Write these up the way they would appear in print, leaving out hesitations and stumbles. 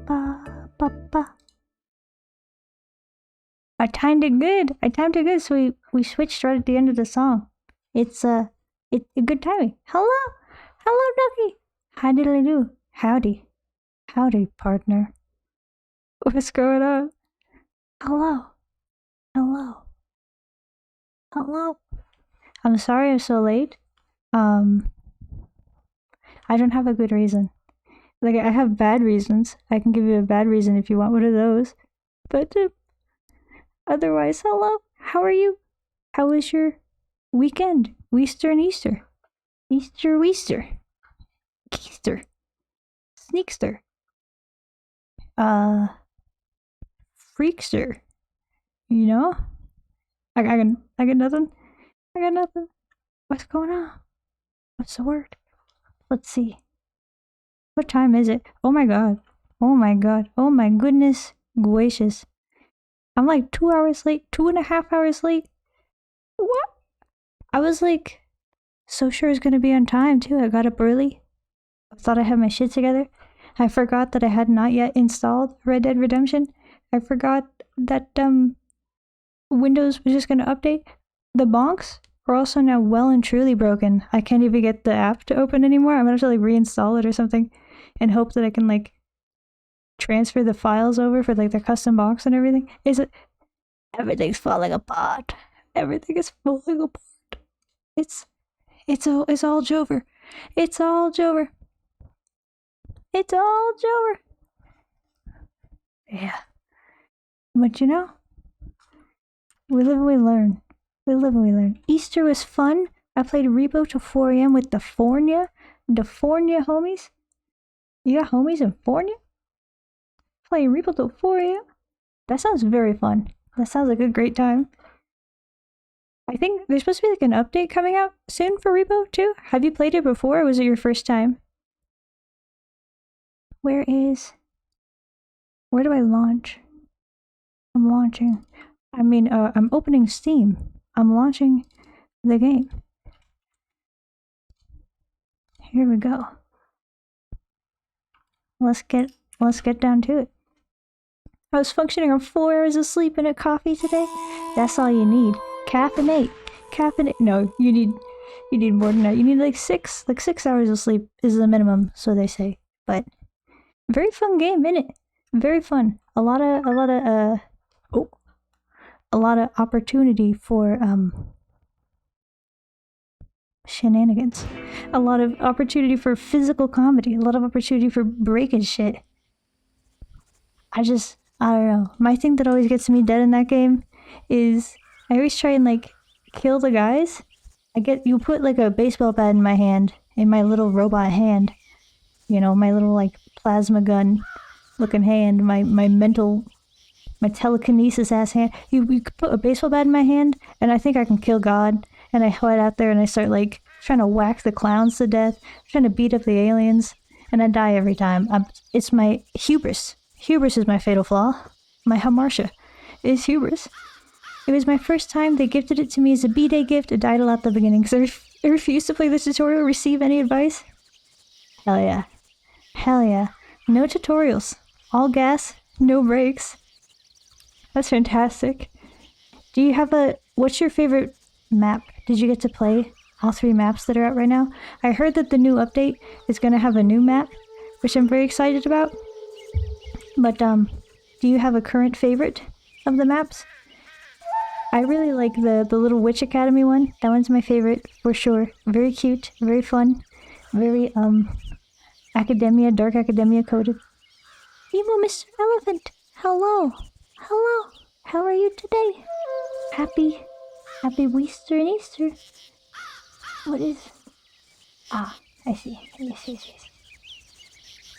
ba ba ba. I timed it good. So we switched right at the end of the song. It's good timing. Hello, Ducky. How did I do? Howdy, partner. What's going on? Hello. I'm sorry I'm so late. I don't have a good reason. Like, I have bad reasons. I can give you a bad reason if you want one of those. But otherwise, hello. How are you? How was your weekend? Easter and Easter. Easter. Keister. Sneakster. Freakster. You know? I got nothing. What's going on? What's the word? Let's see. What time is it? Oh my god. Oh my goodness gracious. I'm like 2 hours late. 2.5 hours late. What? I was like so sure I was gonna be on time too. I got up early. I thought I had my shit together. I forgot that I had not yet installed Red Dead Redemption. I forgot that Windows was just gonna update. The bonks are also now well and truly broken. I can't even get the app to open anymore. I'm gonna have to like reinstall it or something and hope that I can like transfer the files over for like the custom box and everything. Everything's falling apart. Everything is falling apart. It's all Jover. It's all Jover. Yeah. But you know, we live and we learn. Easter was fun. I played Repo till 4 a.m. with the Fornia homies. You got homies in Fornia? Playing Repo till 4 a.m.? That sounds very fun. That sounds like a great time. I think there's supposed to be like an update coming out soon for Repo too. Have you played it before or was it your first time? Where do I launch? I'm launching. I'm opening Steam. I'm launching the game. Here we go. Let's get down to it. I was functioning on 4 hours of sleep and a coffee today. That's all you need. Caffeinate. No, you need more than that. You need like 6 hours of sleep is the minimum, so they say. But very fun game, innit? Very fun. A lot of opportunity for shenanigans. A lot of opportunity for physical comedy. A lot of opportunity for breaking shit. I don't know. My thing that always gets me dead in that game is I always try and like kill the guys. You put like a baseball bat in my hand, in my little robot hand. You know, my little like plasma gun looking hand, my telekinesis ass hand. You put a baseball bat in my hand, and I think I can kill God. And I head out there and I start like trying to whack the clowns to death, trying to beat up the aliens, and I die every time. It's my hubris. Hubris is my fatal flaw. My hamartia is hubris. It was my first time. They gifted it to me as a B-Day gift. I died a lot at the beginning because I refused to play the tutorial, receive any advice. Hell yeah. No tutorials. All gas, no brakes. That's fantastic. Do you have what's your favorite map? Did you get to play all 3 maps that are out right now? I heard that the new update is going to have a new map, which I'm very excited about. But, do you have a current favorite of the maps? I really like the little Witch Academy one. That one's my favorite, for sure. Very cute, very fun, very, dark academia coded. Evil Mr. Elephant, hello. How are you today? Happy Easter and Easter. What is... I see.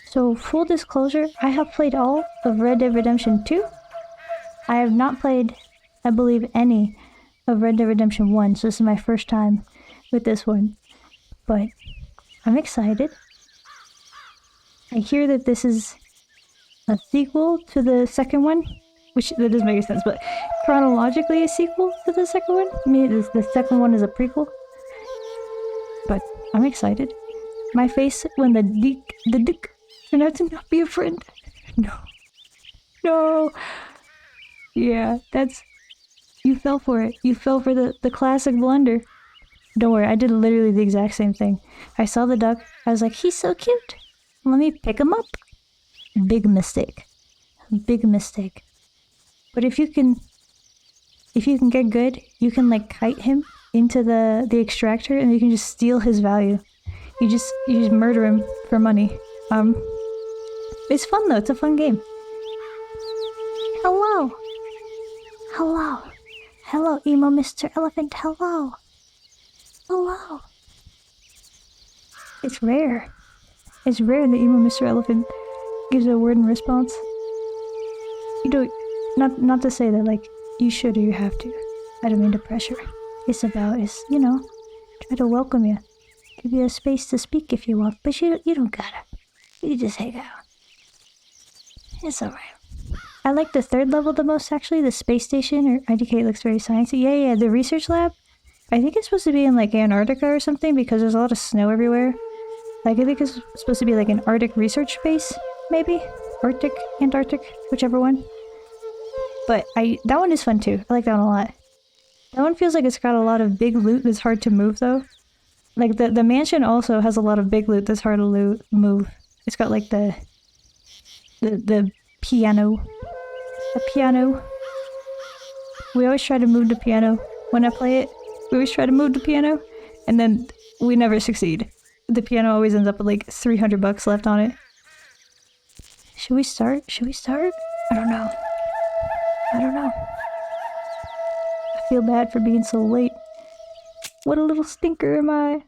So, full disclosure, I have played all of Red Dead Redemption 2. I have not played, I believe, any of Red Dead Redemption 1, so this is my first time with this one. But I'm excited. I hear that this is a sequel to the second one, which that doesn't make sense, but chronologically a sequel to the second one. I mean, the second one is a prequel. But I'm excited. My face when the dick turned out to not be a friend. No. No! Yeah, that's... You fell for it. You fell for the classic blunder. Don't worry, I did literally the exact same thing. I saw the duck, I was like, he's so cute. Let me pick him up. Big mistake. Big mistake. But if you can get good, you can like kite him into the extractor and you can just steal his value. You just murder him for money. It's fun though, it's a fun game. Hello! Hello! Hello, emo Mr. Elephant, hello! Hello! It's rare. It's rare that emo Mr. Elephant gives a word in response. You know, not to say that like you should or you have to. I don't mean to pressure. It's about you know, try to welcome you. Give you a space to speak if you want, but you don't gotta. You just hang out. It's alright. I like the third level the most actually, the space station, or IDK looks very sciencey. Yeah, the research lab. I think it's supposed to be in like Antarctica or something because there's a lot of snow everywhere. Like I think it's supposed to be like an Arctic research base, maybe? Arctic, Antarctic, whichever one. But that one is fun too. I like that one a lot. That one feels like it's got a lot of big loot that's hard to move though. Like the mansion also has a lot of big loot that's hard to move. It's got like the piano. The piano. We always try to move the piano when I play it. We always try to move the piano and then we never succeed. The piano always ends up with like $300 left on it. Should we start? Should we start? I don't know. I don't know. I feel bad for being so late. What a little stinker am I.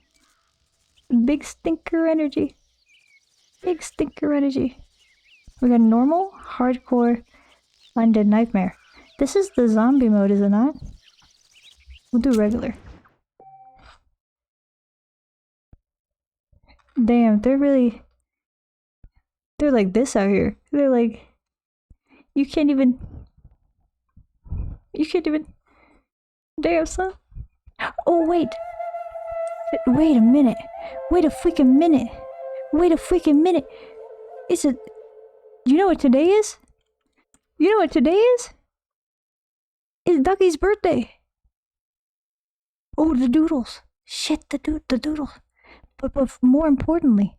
Big stinker energy. Big stinker energy. We got normal, hardcore, undead nightmare. This is the zombie mode, is it not? We'll do regular. Damn, they're like this out here. They're like, you can't even, damn son. Oh wait a minute. Wait a freaking minute. Wait a freaking minute. You know what today is? You know what today is? It's Ducky's birthday. Oh, the doodles. Shit, the doodles. But more importantly,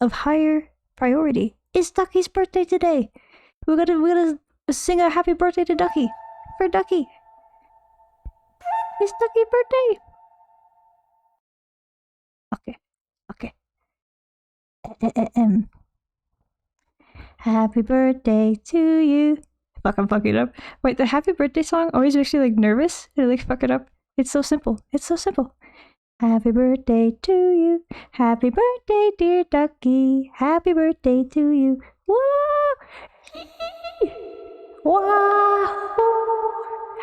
of higher priority, it's Ducky's birthday today. We're gonna sing a happy birthday to Ducky. For Ducky. It's Ducky's birthday. Okay. Happy birthday to you. Fuck, I'm fucking it up. Wait, the happy birthday song always makes me like nervous and like fuck it up. It's so simple. It's so simple. Happy birthday to you. Happy birthday, dear Ducky. Happy birthday to you. Woo! Wow!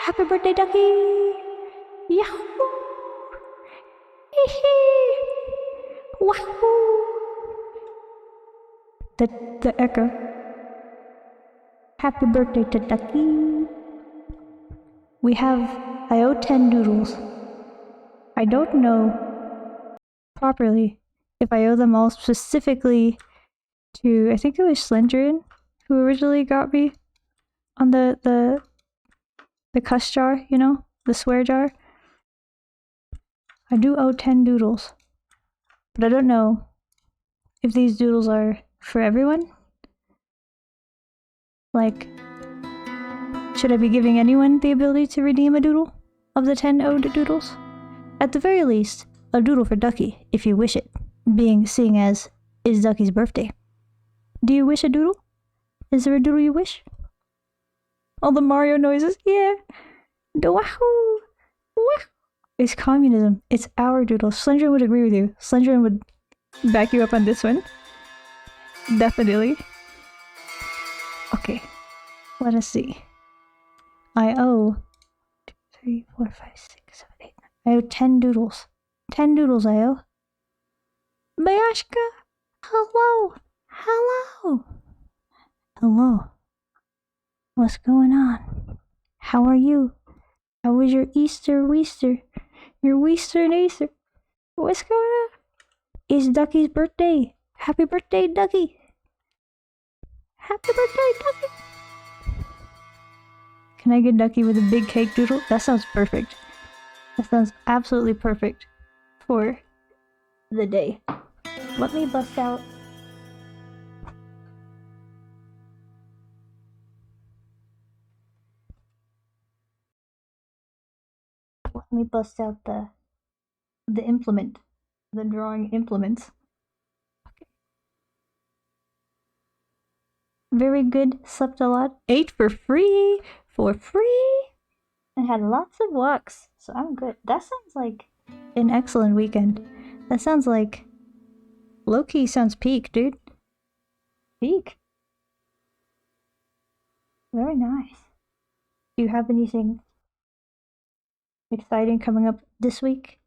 Happy birthday, Ducky! Yahoo! Wahoo! The echo. Happy birthday to Ducky. I owe 10 doodles. I don't know properly if I owe them all specifically to, I think it was 𝖊𝖓𝖏 who originally got me on the cuss jar, you know, the swear jar. I do owe 10 doodles, but I don't know if these doodles are for everyone. Like, should I be giving anyone the ability to redeem a doodle of the 10 owed doodles? At the very least, a doodle for Ducky, if you wish it, seeing as it's Ducky's birthday. Do you wish a doodle? Is there a doodle you wish? All the Mario noises, yeah. The wahoo! Wahoo! It's communism. It's our doodle. 𝖊𝖓𝖏 would agree with you. 𝖊𝖓𝖏 would back you up on this one. Definitely. Okay. Let us see. I owe 2, 3, 4, 5, 6, 7, 8, 9. I owe 10 doodles. 10 doodles I owe. Mayashka! Hello! Hello! Hello. What's going on? How are you? How was your Easter Weester? Your Weester Nacer? What's going on? It's Ducky's birthday. Happy birthday, Ducky! Happy birthday, Ducky! Can I get Ducky with a big cake doodle? That sounds perfect. That sounds absolutely perfect for the day. Let me bust out. Let me bust out the implement. The drawing implements. Okay. Very good. Slept a lot. Ate for free. For free. And had lots of walks. So I'm good. That sounds like an excellent weekend. That sounds like... Low-key sounds peak, dude. Peak. Very nice. Do you have anything exciting coming up this week?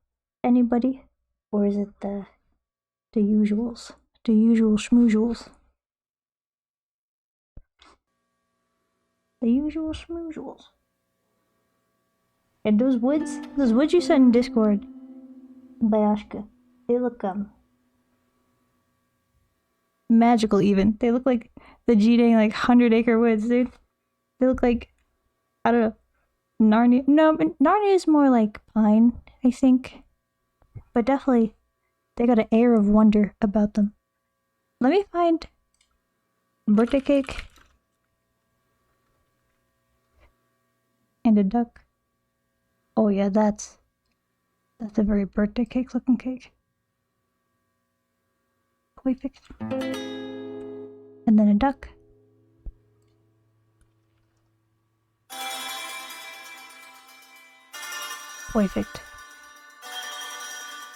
Anybody? Or is it the usuals? The usual schmoozuals? The usual schmoozuals. And those woods you sent in Discord, 𝖊𝖓𝖔𝖚, they look magical even. They look like the 𝖊𝖓𝖙 like 100-acre woods, dude. They look like, I don't know, Narnia. No, but Narnia is more like pine, I think. But definitely, they got an air of wonder about them. Let me find birthday cake and a duck. Oh yeah, that's a very birthday cake looking cake. Perfect. And then a duck. Perfect.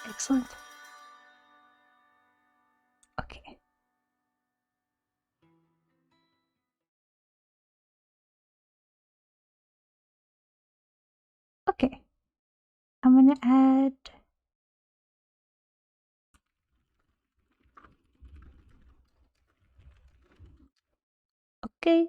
Excellent. Okay. Okay. I'm gonna add... Okay.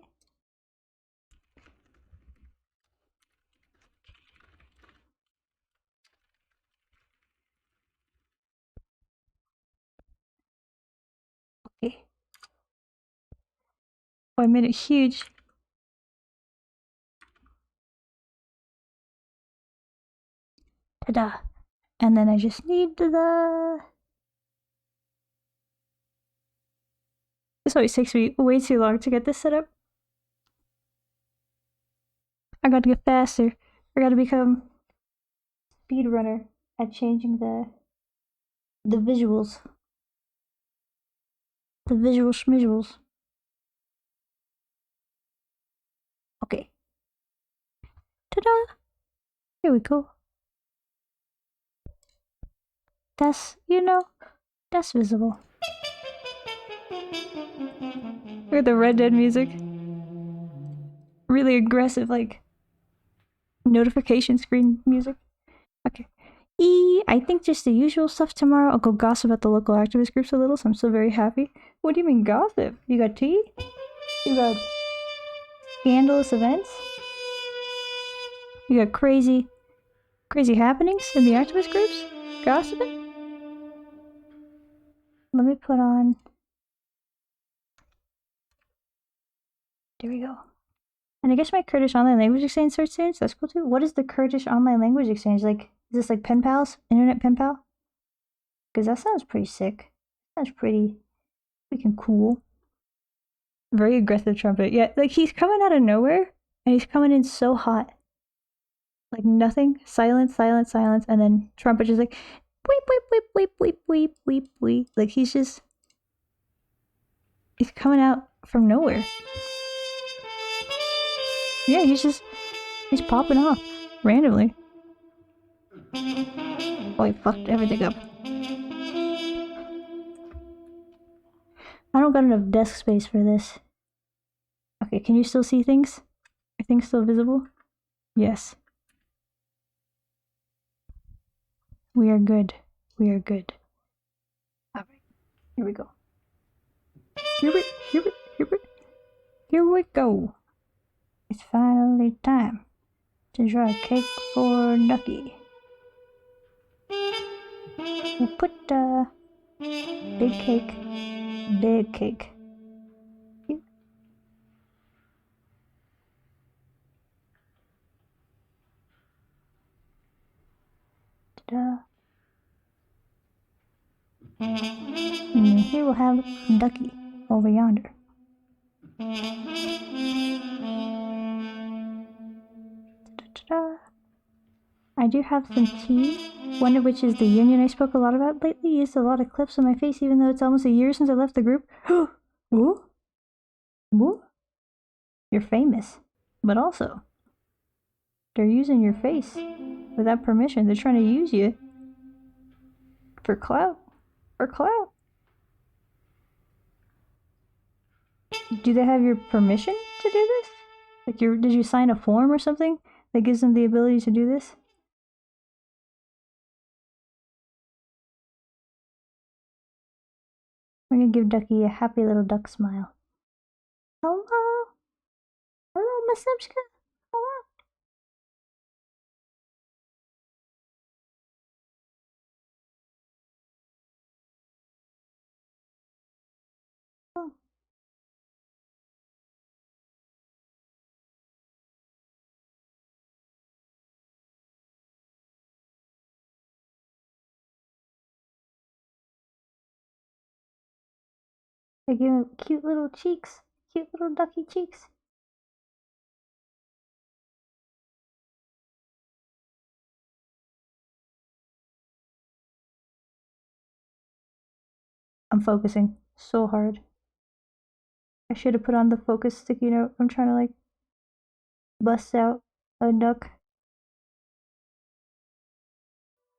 Okay. Oh, I made it huge. Ta-da. And then I just need the... This always takes me way too long to get this set up. I gotta get faster. I gotta become speedrunner at changing the visuals. The visual schmisuals. Okay. Ta-da! Here we go. That's, you know, that's visible. Look at the Red Dead music. Really aggressive, like, notification screen music. Okay. I think just the usual stuff tomorrow. I'll go gossip at the local activist groups a little, so I'm still very happy. What do you mean gossip? You got tea? You got scandalous events? You got crazy happenings in the activist groups? Gossiping? Let me put on... There we go. And I guess my Kurdish online language exchange starts soon, so that's cool too. What is the Kurdish online language exchange? Like, is this like pen pals? Internet pen pal? Because that sounds pretty sick. Sounds pretty freaking cool. Very aggressive trumpet. Yeah, like he's coming out of nowhere, and he's coming in so hot. Like nothing. Silence, silence, silence, and then trumpet just like weep, weep, weep, weep, weep, weep, weep, weep. Like he's coming out from nowhere. Yeah, he's popping off randomly. Oh, he fucked everything up. I don't got enough desk space for this. Okay, can you still see things? Are things still visible? Yes. We are good. We are good. Alright, here we go. Here we go. It's finally time to draw a cake for Ducky. We'll put big cake. Here. And then here we'll have Ducky over yonder. I do have some tea, one of which is the union I spoke a lot about lately. Used a lot of clips on my face even though it's almost a year since I left the group. Ooh? Ooh? You're famous. But also, they're using your face without permission. They're trying to use you for clout. For clout. Do they have your permission to do this? Like, did you sign a form or something that gives them the ability to do this? We're gonna give Ducky a happy little duck smile. Hello? Hello, Miss 𝖊𝖎𝖏. Hello? Oh. They give him cute little cheeks. Cute little ducky cheeks. I'm focusing so hard. I should have put on the focus sticky note. I'm trying to like bust out a duck.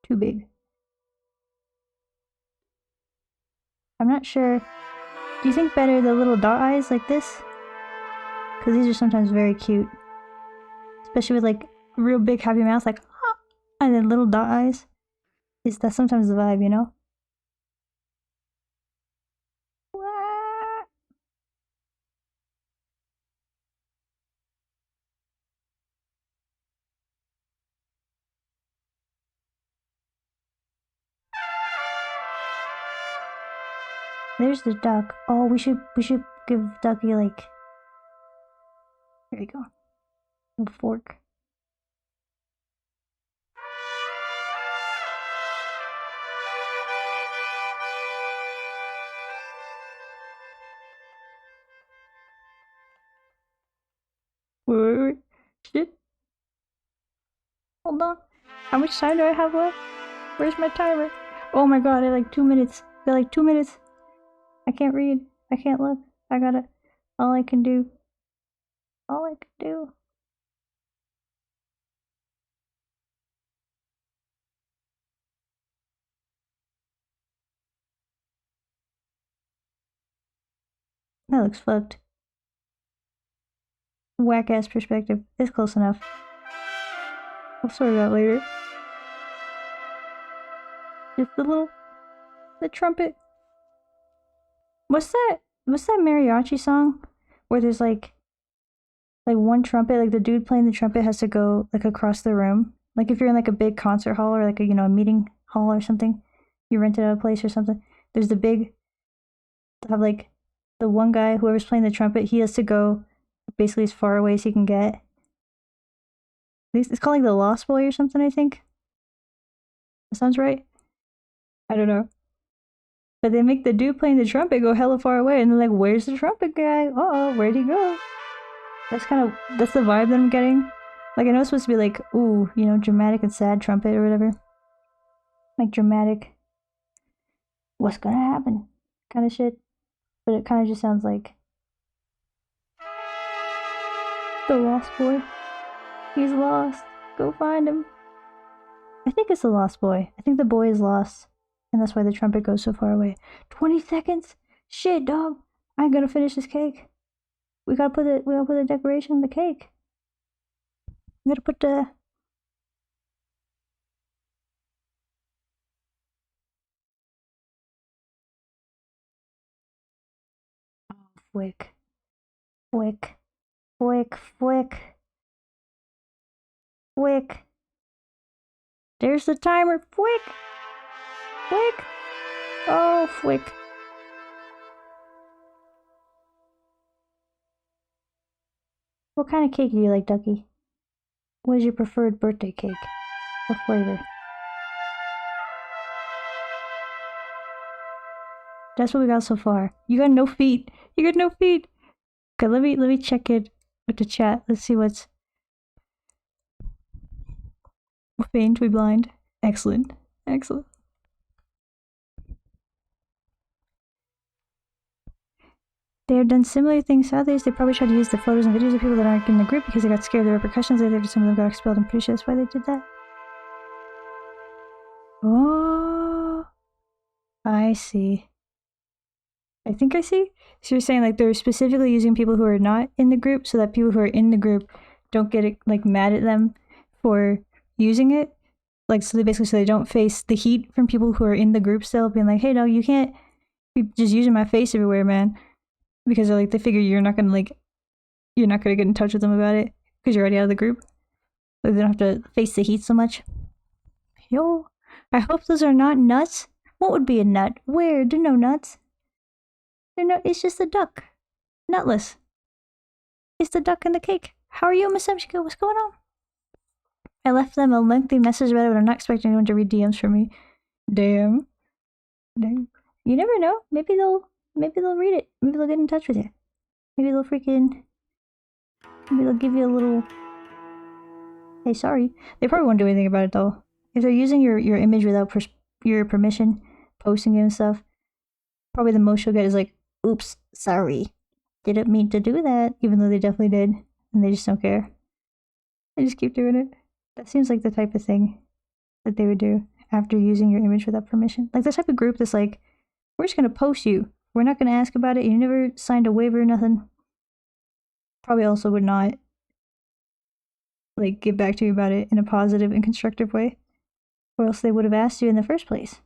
Too big. I'm not sure. Do you think better the little dot eyes like this? Because these are sometimes very cute. Especially with like real big happy mouth, like, ah, and then little dot eyes. That's sometimes the vibe, you know? There's the duck. Oh, we should give Ducky like. There you go. A little fork. Wait. Shit. Hold on. How much time do I have left? Where's my timer? Oh my god, I like 2 minutes. I got like 2 minutes. I can't read. I can't look. I gotta. All I can do. All I can do. That looks fucked. Whack ass perspective. It's close enough. We'll sort it out later. Just the trumpet. What's that mariachi song where there's like one trumpet, like the dude playing the trumpet has to go like across the room. Like if you're in like a big concert hall or like a a meeting hall or something, you rented a place or something. There's have like the one guy, whoever's playing the trumpet, he has to go basically as far away as he can get. It's called like the Lost Boy or something, I think. That sounds right. I don't know. But they make the dude playing the trumpet go hella far away, and they're like, "Where's the trumpet guy? Oh, where'd he go?" That's the vibe that I'm getting. Like I know it's supposed to be like, ooh, dramatic and sad trumpet or whatever. Like dramatic. What's gonna happen? Kind of shit. But it kind of just sounds like the Lost Boy. He's lost. Go find him. I think it's the Lost Boy. I think the boy is lost. And that's why the trumpet goes so far away. 20 seconds? Shit, dog. I gotta finish this cake. We gotta put the decoration on the cake. We gotta put the... Oh, fwick. Fwick. Fwick. Fwick. Fwick. There's the timer. Fwick. Fwick. Oh, fwick. What kind of cake do you like, Ducky? What is your preferred birthday cake? What flavor? That's what we got so far. You got no feet. You got no feet. Okay, let me check it with the chat. Let's see what's... We're faint, we blind. Excellent. Excellent. They have done similar things to others. They probably tried to use the photos and videos of people that aren't in the group because they got scared of the repercussions later. Some of them got expelled. I'm pretty sure that's why they did that. Oh, I see. I think I see. So you're saying like they're specifically using people who are not in the group so that people who are in the group don't get like mad at them for using it. Like so they don't face the heat from people who are in the group still being like, hey, no, you can't be just using my face everywhere, man. Because they're like they figure you're not gonna get in touch with them about it because you're already out of the group. Like they don't have to face the heat so much. Yo, I hope those are not nuts. What would be a nut? Where? There are no nuts. It's just a duck. Nutless. It's the duck and the cake. How are you, Miss Emshika? What's going on? I left them a lengthy message about it, but I'm not expecting anyone to read DMs for me. Damn. You never know. Maybe they'll read it. Maybe they'll get in touch with you. Maybe they'll give you a little, hey, sorry. They probably won't do anything about it though. If they're using your image without your permission, posting it and stuff, probably the most you'll get is like, oops, sorry. Didn't mean to do that, even though they definitely did. And they just don't care. They just keep doing it. That seems like the type of thing that they would do after using your image without permission. Like the type of group that's like, we're just gonna post you. We're not gonna ask about it. You never signed a waiver or nothing. Probably also would not like get back to you about it in a positive and constructive way. Or else they would have asked you in the first place.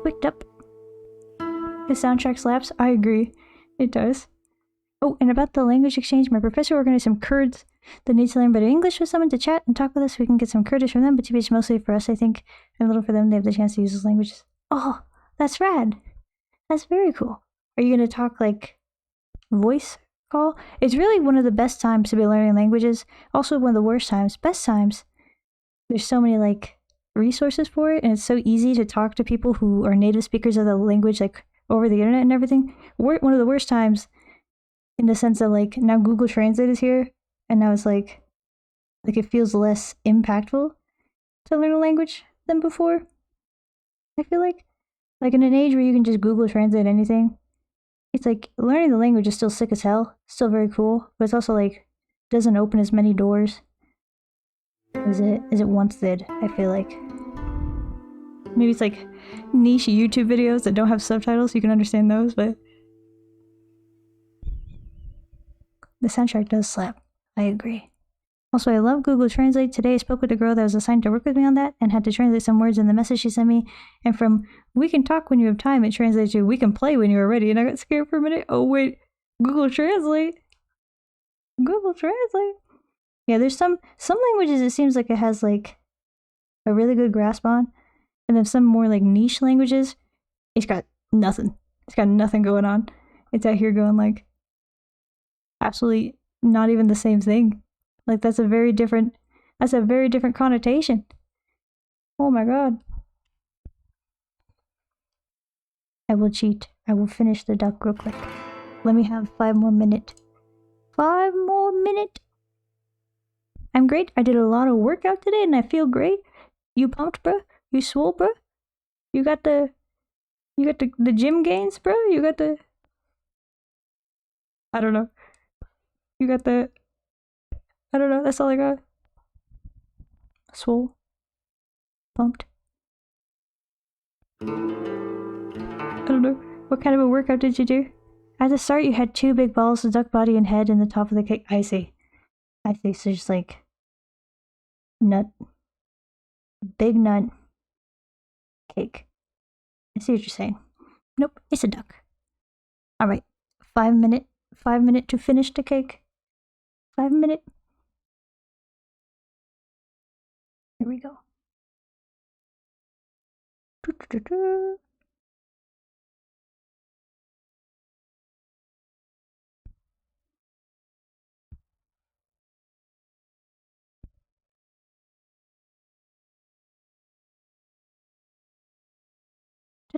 Picked up. The soundtrack slaps. I agree. It does. Oh, and about the language exchange, my professor organized some Kurds that need to learn better English with someone to chat and talk with us so we can get some Kurdish from them, but TBH mostly for us, I think, and a little for them. They have the chance to use those languages. Oh, that's rad. That's very cool. Are you going to talk like voice call? It's really one of the best times to be learning languages. Also one of the worst times. Best times. There's so many like resources for it, and it's so easy to talk to people who are native speakers of the language like over the internet and everything. One of the worst times in the sense that like now Google Translate is here, and now it's like it feels less impactful to learn a language than before. I feel like in an age where you can just Google Translate anything, it's like learning the language is still sick as hell, still very cool, but it's also like doesn't open as many doors as it once did. I feel like maybe it's like niche YouTube videos that don't have subtitles, so you can understand those, but the soundtrack does slap. I agree. Also, I love Google Translate. Today I spoke with a girl that was assigned to work with me on that and had to translate some words in the message she sent me. And from "we can talk when you have time," it translated to "we can play when you are ready." And I got scared for a minute. Oh wait, Google Translate. Google Translate. Yeah, there's some languages it seems like it has like a really good grasp on. And then some more like niche languages, it's got nothing. It's got nothing going on. It's out here going like absolutely not even the same thing. Like that's a very different connotation. Oh my god. I will cheat. I will finish the duck real quick. Let me have 5 more minutes. 5 more minutes. I'm great. I did a lot of workout today and I feel great. You pumped, bro? You swole, bro? You got the gym gains, bro? You got the I don't know. You got the I don't know. That's all I got. Swole. Pumped. I don't know. What kind of a workout did you do? At the start, you had 2 big balls, the duck body and head, and the top of the cake. I see. So just like nut. Big nut. Cake. I see what you're saying. Nope, it's a duck. Alright. 5 minute. 5 minute to finish the cake. 5 minute. Here we go.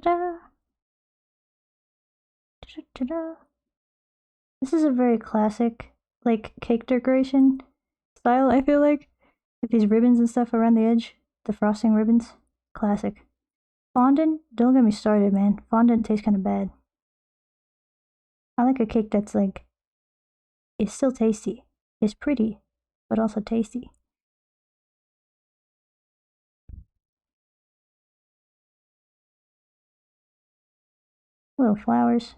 Ta-da! Ta-da! This is a very classic, like, cake decoration style, I feel like. With these ribbons and stuff around the edge. The frosting ribbons. Classic. Fondant? Don't get me started, man. Fondant tastes kind of bad. I like a cake that's like, it's still tasty. It's pretty, but also tasty. Little flowers.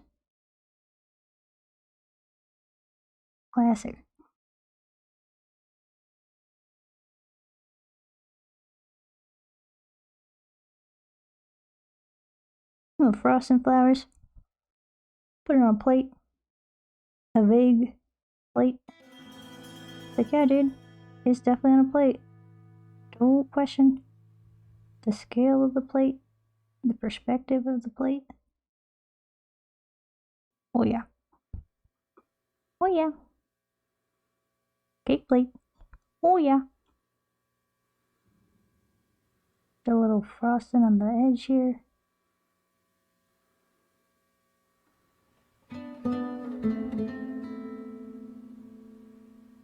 Classic. Little frosting flowers. Put it on a plate. A vague plate. Like, yeah, dude. It's definitely on a plate. Don't question the scale of the plate. The perspective of the plate. Oh, yeah. Oh, yeah. Cake plate. Oh, yeah. The little frosting on the edge here.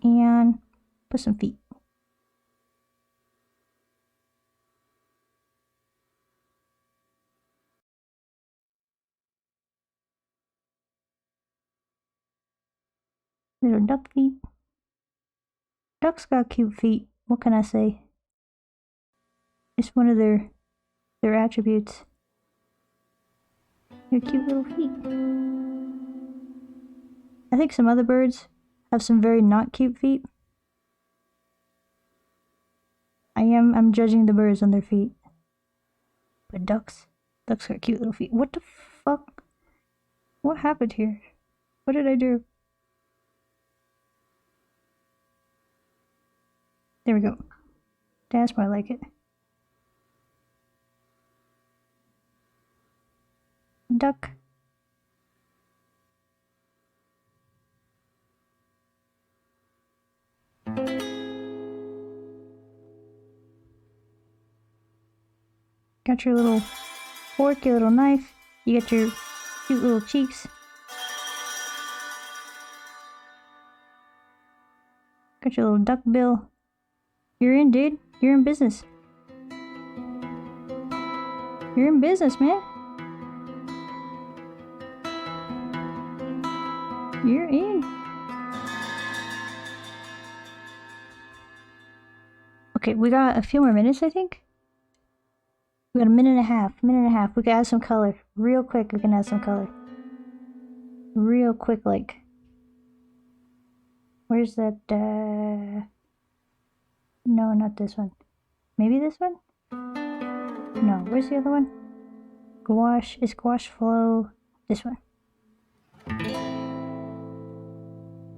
And put some feet. Little duck feet. Ducks got cute feet. What can I say? It's one of their attributes. Their cute little feet. I think some other birds have some very not cute feet. I'm judging the birds on their feet. But ducks got cute little feet. What the fuck? What happened here? What did I do? There we go. That's more like it. Duck. Got your little fork, your little knife. You got your cute little cheeks. Got your little duck bill. You're in, dude. You're in business. You're in business, man. You're in. Okay, we got a few more minutes, I think. We got a minute and a half. We can add some color. Real quick, we can add some color. Real quick, like. Where's that, No, not this one. Maybe this one? No, where's the other one? Gouache. Is gouache flow? This one.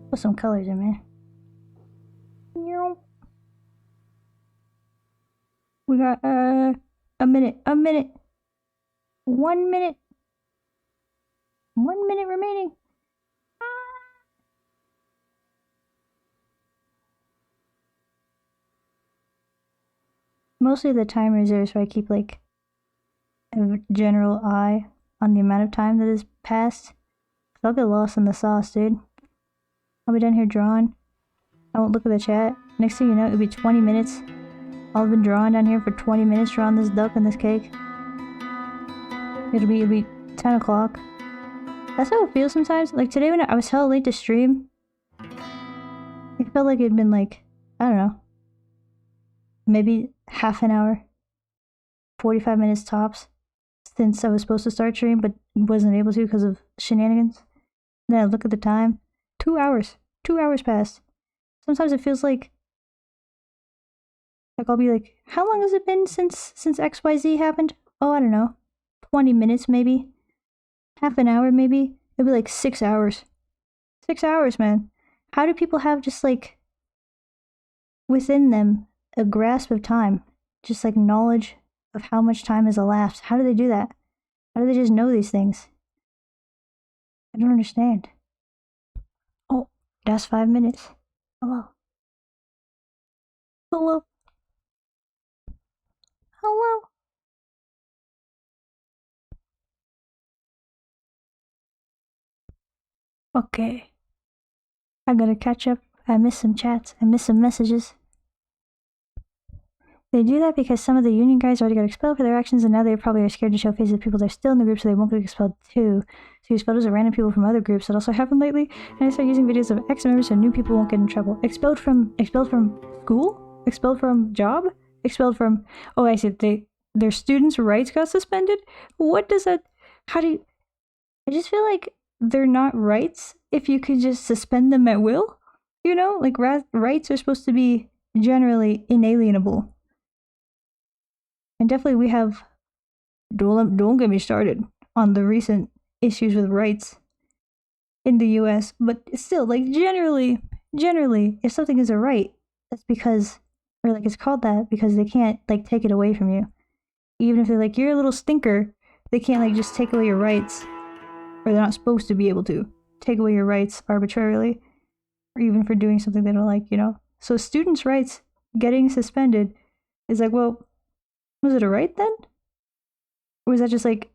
Put some colors in, man. We got, a minute. 1 minute. 1 minute remaining. Mostly the timer is there, so I keep like a general eye on the amount of time that has passed. I'll get lost in the sauce, dude. I'll be down here drawing. I won't look at the chat. Next thing you know, it'll be 20 minutes. I'll have been drawing down here for 20 minutes, drawing this duck and this cake. It'll be 10 o'clock. That's how it feels sometimes. Like today when I was hella late to stream, it felt like it'd been like, I don't know, maybe half an hour, 45 minutes tops, since I was supposed to start stream, but wasn't able to because of shenanigans. Then I look at the time, 2 hours. 2 hours passed. Sometimes it feels like I'll be like, how long has it been since XYZ happened? Oh, I don't know. 20 minutes maybe. Half an hour maybe. It'd be like 6 hours. 6 hours, man. How do people have just like within them a grasp of time? Just like knowledge of how much time has elapsed. How do they do that? How do they just know these things? I don't understand. Oh, that's 5 minutes. Hello. Hello. Hello. Okay. I gotta catch up. I missed some chats. I missed some messages. They do that because some of the union guys already got expelled for their actions, and now they probably are scared to show faces of people that are still in the group, so they won't get expelled too. So use photos of random people from other groups. That also happened lately, and I start using videos of ex-members so new people won't get in trouble. Expelled from school? Expelled from job? Expelled from... Oh, I see. Their students' rights got suspended? What does that... How do you... I just feel like they're not rights if you could just suspend them at will. You know? Like, rights are supposed to be generally inalienable. And definitely we have, don't get me started on the recent issues with rights in the US, but still, like, generally, if something is a right, that's because, or like it's called that because they can't, like, take it away from you. Even if they're like, you're a little stinker, they can't, like, just take away your rights, or they're not supposed to be able to take away your rights arbitrarily, or even for doing something they don't like, you know? So students' rights getting suspended is like, well, was it a right then? Or was that just like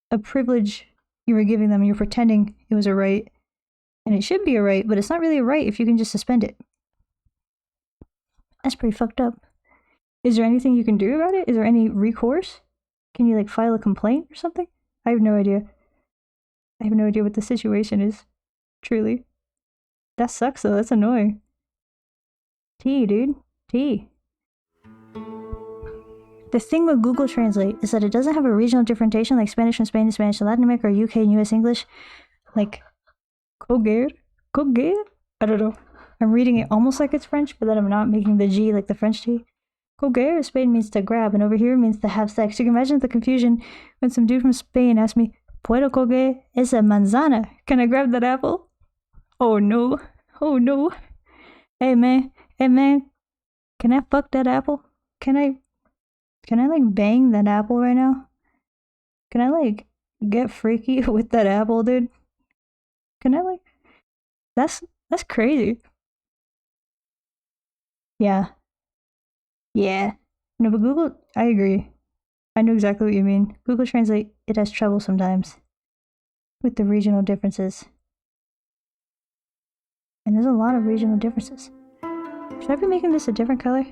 a privilege you were giving them and you're pretending it was a right? And it should be a right, but it's not really a right if you can just suspend it. That's pretty fucked up. Is there anything you can do about it? Is there any recourse? Can you like file a complaint or something? I have no idea. I have no idea what the situation is. Truly. That sucks though, that's annoying. Dude. The thing with Google Translate is that it doesn't have a regional differentiation like Spanish from Spain to Spanish to Latin America or UK and US English. Like, coger? I don't know. I'm reading it almost like it's French, but then I'm not making the G like the French G. Coger in Spain means to grab, and over here means to have sex. You can imagine the confusion when some dude from Spain asked me, ¿Puedo coger esa manzana? Can I grab that apple? Oh no. Hey man, can I fuck that apple? Can I like bang that apple right now? Can I like get freaky with that apple, dude? Can I like... That's crazy. Yeah. No, but Google, I agree. I know exactly what you mean. Google Translate, it has trouble sometimes with the regional differences. And there's a lot of regional differences. Should I be making this a different color?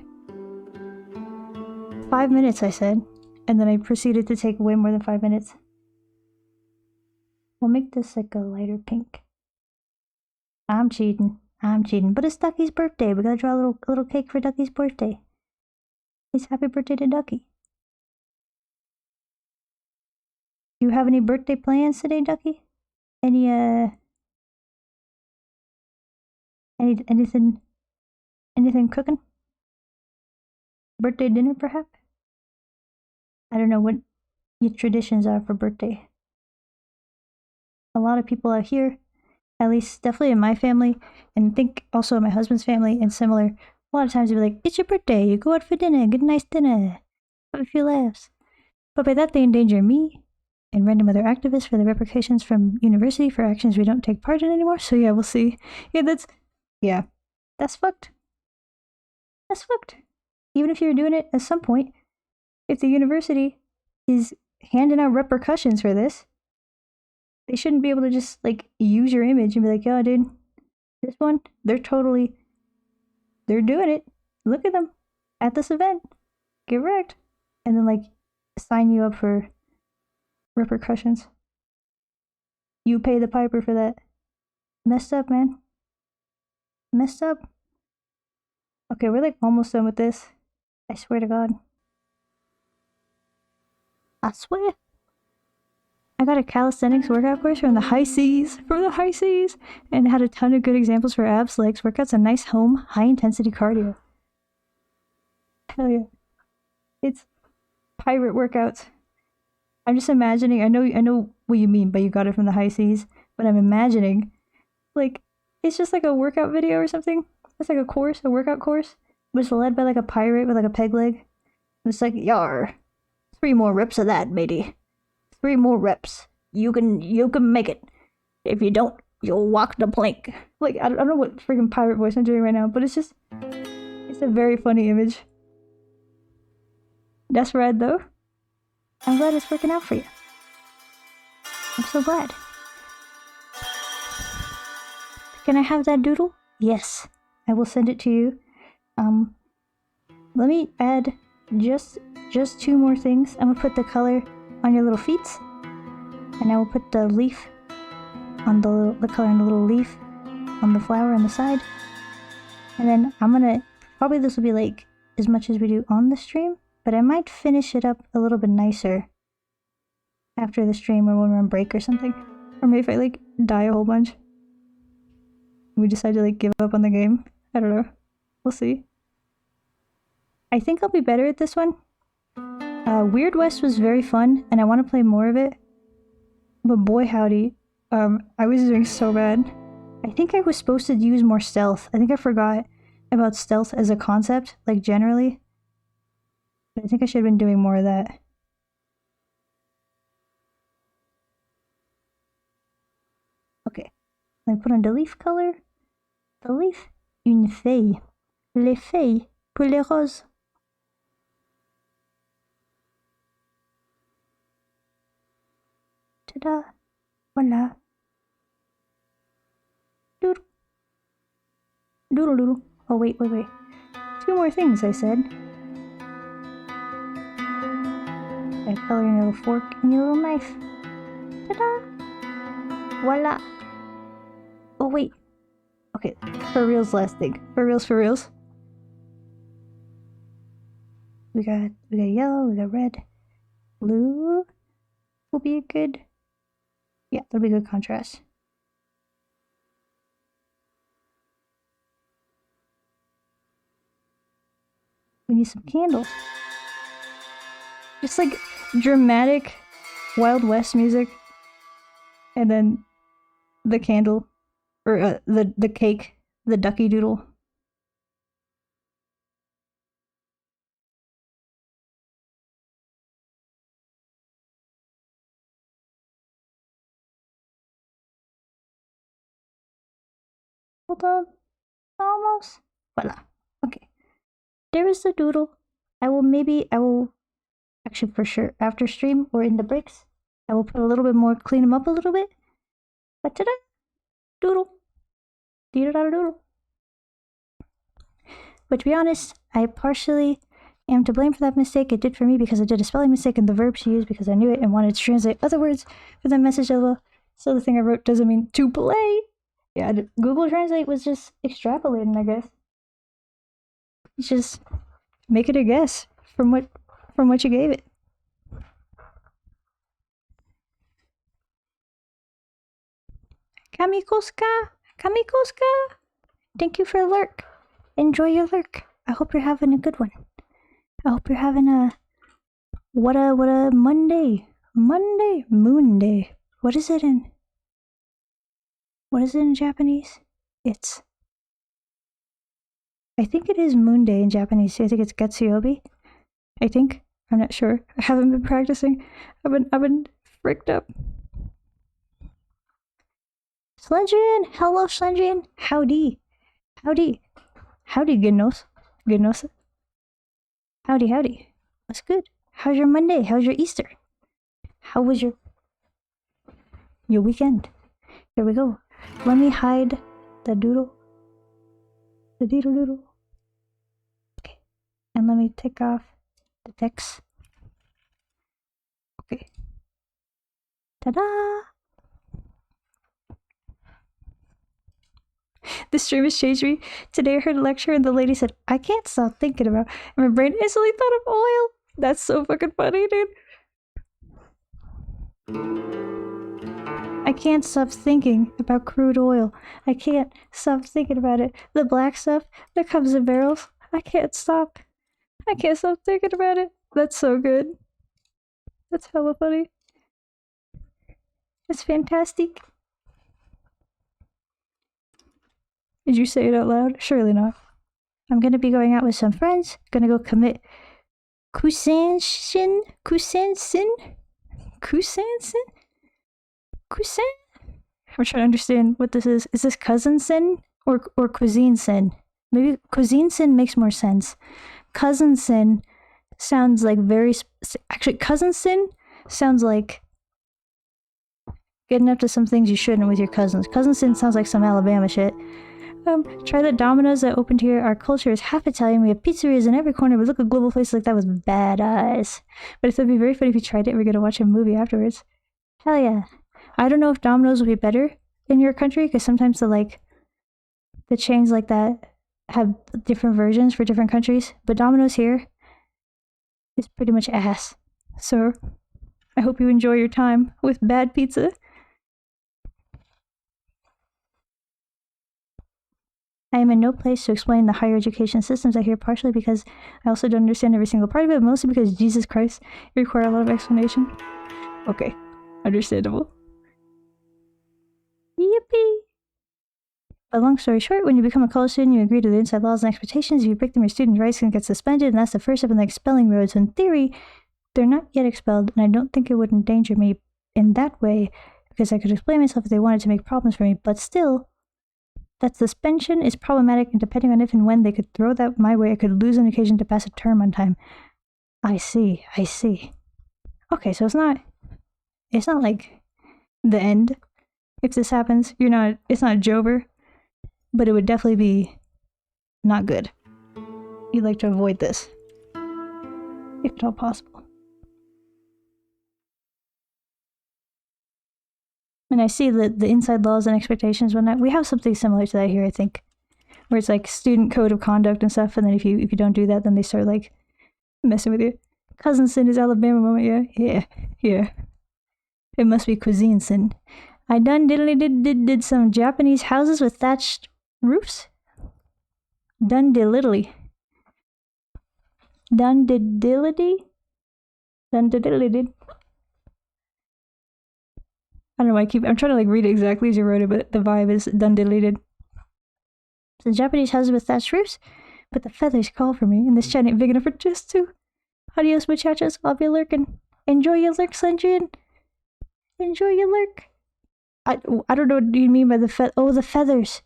5 minutes, I said. And then I proceeded to take way more than 5 minutes. We'll make this like a lighter pink. I'm cheating. But it's Ducky's birthday. We gotta draw a little cake for Ducky's birthday. It's happy birthday to Ducky. Do you have any birthday plans today, Ducky? Anything cooking? Birthday dinner, perhaps? I don't know what your traditions are for birthday. A lot of people out here, at least definitely in my family, and I think also in my husband's family and similar, a lot of times they'll be like, it's your birthday, you go out for dinner, get a nice dinner, have a few laughs. But by that they endanger me and random other activists for the repercussions from university for actions we don't take part in anymore. So yeah, we'll see. That's fucked. That's fucked. Even if you're doing it at some point, if the university is handing out repercussions for this, they shouldn't be able to just like use your image and be like, yo, dude, this one, they're doing it. Look at them at this event. Get wrecked. And then like sign you up for repercussions. You pay the piper for that. Messed up, man. Messed up. Okay, we're like almost done with this. I swear to God. I swear. I got a calisthenics workout course from the high seas, and had a ton of good examples for abs, legs, workouts, and nice home, high-intensity cardio. Hell yeah. It's pirate workouts. I'm just imagining, I know what you mean by you got it from the high seas, but I'm imagining, like, it's just like a workout video or something. It's like a workout course, but it's led by like a pirate with like a peg leg. And it's like, yar, 3 more reps of that, matey. 3 more reps. You can make it. If you don't, you'll walk the plank. Like, I don't know what freaking pirate voice I'm doing right now, but it's a very funny image. That's right, though. I'm glad it's working out for you. I'm so glad. Can I have that doodle? Yes, I will send it to you. Let me add just 2 more things. I'm gonna put the color on your little feet, and I will put the leaf on the color on the little leaf on the flower on the side. And then I'm gonna, probably this will be like as much as we do on the stream, but I might finish it up a little bit nicer after the stream or when we're on break or something. Or maybe if I like die a whole bunch. We decide to like give up on the game. I don't know. We'll see. I think I'll be better at this one. Weird West was very fun and I want to play more of it. But boy howdy, I was doing so bad. I think I was supposed to use more stealth. I think I forgot about stealth as a concept, like generally. But I think I should have been doing more of that. Okay, let me put on the leaf color. The leaf, une feuille. Les feuilles pour les roses. Ta-da! Voila. Doodle. Doodle doodle. Oh wait. 2 more things I said. I color in your little fork and your little knife. Ta-da! Voila! Oh wait. Okay, for reals last thing. For reals. We got yellow, we got red. Blue will be a good... Yeah, that'll be good contrast. We need some candles. Just like dramatic Wild West music. And then the candle. Or the cake. The ducky doodle. Hold on. Almost. Voila. Okay. There is the doodle. I will actually for sure after stream or in the breaks, I will put a little bit more, clean them up a little bit. But ta-da! Doodle. Doodle. But to be honest, I partially am to blame for that mistake it did for me because I did a spelling mistake in the verb to use because I knew it and wanted to translate other words for that message as well. So the thing I wrote doesn't mean to play. Yeah, Google Translate was just extrapolating, I guess. It's just make it a guess from what you gave it. Kamikoska! Thank you for a lurk. Enjoy your lurk. I hope you're having a good one. I hope you're having a what a Monday. Moon day. What is it in Japanese? I think it is Moon Day in Japanese. I think it's Gatsuyobi. I think. I'm not sure. I haven't been practicing. I've been fricked up. Slendrian! Hello, Slendrian! Howdy, Gnos. Howdy. What's good? How's your Monday? How's your Easter? How was your weekend? Here we go. Let me hide the doodle. The doodle. Okay. And let me take off the text. Okay. Ta-da! The stream has changed me. Today I heard a lecture and the lady said, I can't stop thinking about, and my brain instantly thought of oil. That's so fucking funny, dude. I can't stop thinking about crude oil. I can't stop thinking about it. The black stuff that comes in barrels. I can't stop thinking about it. That's so good. That's hella funny. It's fantastic. Did you say it out loud? Surely not. I'm gonna be going out with some friends. Gonna go commit Kusan? I'm trying to understand what this is. Is this cousin sin or cuisine sin? Maybe cuisine sin makes more sense. Cousin sin sounds like actually cousin sin sounds like Getting up to some things you shouldn't with your cousins. Cousin sin sounds like some Alabama shit. Try the Domino's that opened here. Our culture is half Italian. We have pizzerias in every corner. We look at global places like that with bad eyes. But it would be very funny if you tried it. We're gonna watch a movie afterwards. Hell yeah. I don't know if Domino's will be better in your country, because sometimes the chains like that have different versions for different countries. But Domino's here is pretty much ass. So I hope you enjoy your time with bad pizza. I am in no place to explain the higher education systems I hear, partially because I also don't understand every single part of it, but mostly because Jesus Christ, it requires a lot of explanation. Okay, understandable. Yippee! But long story short, when you become a college student, you agree to the inside laws and expectations. If you break them, your student rights can get suspended, and that's the first step in the expelling road. So in theory, they're not yet expelled, and I don't think it would endanger me in that way, because I could explain myself if they wanted to make problems for me, but still, that suspension is problematic, and depending on if and when they could throw that my way, I could lose an occasion to pass a term on time. I see. Okay, so it's not like the end. If this happens, it's not Jover, but it would definitely be not good. You'd like to avoid this, if at all possible. And I see that the inside laws and expectations, we have something similar to that here, I think, where it's like student code of conduct and stuff, and then if you don't do that, then they start like messing with you. Cousin sin is Alabama moment, yeah. It must be cuisine sin. I done did some Japanese houses with thatched roofs. Done diddly. I don't know why I'm trying to like read it exactly as you wrote it, but the vibe is done deleted. The Japanese houses with thatched roofs, but the feathers call for me, and this chat ain't big enough for just two. Adios, muchachos. I'll be lurking. Enjoy your lurk, Slendrian. Enjoy your lurk. I don't know what you mean by the the feathers.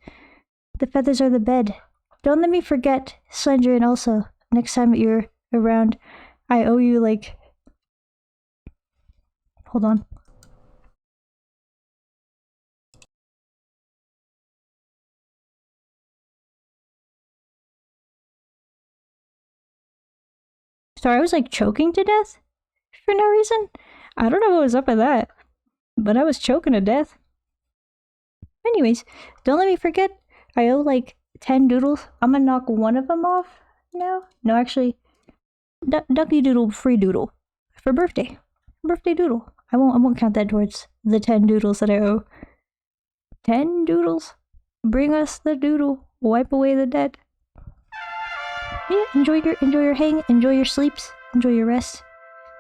The feathers are the bed. Don't let me forget, Slendrian, also. Next time you're around, I owe you like... Hold on. Sorry, I was like choking to death for no reason. I don't know what was up with that, but I was choking to death. Anyways, don't let me forget, I owe like 10 doodles. I'm gonna knock one of them off now. No, actually, Ducky Doodle free doodle for birthday. Birthday doodle. I won't count that towards the 10 doodles that I owe. 10 doodles. Bring us the doodle. Wipe away the dead. Yeah, enjoy your hang, enjoy your sleeps, enjoy your rest.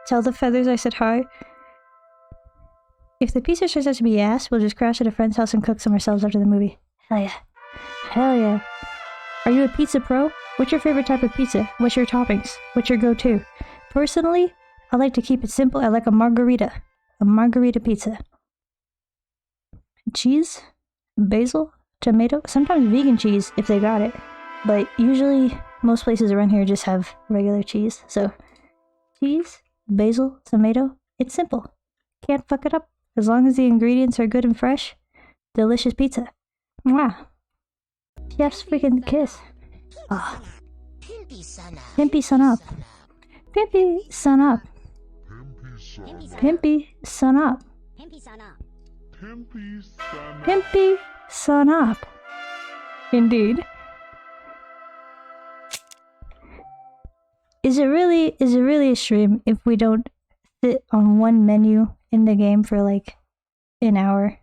Tell the feathers I said hi. If the pizza turns out to be ass, we'll just crash at a friend's house and cook some ourselves after the movie. Hell yeah. Hell yeah. Are you a pizza pro? What's your favorite type of pizza? What's your toppings? What's your go-to? Personally, I like to keep it simple. I like a margarita. A margarita pizza. Cheese? Basil? Tomato? Sometimes vegan cheese if they got it. But usually, most places around here just have regular cheese. So, cheese, basil, tomato, it's simple. Can't fuck it up. As long as the ingredients are good and fresh, delicious pizza. Mwah. Chef's freaking kiss. Ah. Pimpy sun up. Pimpy sun up. Pimpy sun up. Pimpy sun up. Indeed. Is it really a stream if we don't sit on one menu in the game for like an hour?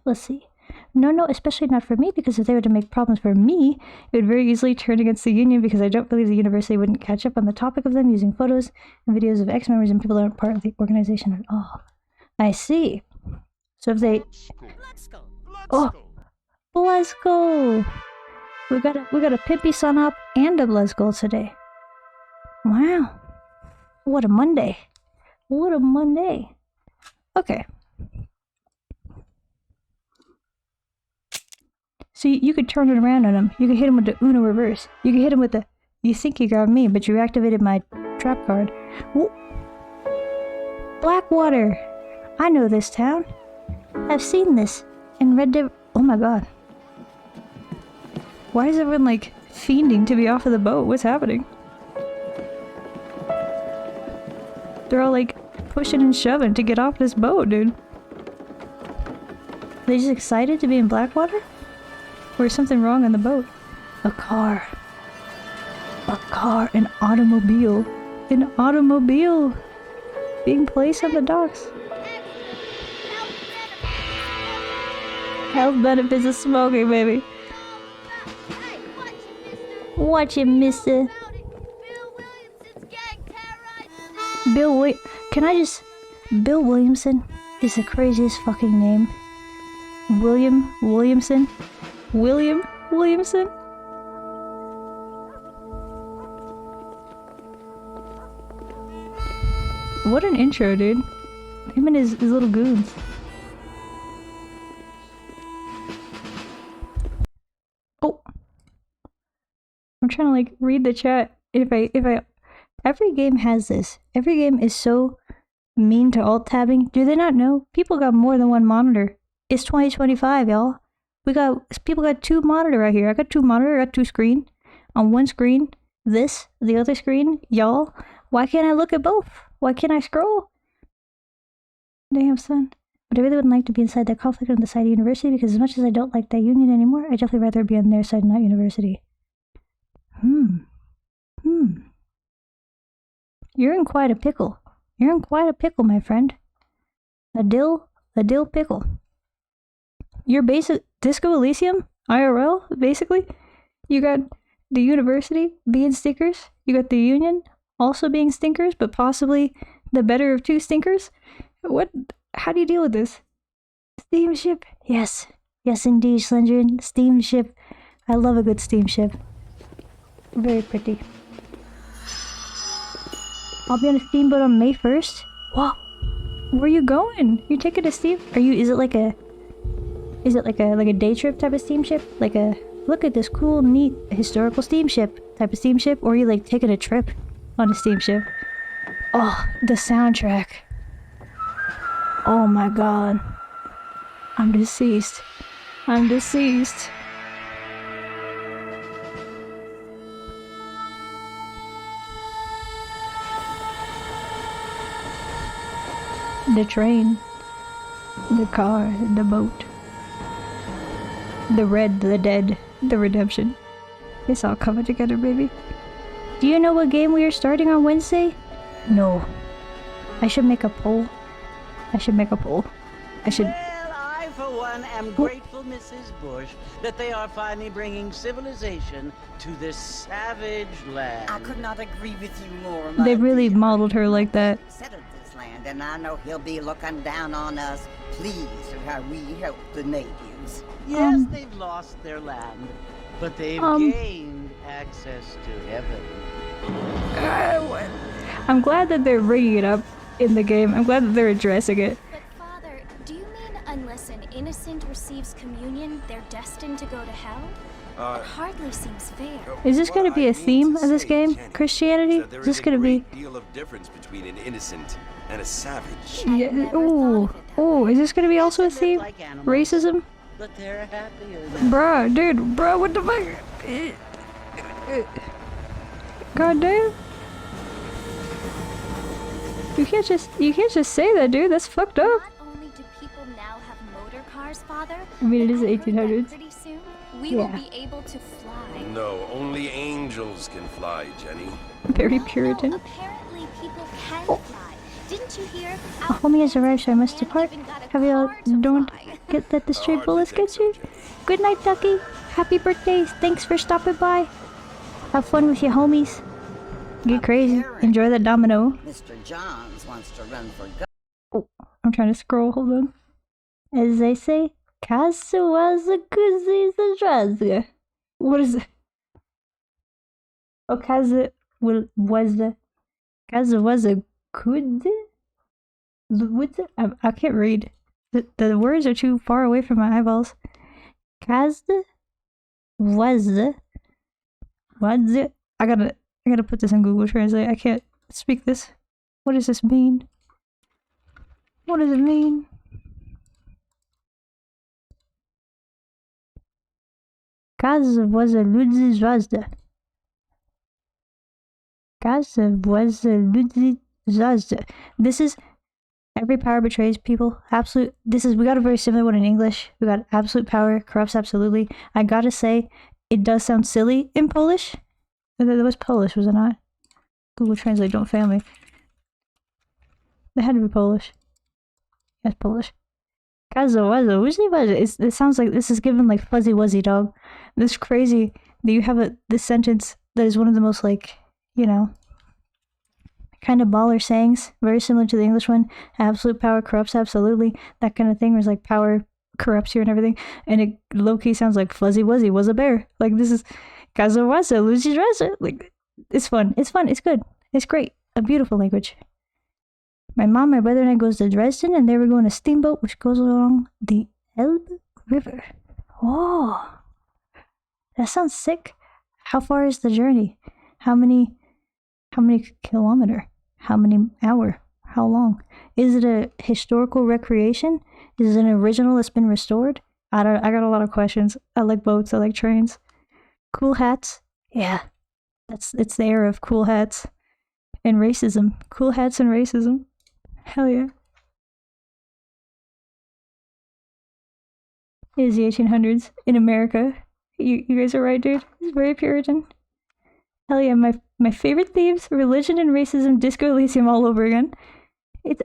Let's see. No, especially not for me, because if they were to make problems for me, it would very easily turn against the union, because I don't believe the university wouldn't catch up on the topic of them using photos and videos of ex-members and people that aren't part of the organization at all. I see. So if they... Oh! Let's go! We got a Pimpy Sun Up and a Let's Go today. Wow. What a Monday. What a Monday. Okay. So you could turn it around on him. You could hit him with the Uno reverse. You could hit him with the, you think you got me, but you activated my trap card. Whoa. Blackwater. I know this town. I've seen this in Red Dead. Oh my god. Why is everyone like fiending to be off of the boat? What's happening? They're all like pushing and shoving to get off this boat, dude. Are they just excited to be in Blackwater? Or is something wrong on the boat? A car. A car. An automobile. An automobile being placed on the docks. Health benefits of smoking, baby. Watch it, mister. Bill Williamson is the craziest fucking name. William Williamson? William Williamson? What an intro, dude. Him and his little goons. Oh. I'm trying to like read the chat. Every game has this. Every game is so mean to alt tabbing. Do they not know? People got more than one monitor. It's 2025, y'all. People got two monitor right here. I got two monitor, I got two screen. On one screen, this, the other screen, y'all. Why can't I look at both? Why can't I scroll? Damn, son. But I really wouldn't like to be inside that conflict on the side of university, because as much as I don't like that union anymore, I'd definitely rather be on their side, not university. You're in quite a pickle. You're in quite a pickle, my friend. A dill pickle. You're basic Disco Elysium IRL, basically. You got the university being stinkers. You got the union also being stinkers, but possibly the better of two stinkers. What? How do you deal with this? Steamship? Yes. Yes, indeed, Slendrian. Steamship. I love a good steamship. Very pretty. I'll be on a steamboat on May 1st. Whoa. Where are you going? You're taking a steam? Is it like a day trip type of steamship? Like a, look at this cool, neat, historical steamship type of steamship? Or are you like taking a trip on a steamship? Oh, the soundtrack. Oh my god. I'm deceased. I'm deceased. The train, the car, the boat, the red, the dead, the redemption. It's all coming together, baby. Do you know what game we are starting on Wednesday? No. I should make a poll. I should. Well, I, for one, am grateful, Mrs. Bush, that they are finally bringing civilization to this savage land. I could not agree with you more. They really modeled her like that. Settled this land, and I know he'll be looking down on us, pleased at how we help the natives. Yes, they've lost their land, but they've gained access to heaven. I'm glad that they're bringing it up in the game. I'm glad that they're addressing it. But Father, do you mean unless an innocent receives communion, they're destined to go to hell? It hardly seems fair. Is this going to be a theme of this game? Christianity? Is this going to be... There is a great deal of difference between an innocent and a savage. Yeah, oh, is this going to be also a theme? Like animals, Racism? but they're happier. Bruh, what the fuck? God damn. You can't just say that, dude. That's fucked up. Not only do people now have motor cars, Father, I mean, it is but I heard that 1800s. pretty soon we will be able to fly. No, only angels can fly, Jenny. Very No, Puritan. no, apparently people can fly. Didn't you hear? A homie has arrived, so I must Man depart. even got a Have you car to don't fly. get that the stray Hardly bullets think get so, you? Jenny. Good night, Ducky. Happy birthday. Thanks for stopping by. Have fun with your homies. Get crazy. Enjoy the domino. Mr. Johns wants to run for governor. Oh, I'm trying to scroll. Hold on. As they say, Kasu was a good. What is it? Oh, Kazu was a good. What's it? I can't read. The words are too far away from my eyeballs. Kazda 𝖊𝖓'𝖙. I gotta put this in Google Translate. I can't speak this. What does this mean? What does it mean? 𝖊𝖓𝖔𝖚𝖓. 𝖊𝖓𝖔𝖚𝖓. This is every power betrays people. Absolute. We got a very similar one in English. We got absolute power corrupts absolutely. I gotta say, it does sound silly in Polish. That was Polish, was it not? Google Translate, don't fail me. They had to be Polish. Yes, Polish. It sounds like this is given like fuzzy wuzzy dog. This is crazy that you have this sentence that is one of the most like, you know, kind of baller sayings, very similar to the English one. Absolute power corrupts absolutely. That kind of thing, where it's like power corrupts you and everything. And it low-key sounds like fuzzy wuzzy was a bear. Like this is like it's fun. It's fun. It's good. It's great. A beautiful language. My mom, my brother, and I goes to Dresden, and there we go on a steamboat which goes along the Elbe River. Oh, that sounds sick. How far is the journey? How many kilometer? How many hour? How long? Is it a historical recreation? Is it an original that's been restored? I got a lot of questions. I like boats. I like trains. Cool hats. Yeah, it's the era of cool hats and racism. Cool hats and racism. Hell yeah. It is the 1800s in America. You guys are right, dude. It's very Puritan. Hell yeah, my favorite themes, religion and racism, Disco Elysium all over again.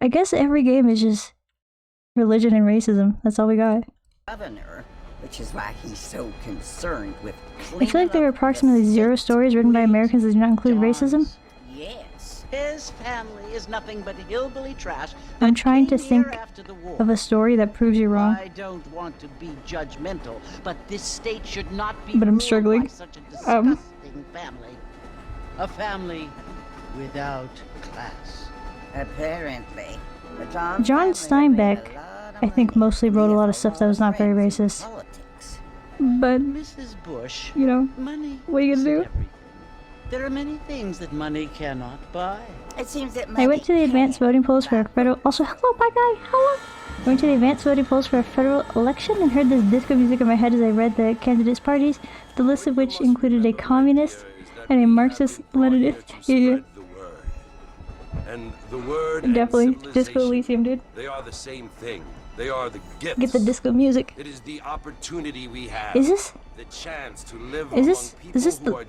I guess every game is just religion and racism. That's all we got. Governor, which is why he's so concerned with. I feel like there are approximately 0 stories written by Americans that do not include racism. Yes, his family is nothing but hillbilly trash. I'm trying to think of a story that proves you wrong. I don't want to be judgmental, but this state should not be But I'm ruled struggling. by such a disgusting family. A family without class. Apparently. John Steinbeck, I think, mostly wrote a lot of stuff that was not very racist. But, Mrs. Bush, you know, money what are you gonna do? isn't everything. There are many things that money cannot buy. It seems that I went to the advanced voting polls for a federal... Also, hello, bye guy, hello! I went to the advanced voting polls for a federal election and heard this disco music in my head as I read the candidates' parties, the list of which included a communist and a Marxist-Leninist. Yeah. And the word Definitely. and Disco Elysium, dude. They are the same thing. They are the gifts. Get the disco music. It is the opportunity we have. Is this? The chance to live Is this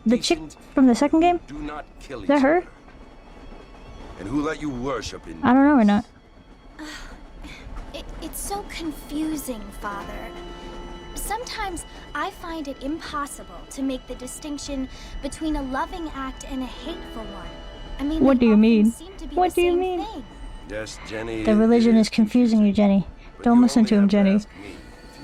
the chick from the second game? Do not kill Is that her? And who let you worship in? I don't know or not. It's so confusing, Father. Sometimes I find it impossible to make the distinction between a loving act and a hateful one. I mean, What do you mean? What do you mean? Yes, Jenny. The religion is confusing you, Jenny. Don't listen to him, Jenny.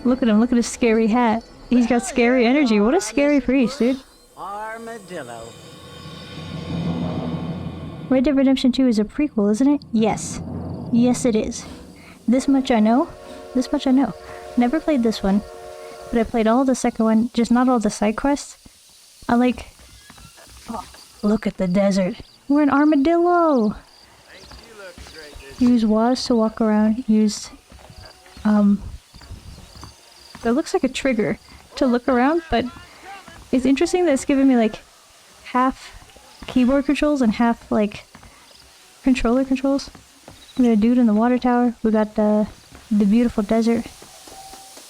Look at him. Look at his scary hat. He's got scary energy. What a scary priest, dude. Armadillo. Red Dead Redemption 2 is a prequel, isn't it? Yes. Yes, it is. This much I know. This much I know. Never played this one, but I played all the second one, just not all the side quests. I like... Oh, look at the desert. We're in Armadillo! Use WAS to walk around. Use... That looks like a trigger to look around, but it's interesting that it's giving me like half keyboard controls and half like controller controls. We got a dude in the water tower. We got the beautiful desert.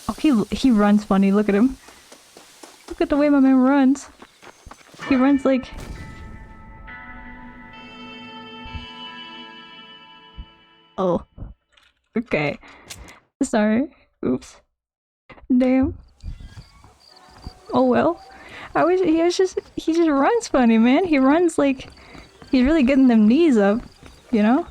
Oh, he runs funny. Look at him. Look at the way my man runs. He runs like... Oh. Okay. Sorry. Oops. Damn. Oh well. He just runs funny, man. He runs like he's really getting them knees up, you know?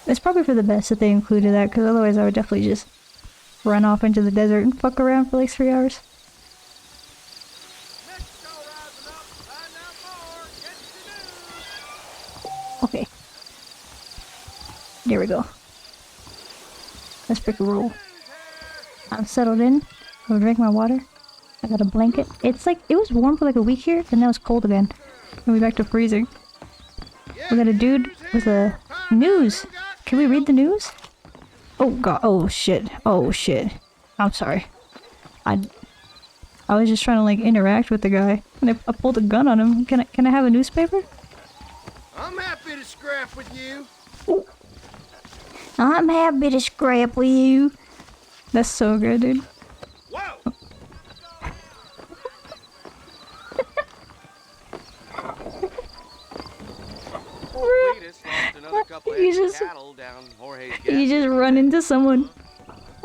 It's probably for the best that they included that, because otherwise I would definitely just run off into the desert and fuck around for like 3 hours. Okay. There we go. Let's freaking roll. I'm settled in. I'll drink my water. I got a blanket. It's like, it was warm for like a week here, and now it's cold again. And we're back to freezing. We got a dude with a news. Can we read the news? Oh god, oh shit, oh shit. I'm sorry. I was just trying to like interact with the guy, and I pulled a gun on him. Can I have a newspaper? I'm happy to scrap with you. Ooh. I'm happy to scrap with you. That's so good, dude. Whoa! You just run into someone.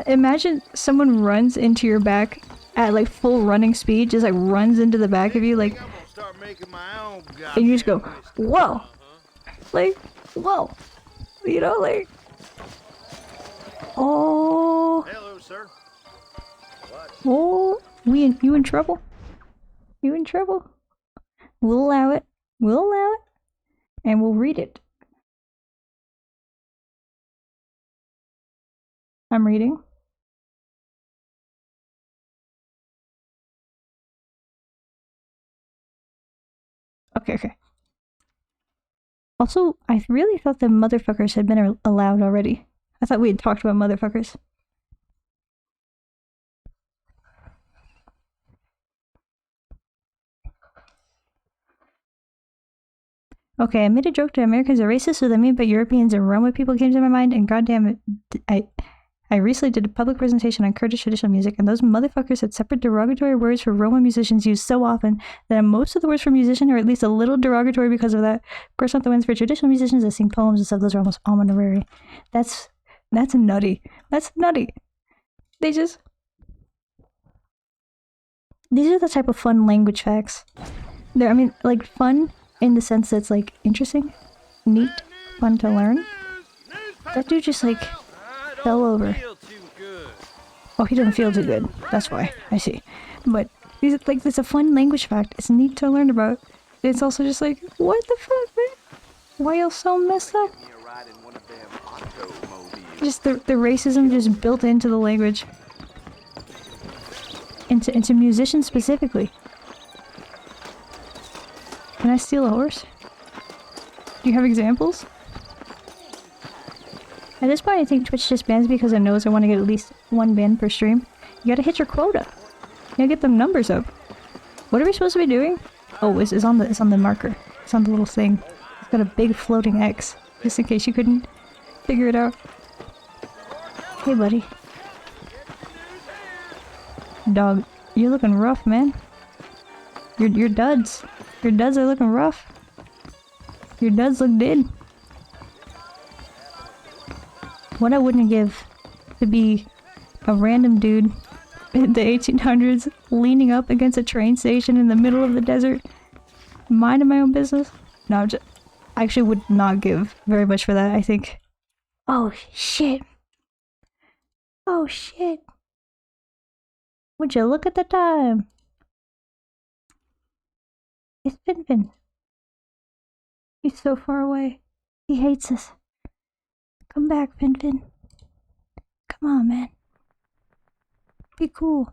Imagine someone runs into your back at like full running speed, just like runs into the back of you, like, and you just go, whoa, like, whoa, you know, like, oh, Hello, sir. oh, you in trouble? You in trouble? We'll allow it. We'll allow it, and we'll read it. I'm reading. Okay. Also, I really thought the motherfuckers had been allowed already. I thought we had talked about motherfuckers. Okay, I made a joke that Americans are racist, so that me, but Europeans and Roma people came to my mind, and goddamn it, I recently did a public presentation on Kurdish traditional music, and those motherfuckers had separate derogatory words for Roma musicians used so often that most of the words for musician are at least a little derogatory because of that. Of course, not the ones for traditional musicians that sing poems and stuff. Those are almost honorary. That's nutty. That's nutty. These are the type of fun language facts. I mean, like, fun in the sense that it's, like, interesting, neat, fun to learn. That dude just, like, fell over. Oh, he doesn't feel too good. That's why. I see. But, it's a fun language fact. It's neat to learn about. It's also just like, what the fuck, man? Why y'all so messed up? Just the racism just built into the language. Into musicians specifically. Can I steal a horse? Do you have examples? At this point, I think Twitch just bans me because it knows I want to get at least one ban per stream. You gotta hit your quota. You gotta get them numbers up. What are we supposed to be doing? Oh, it's on the marker. It's on the little thing. It's got a big floating X, just in case you couldn't figure it out. Hey, buddy. Dog, you're looking rough, man. Your duds. Your duds are looking rough. Your duds look dead. What I wouldn't give to be a random dude in the 1800s leaning up against a train station in the middle of the desert, minding my own business. No, I actually would not give very much for that, I think. Oh, shit. Oh, shit. Would you look at the time? It's Fin. He's so far away. He hates us. Come back, Fin. Come on, man. Be cool.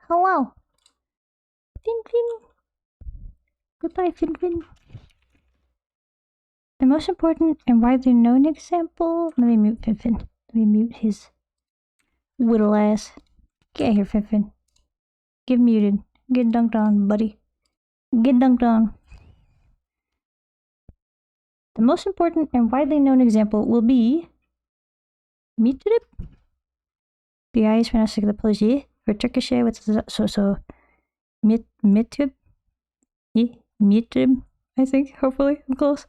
Hello. Fin. Goodbye, Fin. The most important and widely known example. Let me mute Fin. Let me mute his whittle ass. Get here, Fin. Get muted. Get dunked on, buddy. Get dunked on. The most important and widely known example will be 𝖊𝖓𝖏. The I is pronounced like the 𝖊𝖓𝖏. For Turkish, what's so 𝖊𝖓𝖏. 𝖊𝖓𝖏, I think. Hopefully, I'm close.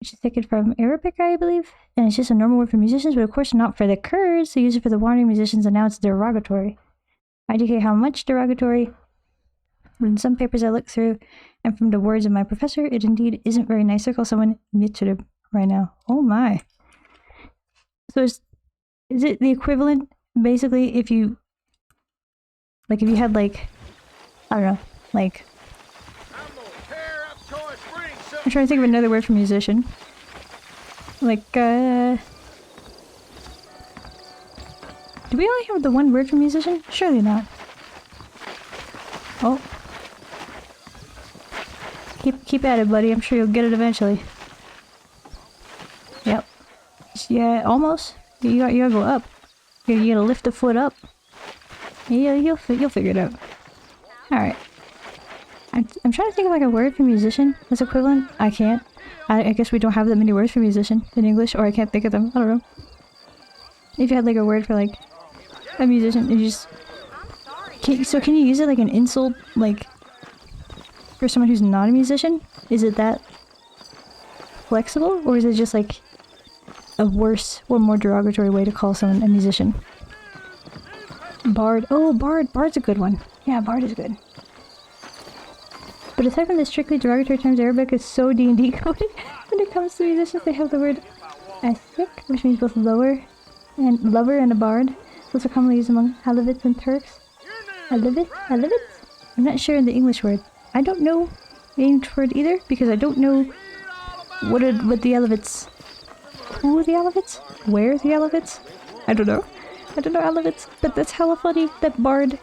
Which is taken from Arabic, I believe. And it's just a normal word for musicians, but of course not for the Kurds. They use it for the wandering musicians, and now it's derogatory. I indicate how much derogatory. In some papers I looked through, and from the words of my professor, it indeed isn't very nice to call someone 𝖊𝖓𝖏 right now. Oh my. So is it the equivalent, basically, if you had, like, I don't know, like, I'm trying to think of another word for musician. Like, do we only have the one word for musician? Surely not. Oh. Keep at it, buddy. I'm sure you'll get it eventually. Yep. Yeah, almost. You gotta go up. You gotta lift the foot up. Yeah, you'll figure it out. Alright. I'm trying to think of like a word for musician that's equivalent. I can't. I guess we don't have that many words for musician in English, or I can't think of them. I don't know. If you had like a word for like a musician, you just... Can you use it like an insult, like, for someone who's not a musician? Is it that flexible, or is it just like a worse or more derogatory way to call someone a musician? Bard. Oh, bard. Bard's a good one. Yeah, bard is good. But aside from the strictly derogatory terms, Arabic is so D&D coded. When it comes to musicians, they have the word asik, which means both lover and a bard. Those are commonly used among Alevites and Turks. Alevites? I'm not sure in the English word. I don't know the English word either, because I don't know what the Alevites... Who are the Alevites? Where are the Alevites? I don't know. I don't know Alevites, but that's hella funny that bard...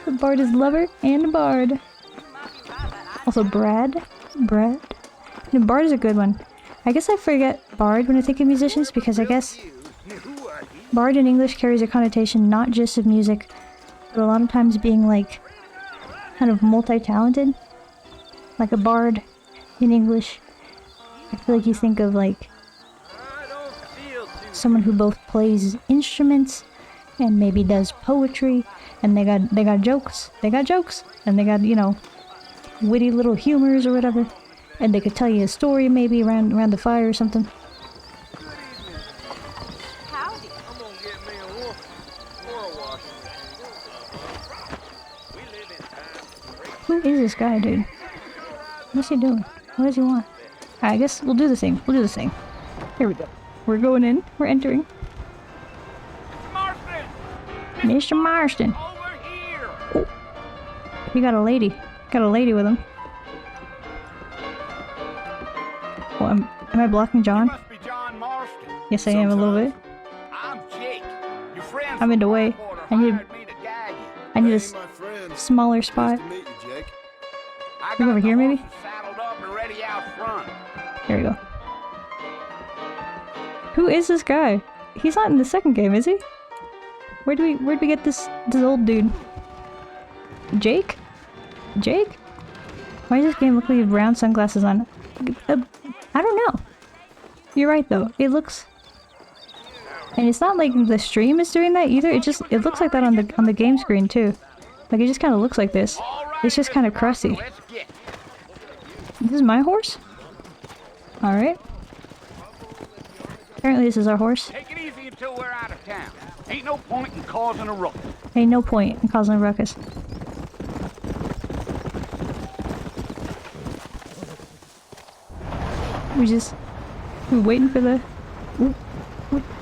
The bard is lover and a bard. Also Brad. No, bard is a good one. I guess I forget bard when I think of musicians, because I guess bard in English carries a connotation not just of music, but a lot of times being like kind of multi-talented. Like a bard in English, I feel like you think of like someone who both plays instruments and maybe does poetry, and they got jokes, and they got, you know, witty little humors or whatever, and they could tell you a story maybe around the fire or something. Howdy. I'm gonna get me a wolf or a wash. We live in time. Who is this guy, dude? What's he doing? What does he want? Alright, I guess we'll do the thing. Here we go. We're going in. We're entering. Mr. Marston! Over here. Oh. He got a lady. Got a lady with him. Oh, am I blocking John? Must be John Marston. Yes, I am a little bit. I'm Jake. Your friend I'm in the way. I need a my s- friend. smaller spot. Nice to meet you, Jake. I got over here, maybe? Saddled up and ready out front. There we go. Who is this guy? He's not in the second game, is he? Where'd we get this old dude? Jake? Why does this game look like he has brown sunglasses on? I don't know. You're right though. It looks, and it's not like the stream is doing that either. It looks like that on the game screen too. Like it just kind of looks like this. It's just kind of crusty. This is my horse? All right. Apparently this is our horse. Take it easy until we're out of town. Ain't no point in causing a ruckus. Ain't no point in causing a ruckus. We're waiting for the...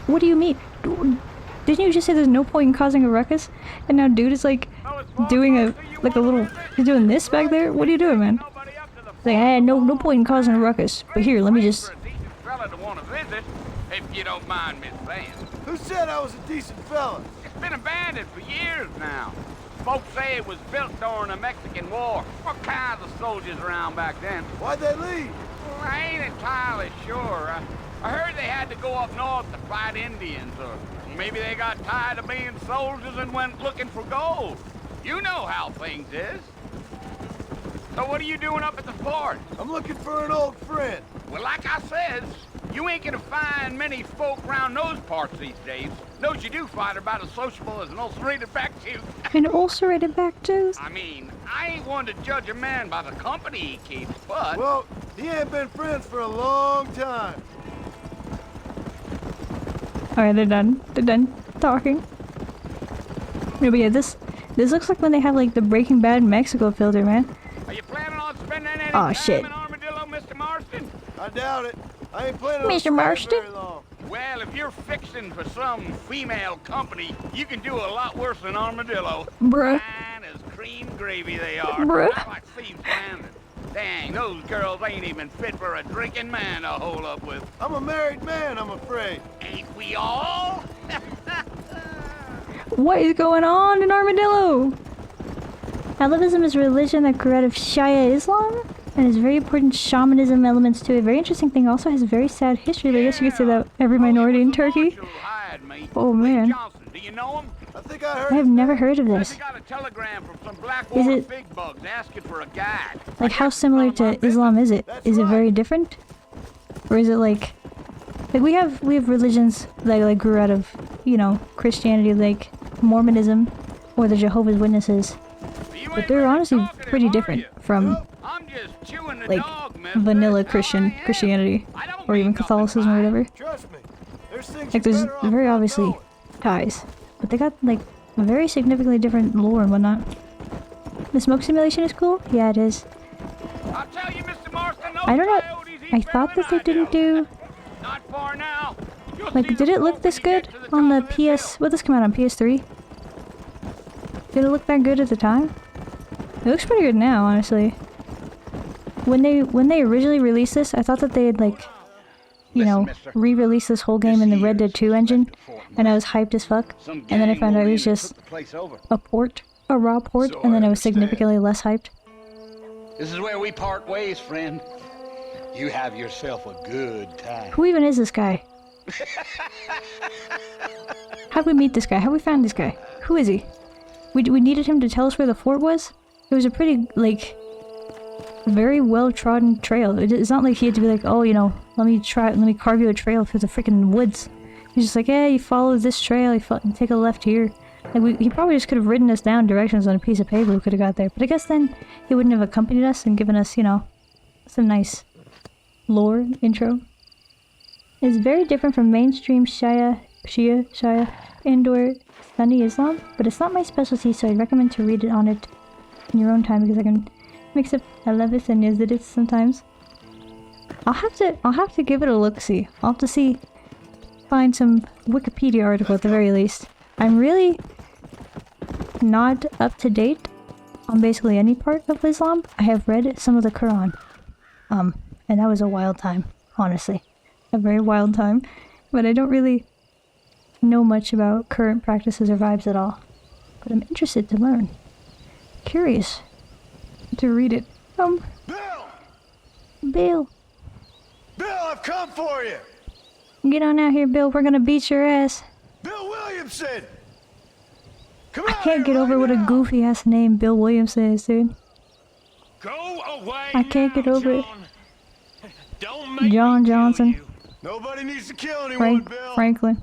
What do you mean? Didn't you just say there's no point in causing a ruckus? And now dude is like doing a little... He's doing this back there? What are you doing, man? He's like, hey, no point in causing a ruckus. But here, let me just... If you don't mind me saying. Who said I was a decent fella? It's been abandoned for years now. Folks say it was built during the Mexican War. What kinds of soldiers around back then? Why'd they leave? Well, I ain't entirely sure. I heard they had to go up north to fight Indians, or maybe they got tired of being soldiers and went looking for gold. You know how things is. So what are you doing up at the fort? I'm looking for an old friend. Well, like I says, you ain't gonna find many folk around those parts these days. Those you do find are about as sociable as an ulcerated back tooth. An ulcerated back tooth? I mean, I ain't one to judge a man by the company he keeps, but... Well, he ain't been friends for a long time. Alright, they're done. They're done talking. Yeah, but yeah, this looks like when they have like the Breaking Bad Mexico filter, man. Are you planning on spending any Aw, time shit. in Armadillo, Mr. Marston? I doubt it. I ain't planning on Mr. staying Marston? very long. Well, if you're fixing for some female company, you can do a lot worse than Armadillo. Bruh. Fine as cream gravy they are. Bruh. Not like Steve Sanders. Dang, those girls ain't even fit for a drinking man to hold up with. I'm a married man, I'm afraid. Ain't we all? What is going on in Armadillo? Alevism is a religion that grew out of Shia Islam and has very important shamanism elements to it. Very interesting thing, also has a very sad history, but I guess you could say that every minority in Turkey. Oh man. Do you know him? I think I heard I have his never name. heard of Says this. he got a telegram from some black Is water it- big bugs asking for a guide. Like how similar to Islam is it? Is it very different? Or is it like we have religions that like grew out of, you know, Christianity, like Mormonism or the Jehovah's Witnesses. But they're honestly pretty different from I'm just chewing the like dog, mister. vanilla That's how I am. Christianity I don't or even mean nothing Catholicism or by it. whatever. Trust me. There's things Like you're there's better off very not obviously knowing. ties, but they got like very significantly different lore and whatnot. The smoke simulation is cool. Yeah, it is. I'll tell you, Mr. Marston, those I don't know. coyotes eat I better thought than that they I didn't do Not far now. You'll see like. the Did it look smoke this when you good get to on the top of this PS? hill. What this come out on PS3? Did it look that good at the time? It looks pretty good now, honestly. When they originally released this, I thought that they had like, you Listen, know, mister. re-released this whole game in the Red Dead 2 engine, and I was hyped as fuck. Some And then I gang found out it rolled was in and just took the place over. a port, a raw port, So and then I I was understand. significantly less hyped. This is where we part ways, friend. You have yourself a good time. Who even is this guy? How'd we meet this guy? How'd we find this guy? Who is he? We needed him to tell us where the fort was? It was a pretty, like, very well-trodden trail. It's not like he had to be like, oh, you know, let me carve you a trail through the freaking woods. He's just like, yeah, you follow this trail, you take a left here. Like, he probably just could have written us down directions on a piece of paper, we could have got there. But I guess then he wouldn't have accompanied us and given us, you know, some nice lore intro. It's very different from mainstream Shia, and/or Sunni Islam, but it's not my specialty, so I'd recommend to read it on it in your own time because I can mix up 𝖊𝖓𝖙 and 𝖙𝖔𝖓 sometimes. I'll have to give it a look-see. I'll have to find some Wikipedia article at the very least. I'm really not up to date on basically any part of Islam. I have read some of the Quran, and that was a wild time, honestly. A very wild time, but I don't really know much about current practices or vibes at all. But I'm interested to learn. Curious to read it. Bill! Bill, Bill, I've come for you! get on out here, Bill. We're gonna beat your ass. Bill Williamson! Come I out can't here get over right what a now. goofy ass name Bill Williamson is, dude. Go away. I can't get now, over it. John. Don't make John me kill Johnson. you. Nobody needs to kill anyone, Bill. Franklin.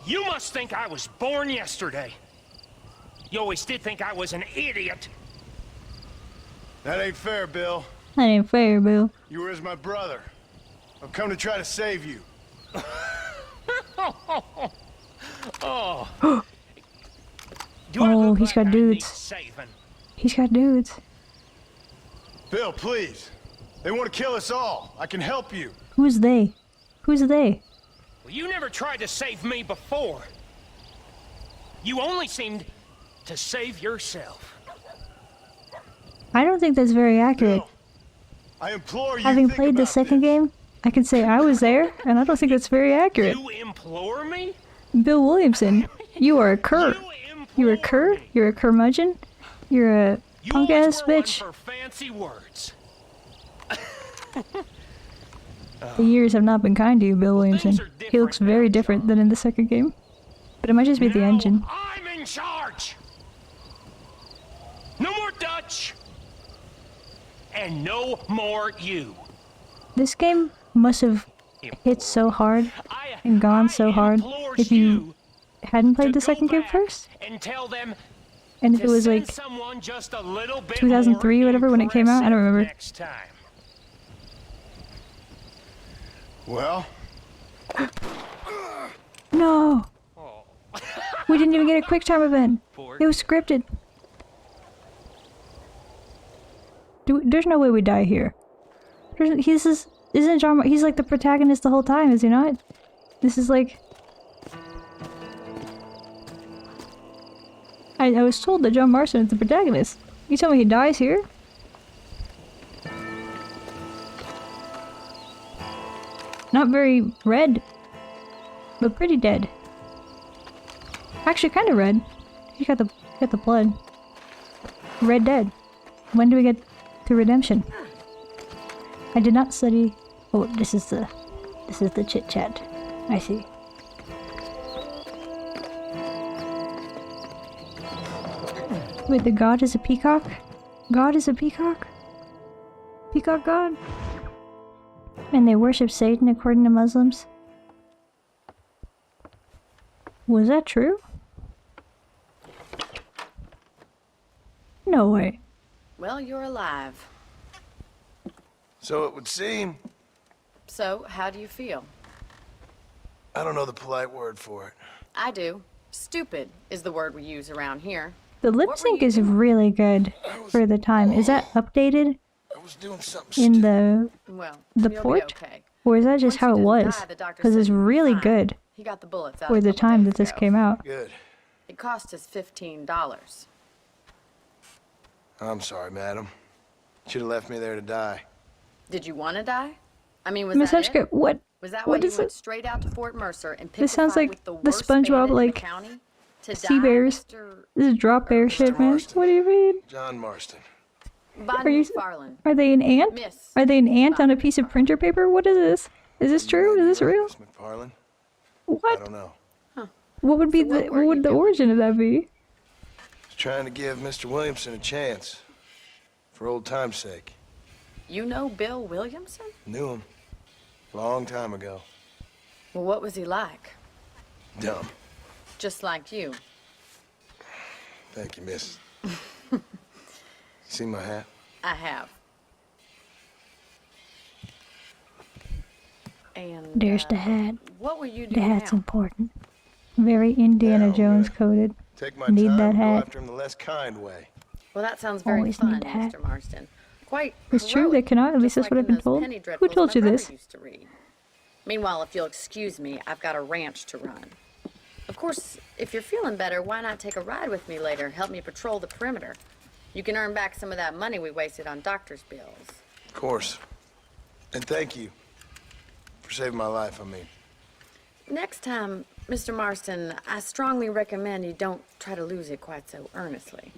You must think I was born yesterday. You always did think I was an idiot. That ain't fair, Bill. That ain't fair, Bill. You were as my brother. I've come to try to save you. Oh. Do I Oh, look he's like got I dudes. need saving? He's got dudes. Bill, please. They want to kill us all. I can help you. Who's they? Who's they? Well, you never tried to save me before. You only seemed to save yourself. I don't think that's very accurate. Bill, I implore you. Having think played the about second this. game, I can say I was there, and I don't think that's very accurate. You implore me? Bill Williamson. You are a cur. You're a cur? You're a curmudgeon? You're a punk ass bitch. For fancy words. The years have not been kind to you, Bill Williamson. He looks very different than in the second game. But it might just be the engine. I'm in charge. No more Dutch. And no more you. This game must have hit so hard and gone so hard if you hadn't played the second game first. And tell them And if it was like 2003 or whatever when it came out, I don't remember. Next time. Well, No! We didn't even get a quick time event. It was scripted. There's no way we die here. Isn't John? He's like the protagonist the whole time, is he not? This is like. I was told that John Marston is the protagonist. You tell me he dies here? Not very red, but pretty dead. Actually, kind of red. You got the blood. Red dead. When do we get to redemption? I did not study. Oh, this is the chit chat. I see. Wait, the god is a peacock? God is a peacock? Peacock god? And they worship Satan according to Muslims? Was that true? No way. Well, you're alive. so it would seem. So, how do you feel? I don't know the polite word for it. I do. Stupid is the word we use around here. The lip sync is really good for the time. Is that updated I was doing something in stupid. Well, the you'll port? be okay. Or is that just Once how you it didn't was? die, the doctor Because said it's you'd be really fine. good He got the bullets out for a the couple time days that this ago. came out. Good. It cost us $15. I'm sorry, madam. Should have left me there to die. Did you want to die? I mean, was Miss that Hutchka, it? what? Was that what why you is went it? straight out to Fort Mercer and picked This a sounds fight like with the the worst SpongeBob, bandit in like, the county? To sea die, bears. Mr. This is drop bear shit, man. Marston. What do you mean? John Marston. Bonnie you- McFarland. Are they an ant? Miss. Are they an ant on a piece of printer paper? What is this? Is this true? Is this Right, real? Miss McFarland? I What? don't know. What would be So what the were what would you the doing? origin of that be? Just trying to give Mr. Williamson a chance. For old time's sake. You know Bill Williamson? Knew him. Long time ago. Well, what was he like? Dumb. Just like you. Thank you, miss. See my hat? I have. And There's the hat. what were you The doing hat's now? important. Very Indiana Yeah, Jones okay. coded. Take my Need time that and go hat. after him the less kind way. Well, that sounds very Always fun, need the hat. Mr. Marston. Quite It's true, heroic, they cannot. At least just that's what like I've been in those told. penny Who dreadfuls told my you brother this? used to read. Meanwhile, if you'll excuse me, I've got a ranch to run. Of course, if you're feeling better, why not take a ride with me later? Help me patrol the perimeter. You can earn back some of that money we wasted on doctor's bills. Of course. And thank you. For saving my life, I mean. Next time, Mr. Marston, I strongly recommend you don't try to lose it quite so earnestly.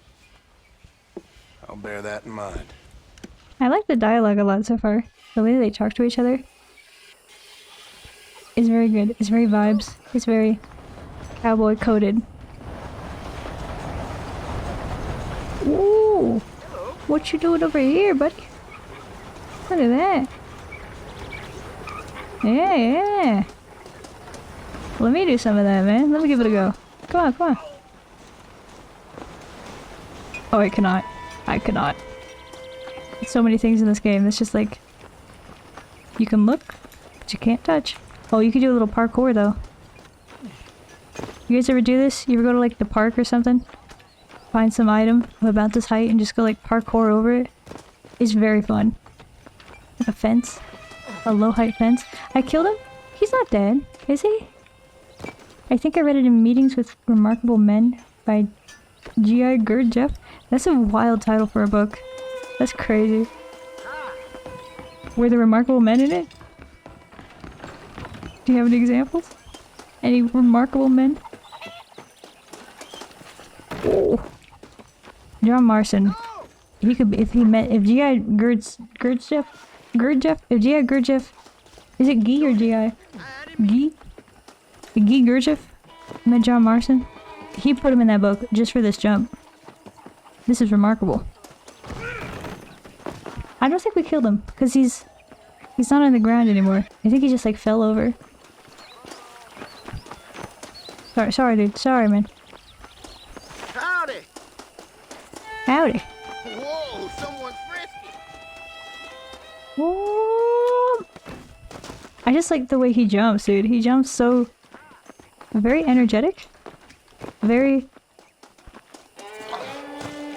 I'll bear that in mind. I like the dialogue a lot so far. The way they talk to each other is very good. It's very vibes. It's very cowboy coded. Ooh! What you doing over here, buddy? Look at that. Yeah, yeah. Let me do some of that, man. Let me give it a go. Come on, come on. Oh, I cannot. I cannot. There's so many things in this game. It's just like... You can look, but you can't touch. Oh, you can do a little parkour, though. You guys ever do this? You ever go to, like, the park or something? Find some item of about this height and just go, like, parkour over it? It's very fun. Like a fence. A low-height fence. I killed him? He's not dead, is he? I think I read it in Meetings with Remarkable Men by 𝖊𝖎▓𝖍. That's a wild title for a book. That's crazy. Were there remarkable men in it? Do you have any examples? Any remarkable men? John Marston. He could be, if 𝖊𝖓𝖔𝖚𝖓, if 𝖊𝖓𝖔𝖚𝖓, is it 𝖊𝖓 or 𝖊𝖓? 𝖊𝖓𝖔𝖚𝖓 met John Marston. He put him in that book just for this jump. This is remarkable. I don't think we killed him because he's not on the ground anymore. I think he just like fell over. Sorry, dude. Sorry, man. Howdy. Howdy. Whoa, someone's frisky. Whoa. I just like the way he jumps, dude. He jumps so very energetic. Very.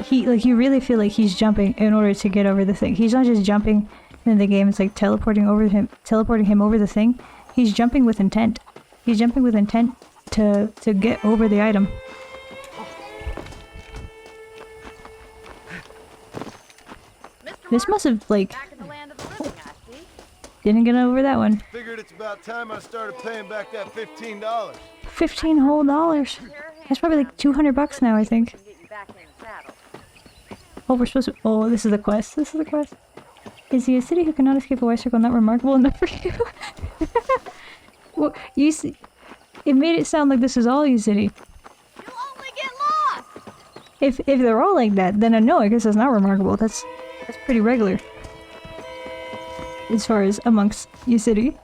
You really feel like he's jumping in order to get over the thing. He's not just jumping in the game. It's like teleporting him over the thing. He's jumping with intent. He's jumping with intent to get over the item. This must have like didn't get over that one. Figured it's about time I started paying back that $15. 15 whole dollars. That's probably like $200 now, I think. Oh, we're supposed to. Oh, this is the quest. This is the quest. Is he a city who cannot escape a white circle not remarkable enough for you? Well, you see, it made it sound like this is all you city. You'll only get lost. If they're all like that, then no, I guess that's not remarkable. That's pretty regular. As far as amongst you city.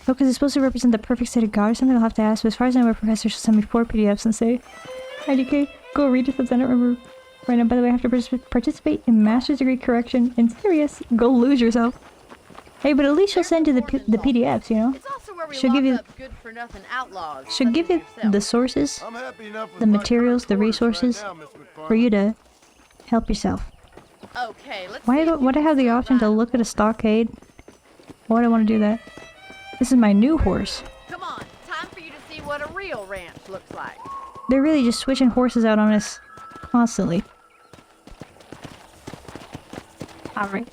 Oh, because it's supposed to represent the perfect state of God or something. I'll have to ask. But as far as I know, my professor should send me 4 PDFs and say, IDK, go read it. I don't remember. Right now, by the way, I have to participate in master's degree correction. And serious, go lose yourself. Hey, but at least she'll send you the PDFs, you know? She'll give you Should give you the sources, the materials, the resources for you to help yourself. Okay, let's Why do I have the option to look at a stockade? Why do I want to do that? This is my new horse. Come on, time for you to see what a real ranch looks like. They're really just switching horses out on us constantly. Alright.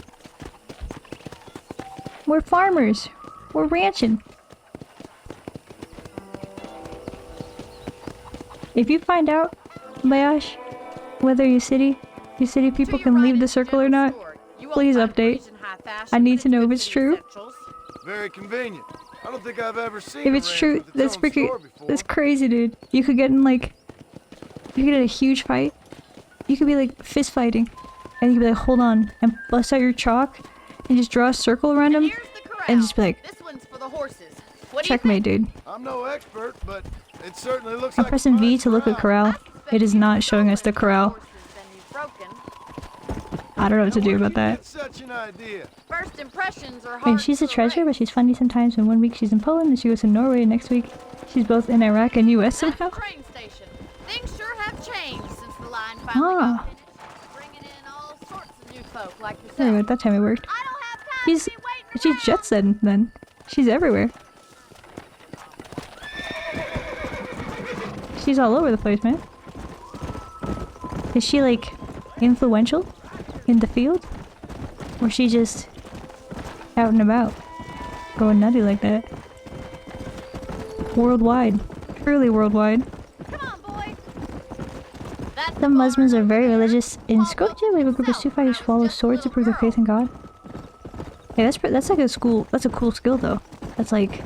We're farmers. We're ranching. If you find out, 𝖊𝖓𝖔𝖚, whether you city people can leave the circle or not, please update. I need to know if it's true. Very convenient. I don't think I've ever seen If it's true, that's freaking, that's crazy, dude. You could get in like, you could get a huge fight. You could be like fist fighting, and you could be like, hold on, and bust out your chalk, and just draw a circle around him, and just be like, this one's for the horses. What checkmate, dude. I'm no expert, but it certainly looks I'm like pressing V to look at corral. It is not showing us the corral. I don't know what to do about that. Such an idea. First impressions are I mean, hard she's a to treasure, erase. but she's funny sometimes. And 1 week she's in Poland, and she goes to Norway. And next week she's both in Iraq and U.S. somehow. Train station. Things sure have changed since the line finally got finished, bringing in all sorts of new folk like yourself. Anyway, that time it worked. I don't have time to be waiting She's jet setting then. She's everywhere. She's all over the place, man. Is she like influential in the field? Or is she just out and about? Going nutty like that? Worldwide. Truly worldwide. Come on, boys. Some Muslims are very religious. In Skopje, we have a group of Sufis who swallow swords to prove their faith in God. Hey, that's like a cool skill though. That's like,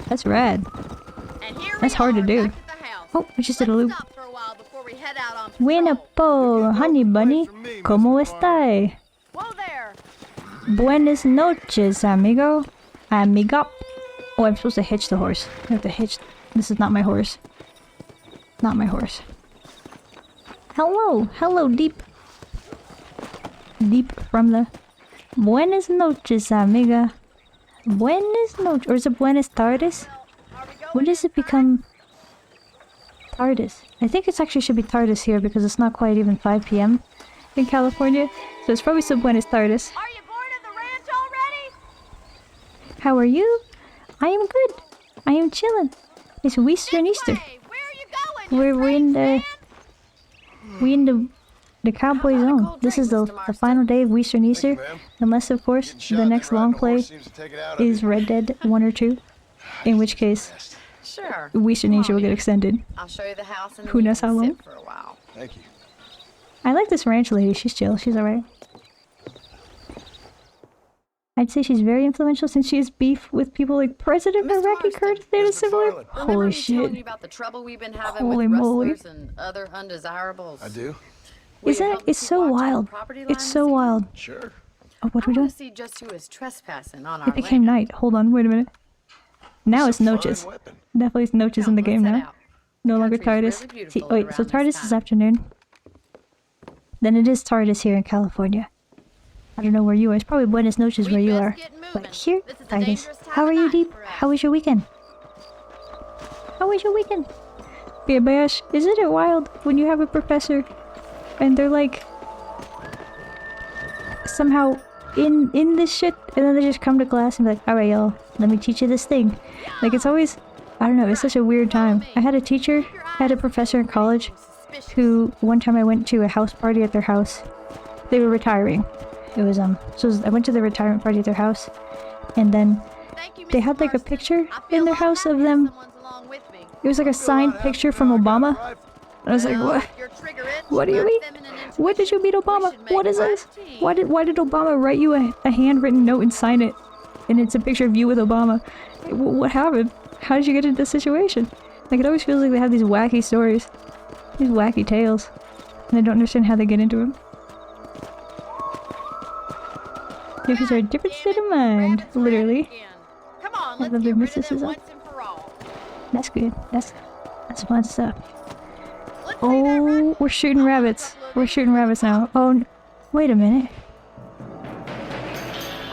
that's rad. That's hard to do. Oh, we just did a loop. Buena po, honey bunny. ¿Cómo está? Buenas noches, amigo. Amiga. Oh, I'm supposed to hitch the horse. I have to hitch. This is not my horse. Not my horse. Hello. Hello, deep. Deep from the... Buenas noches, amiga. Buenas noches. Or is it buenas tardes? When does it become... Tardis? I think it actually should be Tardis here because it's not quite even 5 p.m. in California. So it's probably some buenas tardes. Are you bored of the ranch already? How are you? I am good. I am chilling. It's Easter. Where are you going? We in the cowboy zone. This is the final day of Easter. Unless of course the next long play is Red Dead 1 or 2. In which case Sure. Easter will get extended. I'll show you the house and Who knows how long? for a while. Thank you. I like this ranch lady. She's chill. She's alright. I'd say she's very influential since she has beef with people like President Iraqi Kurds. They're similar. Holy shit. Me about the trouble we've been having Holy with moly. rustlers and other undesirables. I do? Isn't it? It's so wild. It's so wild. Sure. Oh, what are we doing? See just who is trespassing on our It became land. night. Hold on, wait a minute. Now it's noches. Definitely it's noches in the game now. No longer TARDIS. See, wait, so TARDIS is afternoon. Then it is TARDIS here in California. I don't know where you are. It's probably Buenos Noches where you are. But here, TARDIS. How are you, Deep? How was your weekend? How was your weekend? 𝖊𝖎𝖎, isn't it wild when you have a professor and they're like somehow in this shit, and then they just come to class and be like, alright y'all, let me teach you this thing. Like, it's always, I don't know, it's such a weird time. I had a teacher, I had a professor in college who, one time I went to a house party at their house. They were retiring. It was, I went to the retirement party at their house, and then they had like a picture in their house of them. It was like a signed picture from Obama. And I was like, what? What do you mean? When did you meet Obama? What is this? Why did Obama write you a handwritten note and sign it? And it's a picture of you with Obama. What happened? How did you get into this situation? Like, it always feels like they have these wacky stories. These wacky tales. And I don't understand how they get into them. Because they're a different state of mind, literally. Come on, I love their mysticism. That's good. That's fun stuff. Oh, we're shooting rabbits. We're shooting rabbits now. Oh, wait a minute.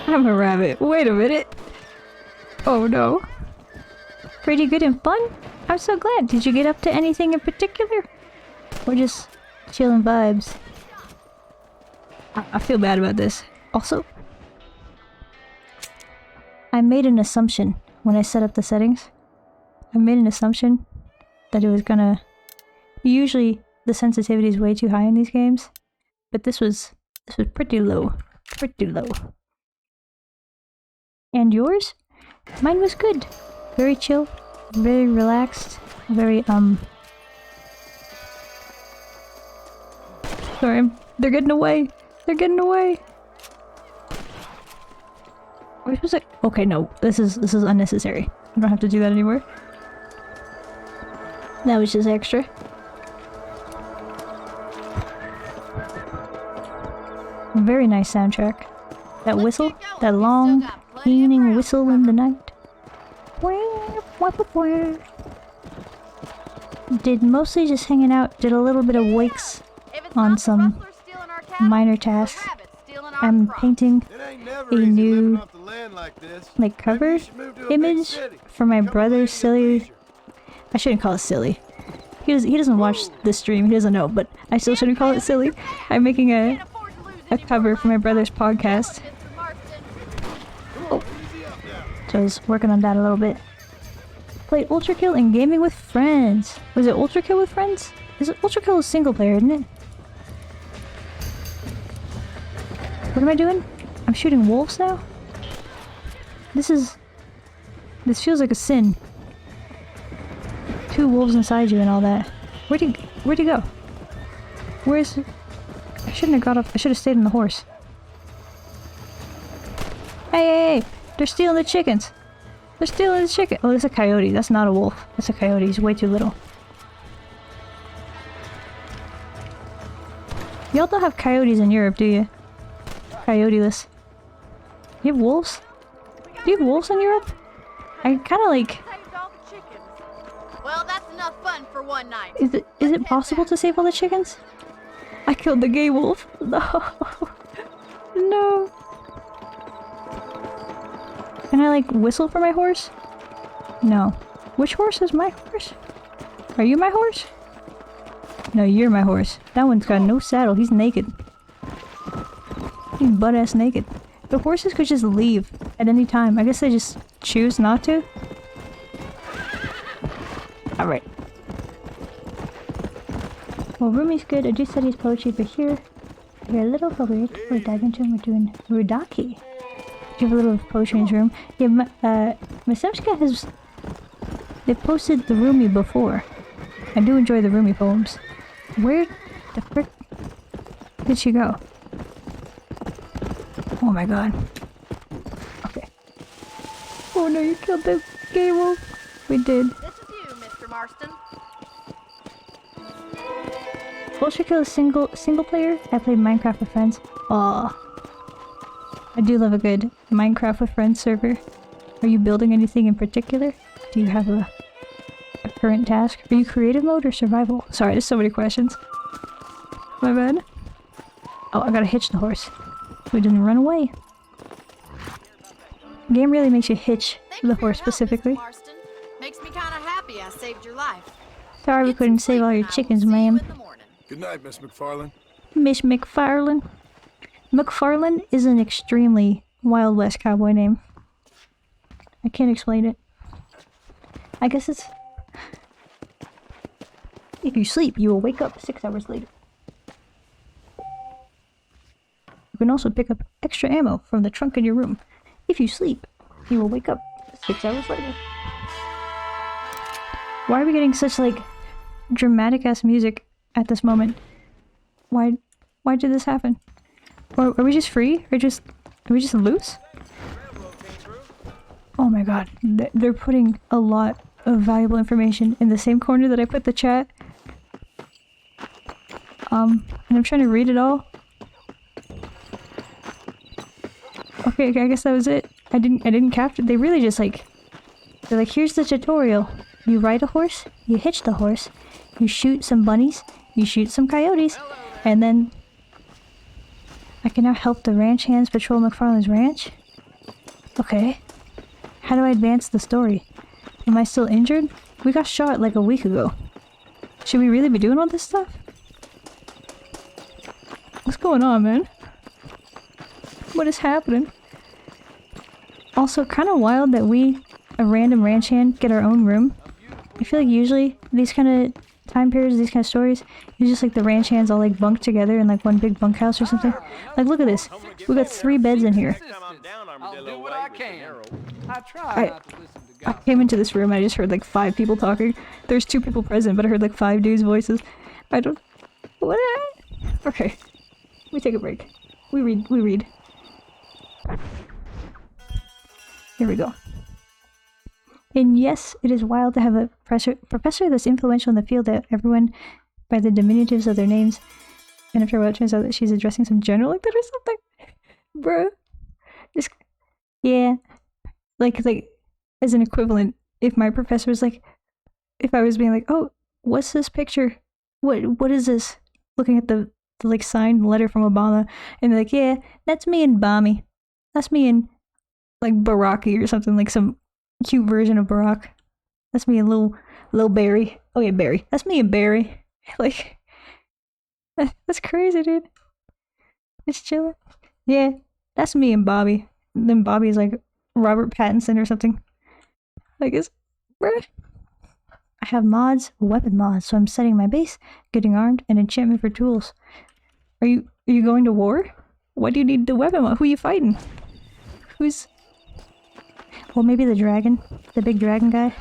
I'm a rabbit. Wait a minute. Oh no. Pretty good and fun? I'm so glad. Did you get up to anything in particular? Or just chilling vibes? I feel bad about this. Also, I made an assumption when I set up the settings. I made an assumption that it was gonna... Usually the sensitivity is way too high in these games, but this was pretty low. Pretty low. And yours? Mine was good. Very chill, very relaxed, very sorry, they're getting away. They're getting away. We're supposed to... Okay, no, this is unnecessary. I don't have to do that anymore. That was just extra. Very nice soundtrack. That whistle, that long, keening whistle in the night. Did mostly just hanging out, did a little bit of wakes on some minor tasks. I'm painting a new like cover image for my brother's silly... I shouldn't call it silly. He doesn't watch this stream, he doesn't know, but I still shouldn't call it silly. I'm making a cover for my brother's podcast. Oh. So I was working on that a little bit. Played Ultra Kill and gaming with friends. Was it Ultra Kill with friends? Is it Ultra Kill is single player, isn't it? What am I doing? I'm shooting wolves now? This feels like a sin. 2 wolves inside you and all that. Where'd he go? Where's... I shouldn't have got off. I should have stayed on the horse. Hey! They're stealing the chickens! They're stealing the chicken! Oh, that's a coyote. That's not a wolf. That's a coyote. He's way too little. Y'all don't have coyotes in Europe, do you? Coyoteless. You have wolves? Do you have wolves in Europe? I kinda like... Well, that's enough fun for one night. Is it possible to save all the chickens? I killed the gay wolf. No. No. Can I like whistle for my horse? No. Which horse is my horse? Are you my horse? No, you're my horse. That one's got no saddle. He's naked. He's butt-ass naked. The horses could just leave at any time. I guess they just choose not to. Alright. Well, Rumi's good. I do study his poetry, but here we're a little weird. Before we dive into him, we're doing Rudaki. You have a little poetry in his room. Yeah, Masemska has... They've posted the Rumi before. I do enjoy the Rumi poems. Where the frick... Where'd she go? Oh my god. Okay. Oh no, you killed the gay wolf. We did. This is you, Mr. Marston. Bullshit kill a single player? I played Minecraft with friends. Aw. I do love a good Minecraft with friends server. Are you building anything in particular? Do you have a current task? Are you creative mode or survival? Sorry, there's so many questions. My bad. Oh, I gotta hitch the horse. So he doesn't run away. The game really makes you hitch the horse specifically. Makes me kind of happy I saved your life. Sorry we couldn't save all your chickens, ma'am. Good night, Miss McFarlane. Miss McFarlane. McFarlane is an extremely Wild West cowboy name. I can't explain it. I guess it's... If you sleep, you will wake up 6 hours later. You can also pick up extra ammo from the trunk in your room. If you sleep, you will wake up 6 hours later. Why are we getting such, like, dramatic-ass music at this moment? Why did this happen? Or are we just free? Are we just loose? Oh my god, they're putting a lot of valuable information in the same corner that I put the chat. And I'm trying to read it all. Okay, I guess that was it. I didn't capture. They really just like, they're like, here's the tutorial. You ride a horse, you hitch the horse, you shoot some bunnies, you shoot some coyotes, and then I can now help the ranch hands patrol McFarlane's ranch? Okay. How do I advance the story? Am I still injured? We got shot like a week ago. Should we really be doing all this stuff? What's going on, man? What is happening? Also, kind of wild that we, a random ranch hand, get our own room. I feel like usually these kind of time periods, these kind of stories, it's just like the ranch hands all like bunked together in like one big bunkhouse or something. Like, look at this. We got 3 beds in here. I'll do what I can. I try not to listen to I came into this room and I just heard like 5 people talking. There's 2 people present, but I heard like 5 dudes' voices. I don't... What? Okay. We take a break. We read. Here we go. And yes, it is wild to have a professor that's influential in the field that everyone, by the diminutives of their names, and after a while it turns out that she's addressing some general like that or something. Bruh. Just, yeah. Like, as an equivalent, if my professor was like, if I was being like, oh, what's this picture? What is this? Looking at the like signed letter from Obama, and they're like, yeah, that's me and Bommy. That's me and like Baraki or something, like some cute version of Barack. That's me and Lil Barry. Oh yeah, Barry. That's me and Barry. Like, that's crazy, dude. It's chilling. Yeah, that's me and Bobby. And then Bobby's like Robert Pattinson or something. Like, it's... Bruh. I have mods, weapon mods, so I'm setting my base, getting armed, and enchantment for tools. Are you going to war? Why do you need the weapon mod? Who are you fighting? Who's... Well, maybe the dragon. The big dragon guy.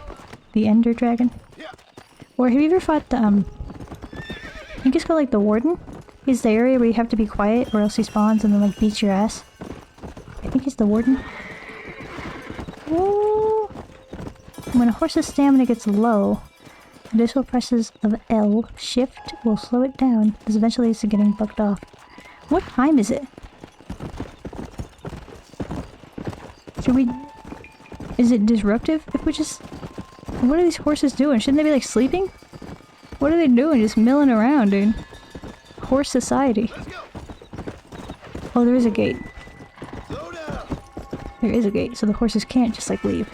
The Ender Dragon. Or have you ever fought the, I think it's called like the Warden? He's the area where you have to be quiet or else he spawns and then like beats your ass. I think he's the Warden. Whoa. When a horse's stamina gets low, additional presses of L, shift, will slow it down. This eventually leads to getting bucked off. What time is it? Should we... Is it disruptive if we just... What are these horses doing? Shouldn't they be like sleeping? What are they doing? Just milling around, dude. Horse society. Oh, there is a gate. There is a gate, so the horses can't just like leave.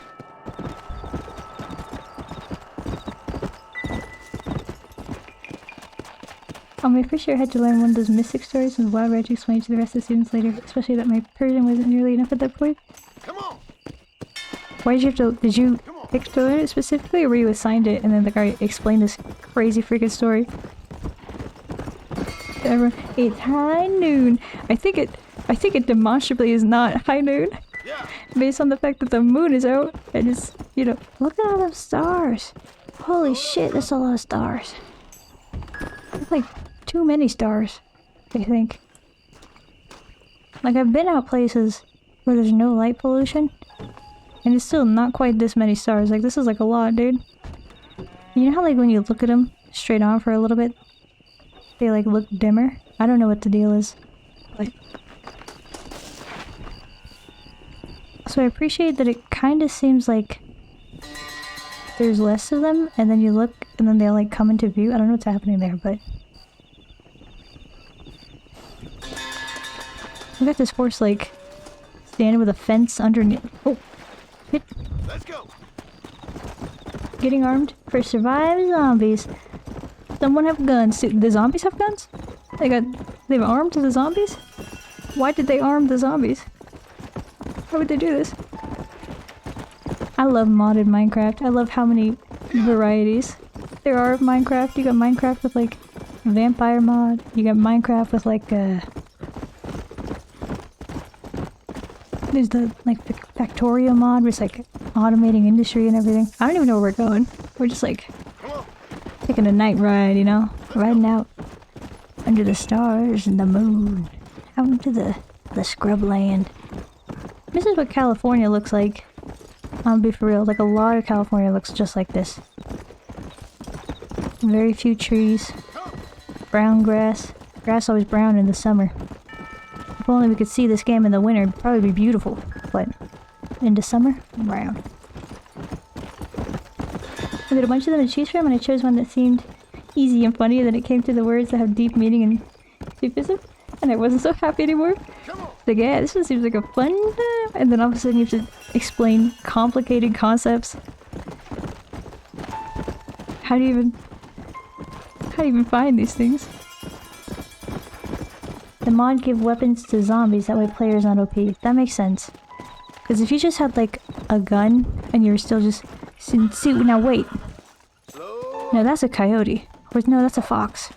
I'm pretty sure I had to learn one of those mystic stories from 𝖊𝖓𝖔 to explain to the rest of the students later, especially that my Persian wasn't nearly enough at that point. Come on. Why did you have to... Did you pick to learn it specifically, or were you assigned it and then the guy explained this crazy freaking story? Everyone, it's high noon. I think it demonstrably is not high noon. Based on the fact that the moon is out and it's, you know, look at all those stars. Holy shit, that's a lot of stars. That's like too many stars, I think. Like, I've been out places where there's no light pollution, and it's still not quite this many stars. Like, this is like a lot, dude. You know how, like, when you look at them straight on for a little bit, they, like, look dimmer? I don't know what the deal is, but... So I appreciate that it kind of seems like there's less of them, and then you look, and then they'll, like, come into view. I don't know what's happening there, but... We got this horse, like, standing with a fence underneath. Oh! Hit. Let's go. Getting armed for survive zombies. Someone have guns. The zombies have guns? They've armed the zombies? Why did they arm the zombies? Why would they do this? I love modded Minecraft. I love how many varieties there are of Minecraft. You got Minecraft with, like, vampire mod. You got Minecraft with, like, there's the, like, Factorio mod, where it's, like, automating industry and everything. I don't even know where we're going. We're just, like, taking a night ride, you know? Riding out under the stars and the moon. Out into the scrubland. This is what California looks like. I'll be for real. Like, a lot of California looks just like this. Very few trees. Brown grass. Grass always brown in the summer. If only we could see this game in the winter, it'd probably be beautiful. But in the summer, brown. I got a bunch of them to choose from, and I chose one that seemed easy and funny, and then it came to the words that have deep meaning and sufism, and I wasn't so happy anymore. Like, yeah, this one seems like a fun time, and then all of a sudden you have to explain complicated concepts. How do you even find these things? The mod give weapons to zombies, that way players not OP. That makes sense. Because if you just had, like, a gun, and you were still just... See, now wait. No, that's a coyote. Or, no, that's a fox.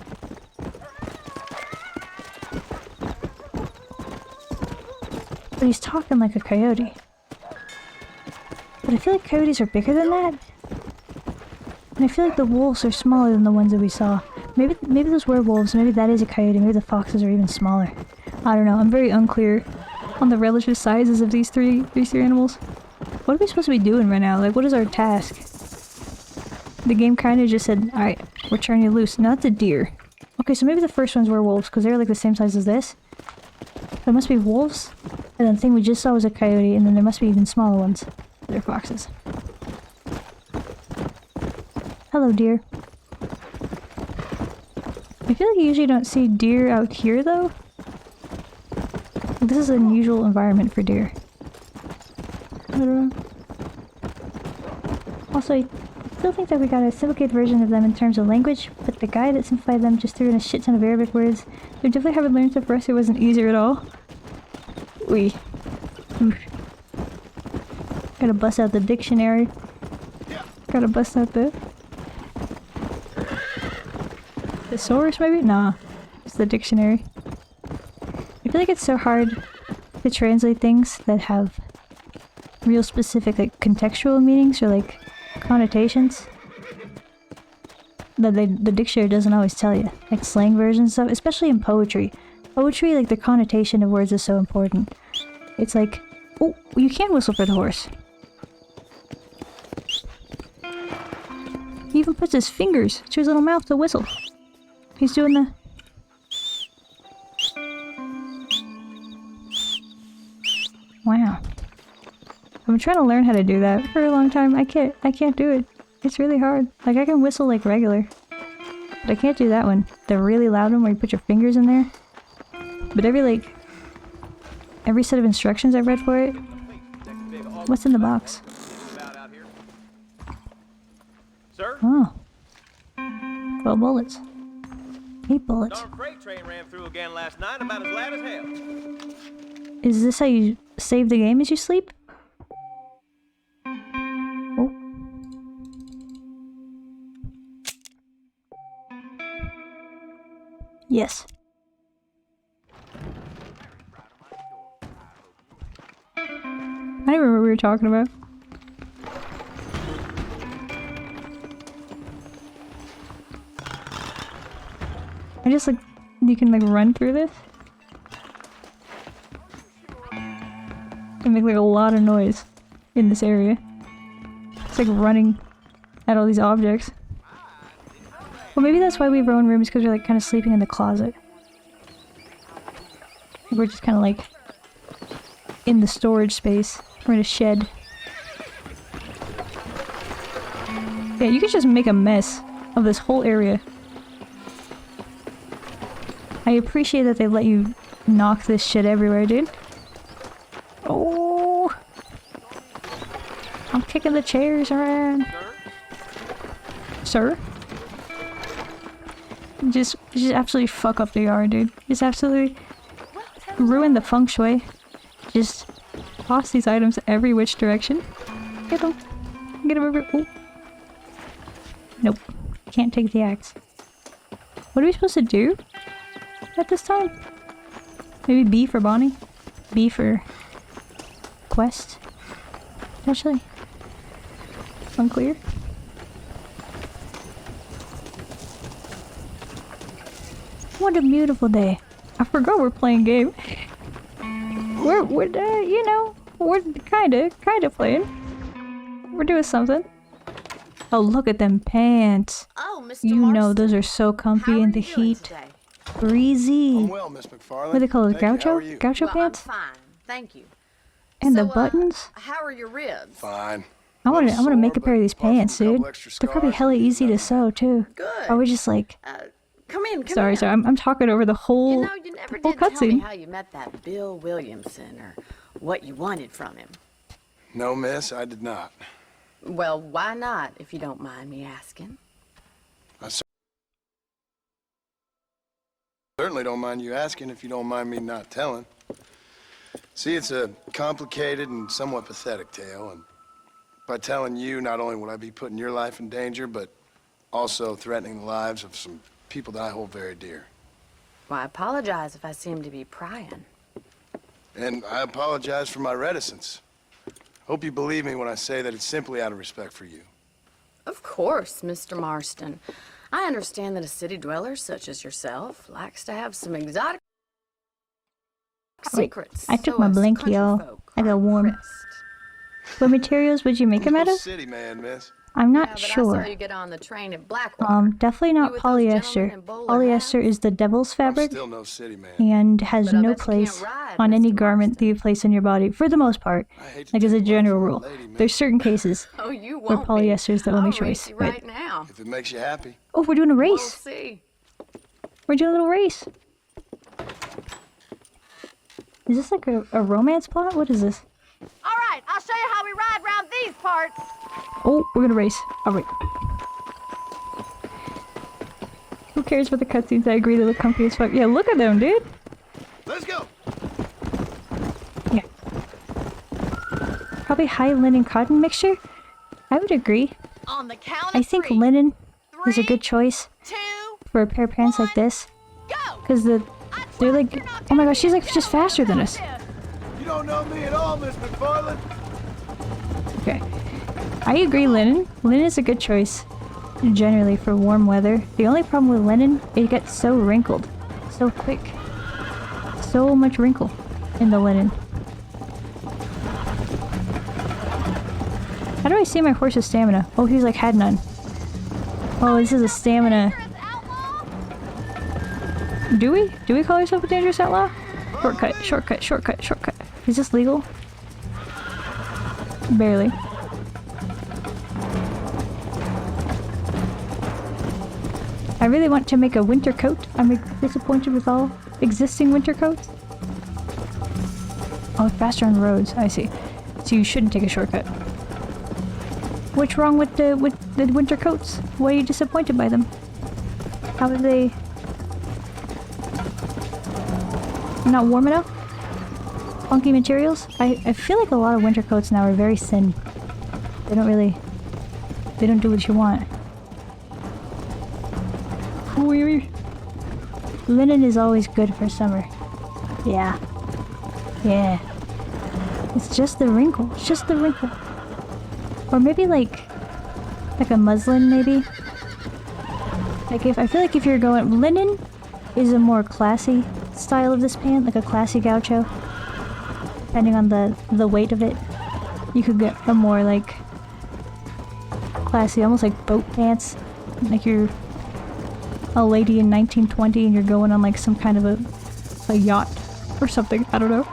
But he's talking like a coyote. But I feel like coyotes are bigger than that. And I feel like the wolves are smaller than the ones that we saw. Maybe those were wolves, maybe that is a coyote, maybe the foxes are even smaller. I don't know, I'm very unclear on the relative sizes of these three animals. What are we supposed to be doing right now? Like, what is our task? The game kind of just said, alright, we're turning you loose. Not the deer. Okay, so maybe the first ones were wolves, because they're like the same size as this. There must be wolves, and then the thing we just saw was a coyote, and then there must be even smaller ones. They're foxes. Hello, deer. I feel like you usually don't see deer out here, though. This is an unusual environment for deer. I don't know. Also, I still think that we got a simplified version of them in terms of language, but the guy that simplified them just threw in a shit ton of Arabic words. We definitely haven't learned, so for us it wasn't easier at all. Oof. Gotta bust out the dictionary. Gotta bust out the thesaurus, maybe? Nah. It's the dictionary. I feel like it's so hard to translate things that have real specific, like, contextual meanings or, like, connotations that the dictionary doesn't always tell you. Like, slang versions and stuff, especially in poetry. Poetry, like, the connotation of words is so important. It's like, oh, you can whistle for the horse. He even puts his fingers to his little mouth to whistle. He's doing the... Wow. I've been trying to learn how to do that for a long time. I can't do it. It's really hard. Like, I can whistle like regular, but I can't do that one. The really loud one where you put your fingers in there. But every set of instructions I've read for it... What's in the box? Sir? Oh. 12 bullets. 8 bullets. Darn freight train ran through again last night, about as loud as hell. Is this how you save the game as you sleep? Oh. Yes. I don't remember what we were talking about. I just, like, you can, like, run through this. make like a lot of noise in this area. It's like running at all these objects. Well, maybe that's why we have our own rooms, because we're like kind of sleeping in the closet. We're just kind of like in the storage space. We're in a shed. Yeah, you could just make a mess of this whole area. I appreciate that they let you knock this shit everywhere, dude. Oh! I'm kicking the chairs around. Sir? Just absolutely fuck up the yard, dude. Just absolutely ruin the feng shui. Just toss these items every which direction. Get them. Get them over. Oh. Nope. Can't take the axe. What are we supposed to do at this time? Maybe B for Bonnie? B for quest? Potentially? Unclear? What a beautiful day. I forgot we're playing game. We're you know, we're kinda playing. We're doing something. Oh, look at them pants. Oh, Mr. You know, Marston. those are so comfy in the heat. Breezy. I'm well, Miss McFarland. What do they call it? Thank you. How Gaucho? are you? Gaucho Well, pants? I'm fine, thank you. And the So, buttons? How are your ribs? Fine. I wanna make a pair of these Apart from pants, a couple dude. extra They're probably scars, hella easy to nothing sew too. Good. Are we just like Come in. sorry, I'm talking over the whole You know, you never whole did tell me cutscene. how you met that Bill Williamson or what you wanted from him. No, miss, I did not. Well, why not, if you don't mind me asking? I certainly don't mind you asking if you don't mind me not telling. See, it's a complicated and somewhat pathetic tale, and by telling you, not only would I be putting your life in danger, but also threatening the lives of some people that I hold very dear. Well, I apologize if I seem to be prying. And I apologize for my reticence. Hope you believe me when I say that it's simply out of respect for you. Of course, Mr. Marston. I understand that a city dweller such as yourself likes to have some exotic secrets. I took so my us blankie country off. folk I got are warm. impressed. What materials would you make them out No of? city man, miss. I'm Yeah, not but sure. I saw you get on the train at Blackwater. Definitely not You with those polyester. gentlemen in bowler Polyester is the devil's I'm fabric still no city man. and has But I no bet you can't place ride, on any Mr. garment that you place on your body, for the most part. I hate to Like as a take one general for a rule. lady, man. There's certain cases Oh, you where won't polyester is the be. only I'll race choice. you But right now. If it makes you happy. oh, we're doing a We'll race. see. We're doing a little race. Is this like a romance plot? What is this? All right, I'll show you how we ride around these parts. Oh, we're gonna race. Alright. Who cares for the cutscenes? I agree, they look comfy as fuck. Yeah, look at them, dude! Let's go! Yeah. Probably high linen cotton mixture? I would agree. On the count of I think three. linen is a 3, good choice 2, for a pair of pants like this. go. Because they're like, oh my gosh, she's like just faster than us. You don't know me at all, Miss McFarland. Okay. I agree, linen. Linen is a good choice. Generally for warm weather. The only problem with linen, it gets so wrinkled. So quick. So much wrinkle in the linen. How do I see my horse's stamina? Oh, he's like had none. Oh, this is a stamina. Do we? Do we call ourselves a dangerous outlaw? Shortcut, shortcut, shortcut, shortcut. Is this legal? Barely. I really want to make a winter coat. I'm disappointed with all existing winter coats. Oh, faster on roads. I see. So you shouldn't take a shortcut. What's wrong with the winter coats? Why are you disappointed by them? How are they not warm enough? Funky materials? I feel like a lot of winter coats now are very thin. They don't do what you want. Linen is always good for summer. Yeah. Yeah. It's just the wrinkle. It's just the wrinkle. Or maybe like a muslin, maybe. Like I feel like if you're going, linen is a more classy style of this pant, like a classy gaucho. depending on the weight of it, you could get a more like classy, almost like boat pants. Like you're a lady in 1920 and you're going on like some kind of a yacht or something. I don't know.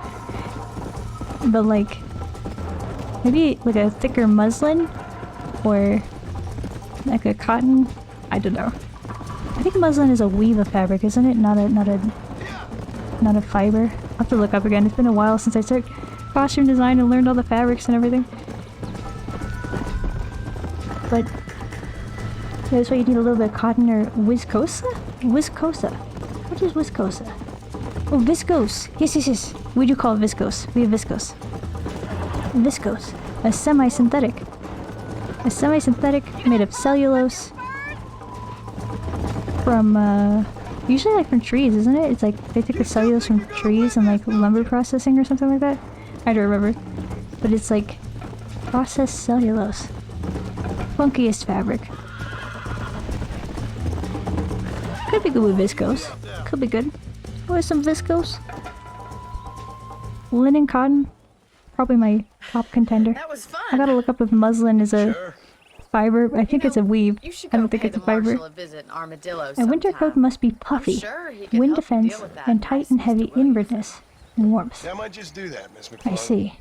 But like maybe like a thicker muslin or like a cotton. I don't know. I think muslin is a weave of fabric, isn't it? Not a fiber. I'll have to look up again. It's been a while since I started costume design and learned all the fabrics and everything. But yeah, that's why you need a little bit of cotton or viscose? Viscose. What is viscose? Oh, viscose. Yes. We do call it viscose. We have viscose. Viscose. A semi-synthetic. A semi-synthetic made of cellulose from, usually like from trees, isn't it? It's like they take the cellulose from trees and like lumber processing or something like that. I don't remember. But it's like processed cellulose. Funkiest fabric. Could be good with viscose. Could be good. With some viscose. Linen cotton. Probably my top contender. That was fun. I gotta look up if muslin is a fiber. I think it's a weave. I don't think it's a fiber. A winter coat must be puffy. Wind defense and tight and heavy inwardness and warmth. Yeah, I might just do that, Miss McClellan. I see.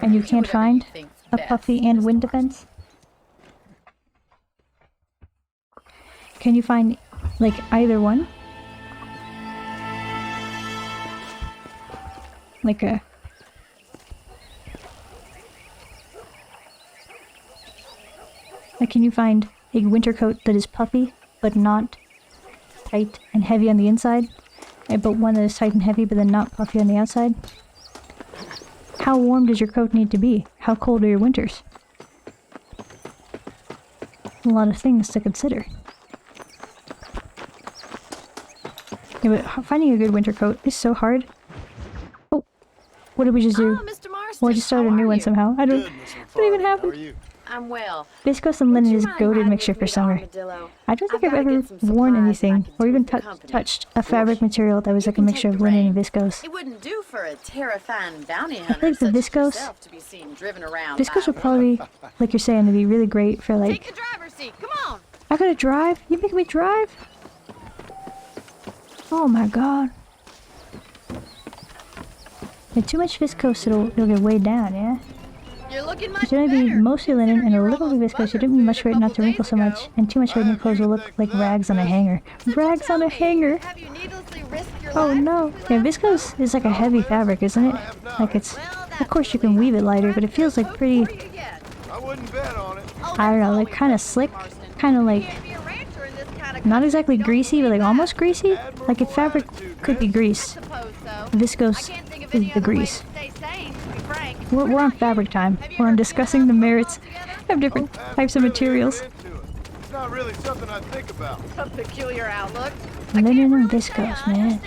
And you can't find a puffy and wind defense? Can you find, like, either one? Like a... Like, can you find a winter coat that is puffy, but not tight and heavy on the inside? But one that is tight and heavy, but then not puffy on the outside? How warm does your coat need to be? How cold are your winters? A lot of things to consider. Yeah, but finding a good winter coat is so hard. Oh, what did we just do? Oh, Mr. Marston, Well, I just started a new one somehow. I don't. What even happened? I'm well. Viscose and linen is a goated mixture for summer. I don't think I've ever worn anything or even touched a fabric material that was like a mixture of linen and viscose. It wouldn't do for a terrifying bounty hunter I think the viscose. to be seen driven around Viscose would probably, like you're saying, to be really great for like. Take the driver's seat. Come on. I gotta drive. You making me drive? Oh my god. With too much viscose, it'll get weighed down, yeah? You're looking It much should only be better. mostly linen and a little bit viscose. You didn't need much for it not to wrinkle so much, and too much for your clothes will look like rags on a hanger. Rags on a hanger? Have you needlessly risked your Oh life? no. Yeah, viscose is like a heavy fabric, isn't it? Like it's... Of course you can weave it lighter, but it feels like pretty... I wouldn't bet on it. I don't know, like kind of slick. Kind of like... Not exactly greasy, but like almost greasy. Like if fabric could be grease, viscose is the grease. We're on fabric time. We're on discussing the merits of different types of materials. It's not really something I think about. A peculiar outlook. Linen and viscose, man.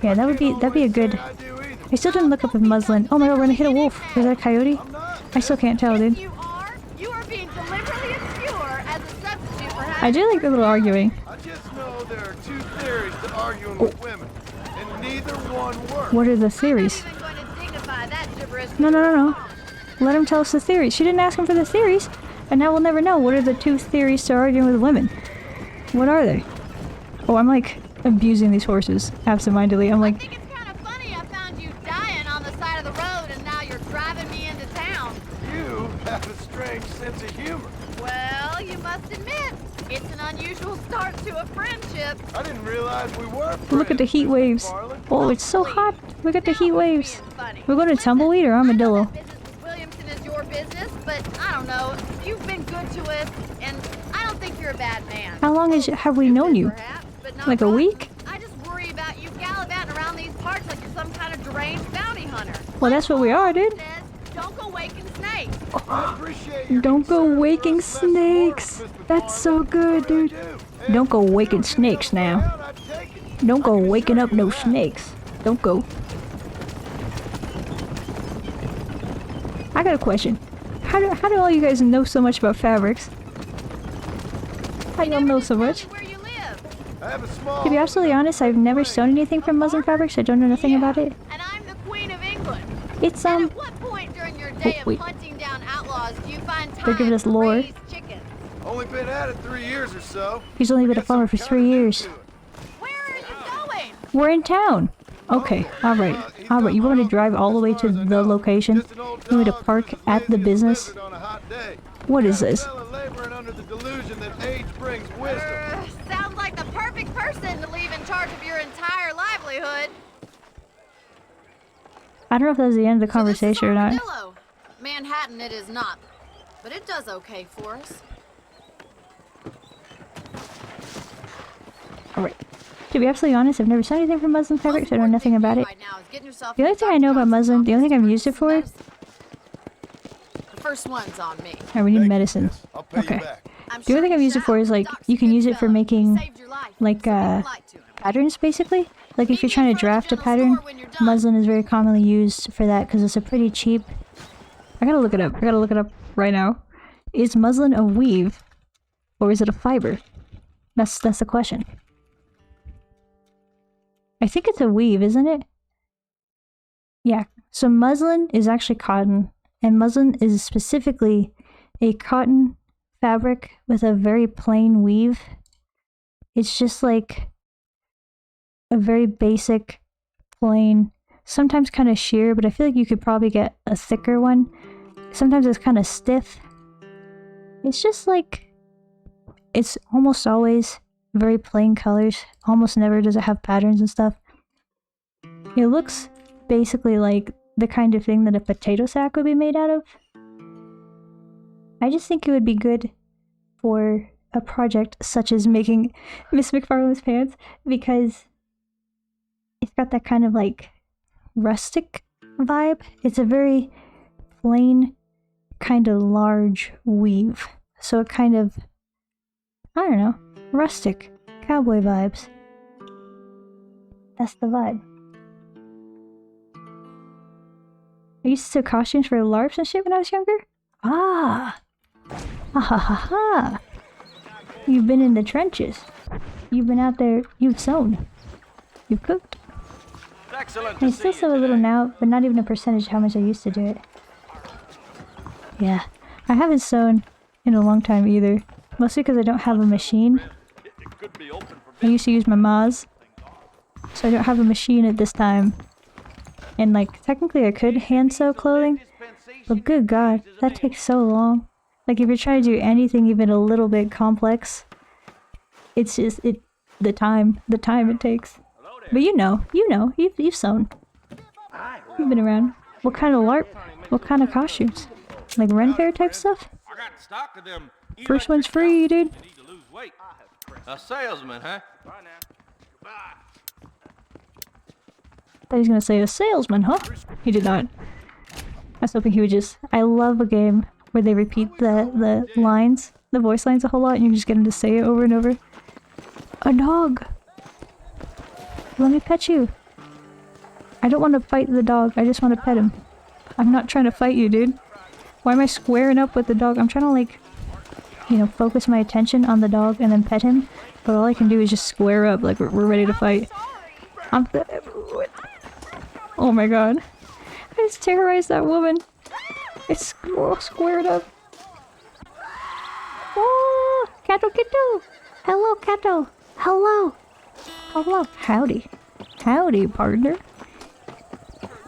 Yeah, that'd be a good... I still didn't look up if muslin... Oh my god, we're gonna hit a wolf. Is that a coyote? I still can't tell, dude. You are being deliberately obscure as a substitute for I do like the little arguing. I just know there are two theories to arguing with women, and neither one works. What are the theories? No. Let him tell us the theories. She didn't ask him for the theories, and now we'll never know. What are the two theories to arguing with women? What are they? Oh, I'm like abusing these horses absentmindedly. I'm like... I think it's kind of funny I found you dying on the side of the road and now you're driving me into town. You have a strange sense of humor. Well, you must admit, it's an unusual start to a friendship. I didn't realize we were friends. Look at the heat waves. Oh, it's so hot. Look at the heat waves. We're going to Tumbleweed or Armadillo? Williamson is your business, but I don't know. You've been good to us, and I don't think you're a bad man. How long have we known you? Like a week? I just worry about you gallivanting around these parts like you're some kind of deranged bounty hunter. Well, that's what we are, dude. Don't go waking snakes. Don't go waking snakes. That's so good, dude. Don't go waking snakes now. Don't go waking up no snakes. Don't go. I got a question. How do all you guys know so much about fabrics? How do y'all know so much? To be absolutely honest, I've never sewn anything from muslin fabrics. I don't know nothing about it. And I'm the Queen of England. It's And at what point during your day wait. of hunting down outlaws do you find They're time giving us to lore. raise chickens? Only been at it 3 years or so. He's only been a farmer for 3 years. Where are you going? We're in town. Okay, alright. Alright, you want me to drive all the way to the location? You want me to park at the business? What is this? Laboring under the delusion that age brings wisdom. Sounds like the perfect person to leave in charge of your entire livelihood. I don't know if that was the end of the conversation or not. Armadillo. Manhattan it is not, but it does okay for us. Alright. To be absolutely honest, I've never seen anything from muslin fabric, so I know nothing about it. The only thing I know about muslin, the only thing I've used it for... The first one's on me. Oh, we need medicine. Okay. The only thing I've used it for is, like, you can use it for making, like, patterns, basically. Like, if you're trying to draft a pattern, muslin is very commonly used for that, because it's a pretty cheap... I gotta look it up. I gotta look it up right now. Is muslin a weave, or is it a fiber? That's the question. I think it's a weave, isn't it? Yeah. So muslin is actually cotton, and muslin is specifically a cotton fabric with a very plain weave. It's just like a very basic, plain, sometimes kind of sheer, but I feel like you could probably get a thicker one. Sometimes it's kind of stiff. It's just like, it's almost always very plain colors. Almost never does it have patterns and stuff. It looks basically like the kind of thing that a potato sack would be made out of. I just think it would be good for a project such as making Miss McFarlane's pants, because it's got that kind of like rustic vibe. It's a very plain, kind of large weave. So it kind of, I don't know, rustic, cowboy vibes. That's the vibe. I used to sew costumes for LARPs and shit when I was younger. Ah! Ha ha ha ha! You've been in the trenches. You've been out there, you've sewn. You've cooked. I still sew a little now, but not even a percentage of how much I used to do it. Yeah. I haven't sewn in a long time either. Mostly because I don't have a machine. I used to use my ma's, so I don't have a machine at this time. And like, technically I could hand sew clothing, but good god, that takes so long. Like if you're trying to do anything even a little bit complex, it's just, the time it takes. But you've sewn. You've been around. What kind of LARP? What kind of costumes? Like Ren Fair type stuff? First one's free, dude. A salesman, huh? Thought he was gonna say a salesman, huh? He did not. I was hoping he would just... I love a game where they repeat the lines, the voice lines a whole lot, and you just get him to say it over and over. A dog! Let me pet you. I don't want to fight the dog, I just want to pet him. I'm not trying to fight you, dude. Why am I squaring up with the dog? I'm trying to like, you know, focus my attention on the dog and then pet him. But all I can do is just square up like we're ready to fight. Oh my god. I just terrorized that woman. It's squared up. Oh, Cato Kito. Hello, Cato. Hello. Hello. Howdy. Howdy, partner.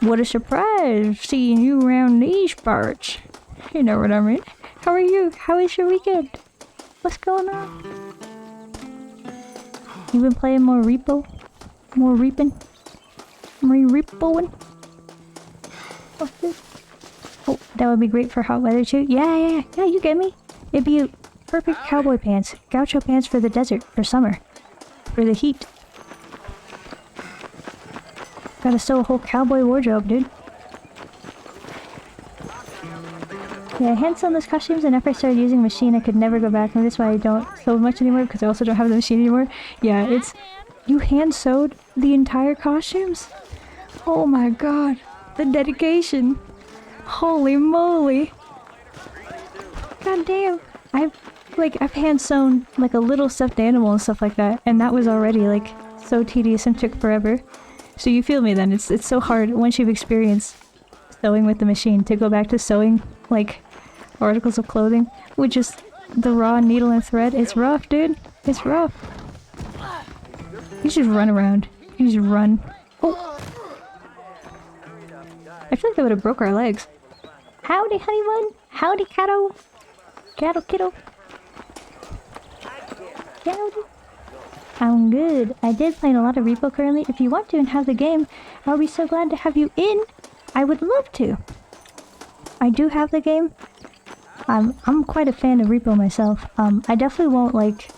What a surprise seeing you around these parts. You know what I mean. How are you? How is your weekend? What's going on? You been playing more repo? More reaping? More repoing? What's this? Oh, that would be great for hot weather too. Yeah, you get me. It'd be perfect cowboy pants. Gaucho pants for the desert, for summer. For the heat. Gotta sew a whole cowboy wardrobe, dude. Yeah, I hand sewn those costumes, and after I started using a machine, I could never go back. And that's why I don't sew much anymore, because I also don't have the machine anymore. Yeah, it's... You hand sewed the entire costumes? Oh my god. The dedication. Holy moly. God damn. I've hand sewn like a little stuffed animal and stuff like that, and that was already like so tedious and took forever. So you feel me then. It's so hard once you've experienced sewing with the machine to go back to sewing, like, articles of clothing with just the raw needle and thread. It's rough, dude. It's rough. You just run around. You just run. Oh. I feel like that would have broke our legs. Howdy, honey bun. Howdy, catto. Cattle, kiddo. Howdy. I'm good. I did play a lot of Repo currently. If you want to and have the game, I'll be so glad to have you in. I would love to. I do have the game. I'm quite a fan of Repo myself. I definitely won't, like,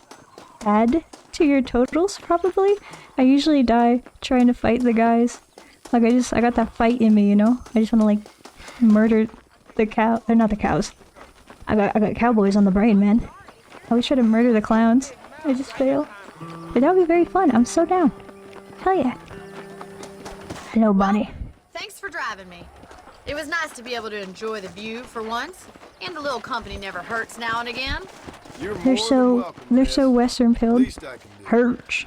add to your totals, probably. I usually die trying to fight the guys. Like, I got that fight in me, you know? I just want to, like, murder the cow, or not the cows. I got cowboys on the brain, man. I always try to murder the clowns. I just fail. But that would be very fun. I'm so down. Hell yeah. Hello, Bonnie. Thanks for driving me. It was nice to be able to enjoy the view for once, and a little company never hurts now and again. They're so Western pilled. Hurts.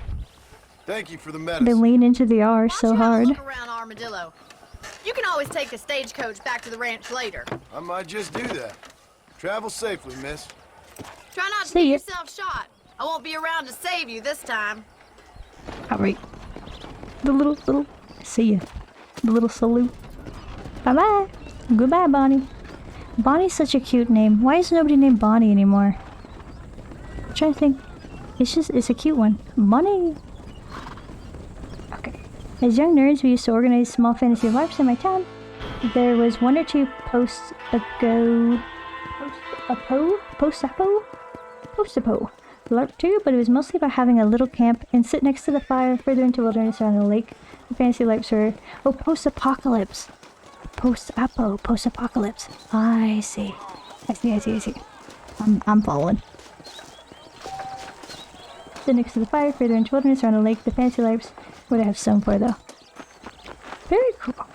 Thank you for the medicine. They lean into the R so hard. Look around Armadillo. You can always take the stagecoach back to the ranch later. I might just do that. Travel safely, miss. Try not to get yourself shot. I won't be around to save you this time. Alright. The little, see ya. The little salute. Bye-bye. Goodbye, Bonnie. Bonnie's such a cute name. Why is nobody named Bonnie anymore? I'm trying to think. It's a cute one. Bonnie. Okay. As young nerds, we used to organize small fantasy LARPs in my town. There was 1 or 2 post-apo LARP too, but it was mostly about having a little camp and sit next to the fire further into wilderness around the lake. The fantasy LARPs were, post-apocalypse. Post-apocalypse. I see. I'm following. Sit next to the fire further into wilderness around the lake. The fantasy LARPs would I have sewn for though. Very cool.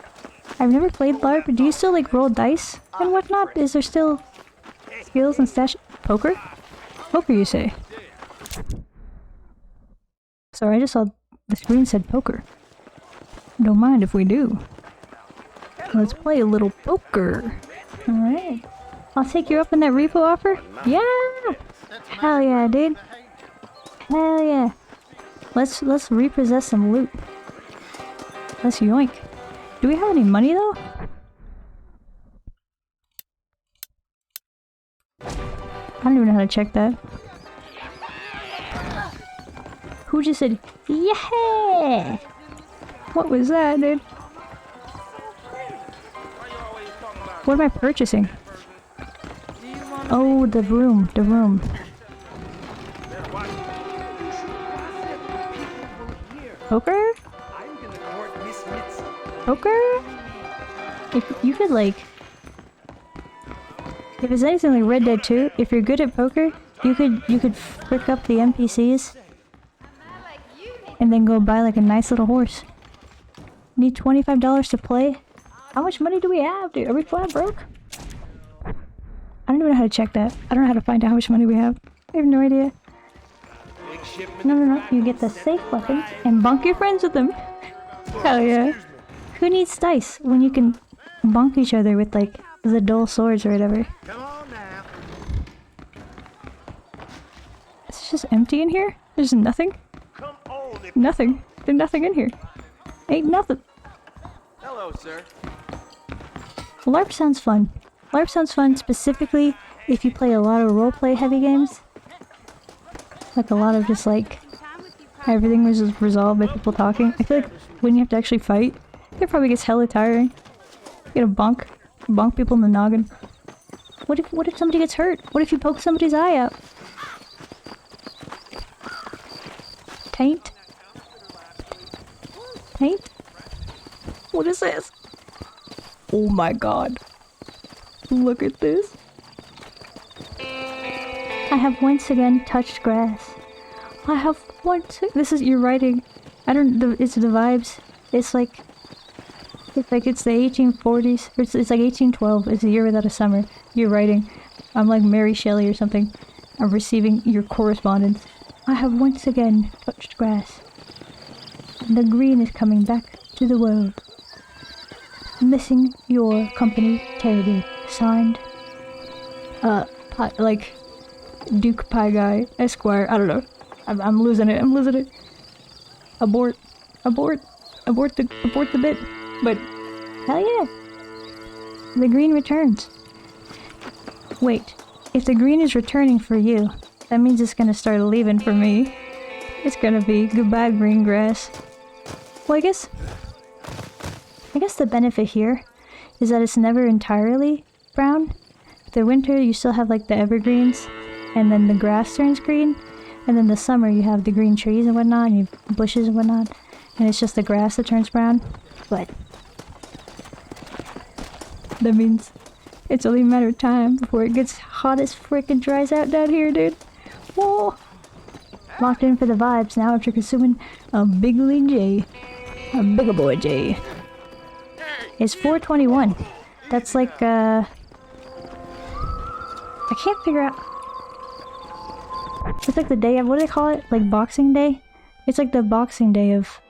I've never played LARP. Do you still like roll dice and whatnot? Is there still skills and stash? Poker? Poker, you say? Sorry, I just saw the screen said poker. Don't mind if we do. Let's play a little poker. Alright. I'll take you up on that repo offer? Yeah! Hell yeah, dude. Hell yeah. Let's repossess some loot. Let's yoink. Do we have any money though? I don't even know how to check that. Who just said, yeah? What was that, dude? What am I purchasing? Oh, the room, Poker? Poker? If you could like... If it's anything like Red Dead 2, if you're good at poker, you could frick up the NPCs and then go buy like a nice little horse. Need $25 to play? How much money do we have, dude? Are we flat broke? I don't even know how to check that. I don't know how to find out how much money we have. I have no idea. No. You get the safe weapons and bonk your friends with them. Hell yeah. Who needs dice when you can bonk each other with like the dull swords or whatever? It's just empty in here? There's nothing? Nothing. There's nothing in here. Ain't nothing. Hello, sir. LARP sounds fun. LARP sounds fun specifically if you play a lot of roleplay heavy games. Like a lot of just like everything was just resolved by people talking. I feel like when you have to actually fight, it probably gets hella tiring. You gotta bonk people in the noggin. What if somebody gets hurt? What if you poke somebody's eye out? Taint? What is this? Oh my god. Look at this. I have once again touched grass. I have once... This is your writing. I don't... It's the vibes. It's like it's the 1840s. It's like 1812. It's a year without a summer. You're writing. I'm like Mary Shelley or something. I'm receiving your correspondence. I have once again touched grass. And the green is coming back to the world. missing your company terribly. Signed, like, 𝖊𝖎𝖓 Esquire. I don't know. I'm losing it. I'm losing it. Abort the bit. But hell yeah, the green returns. Wait, if the green is returning for you, that means it's gonna start leaving for me. It's gonna be goodbye green grass. Well, I guess the benefit here is that it's never entirely brown. The winter you still have like the evergreens, and then the grass turns green, and then the summer you have the green trees and whatnot, and you have bushes and whatnot, and it's just the grass that turns brown. But that means it's only a matter of time before it gets hot as frickin' dries out down here, dude. Whoa! Locked in for the vibes now after consuming a 𝖊𝖓𝖔𝖚. A bigger boy J. It's 4:21. That's like, I can't figure out. It's like the day of, what do they call it? Like Boxing Day? It's like the Boxing Day of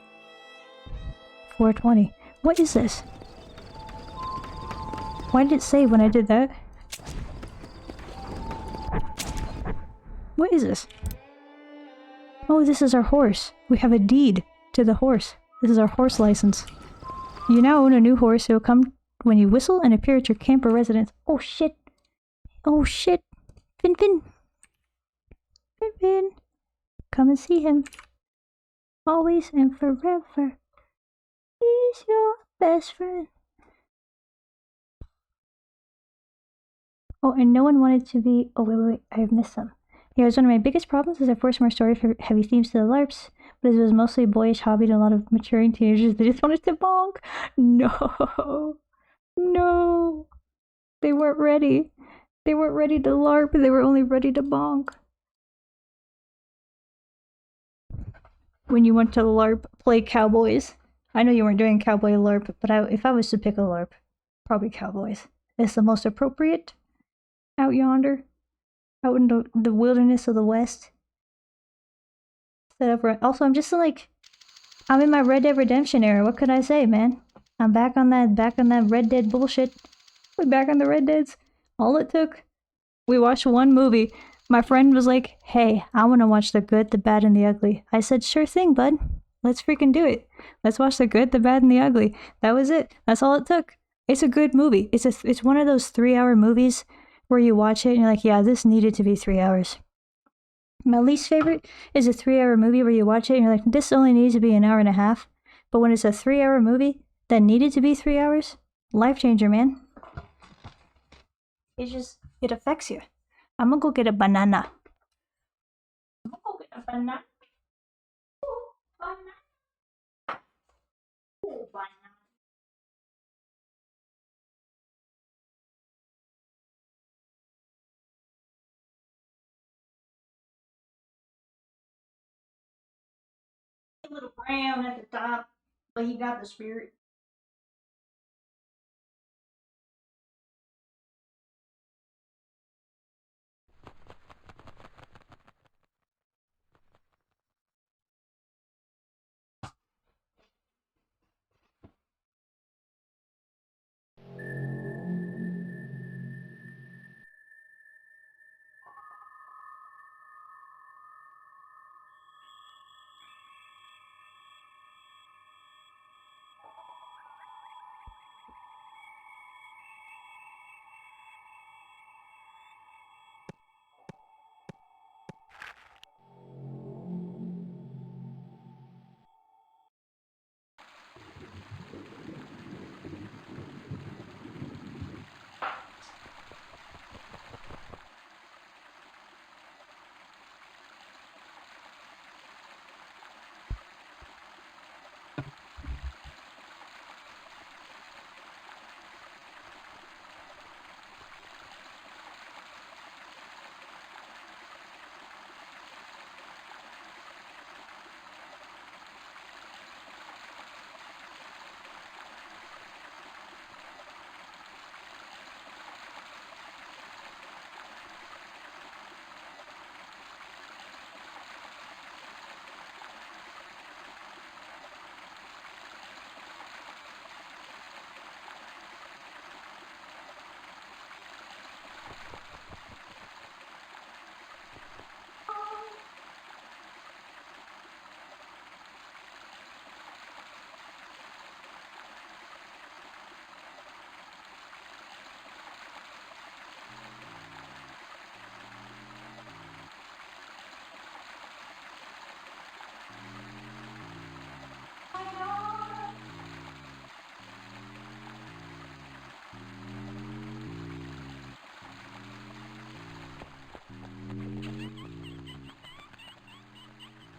420. What is this? Why did it say when I did that? What is this? Oh, this is our horse. We have a deed to the horse. This is our horse license. You now own a new horse. It will come when you whistle and appear at your camper residence. Oh shit. Oh shit. Fin Fin. Fin Fin. Come and see him. Always and forever. He's your best friend. Oh, and no one wanted to be... Oh, wait. I have missed some. Yeah, it was one of my biggest problems is I forced more story for heavy themes to the LARPs, but as it was mostly a boyish hobby to a lot of maturing teenagers, they just wanted to bonk. No. No. They weren't ready. They weren't ready to LARP, they were only ready to bonk. When you went to LARP, play cowboys. I know you weren't doing cowboy LARP, but if I was to pick a LARP, probably cowboys. It's the most appropriate out yonder. Out in the wilderness of the West. Set up right. Also, I'm just like, I'm in my Red Dead Redemption era. What could I say, man? I'm back on that Red Dead bullshit. We're back on the Red Deads. All it took, we watched one movie. My friend was like, "Hey, I want to watch The Good, the Bad, and the Ugly." I said, "Sure thing, bud. Let's freaking do it. Let's watch The Good, the Bad, and the Ugly." That was it. That's all it took. It's a good movie. It's one of those 3-hour movies where you watch it and you're like, yeah, this needed to be 3 hours. My least favorite is a 3-hour movie where you watch it and you're like, this only needs to be an hour and a half. But when it's a 3-hour movie that needed to be 3 hours, life changer, man. It affects you. I'm gonna go get a banana. I'm gonna go get a banana. Ooh, banana. Ooh, banana. A little brown at the top, but he got the spirit.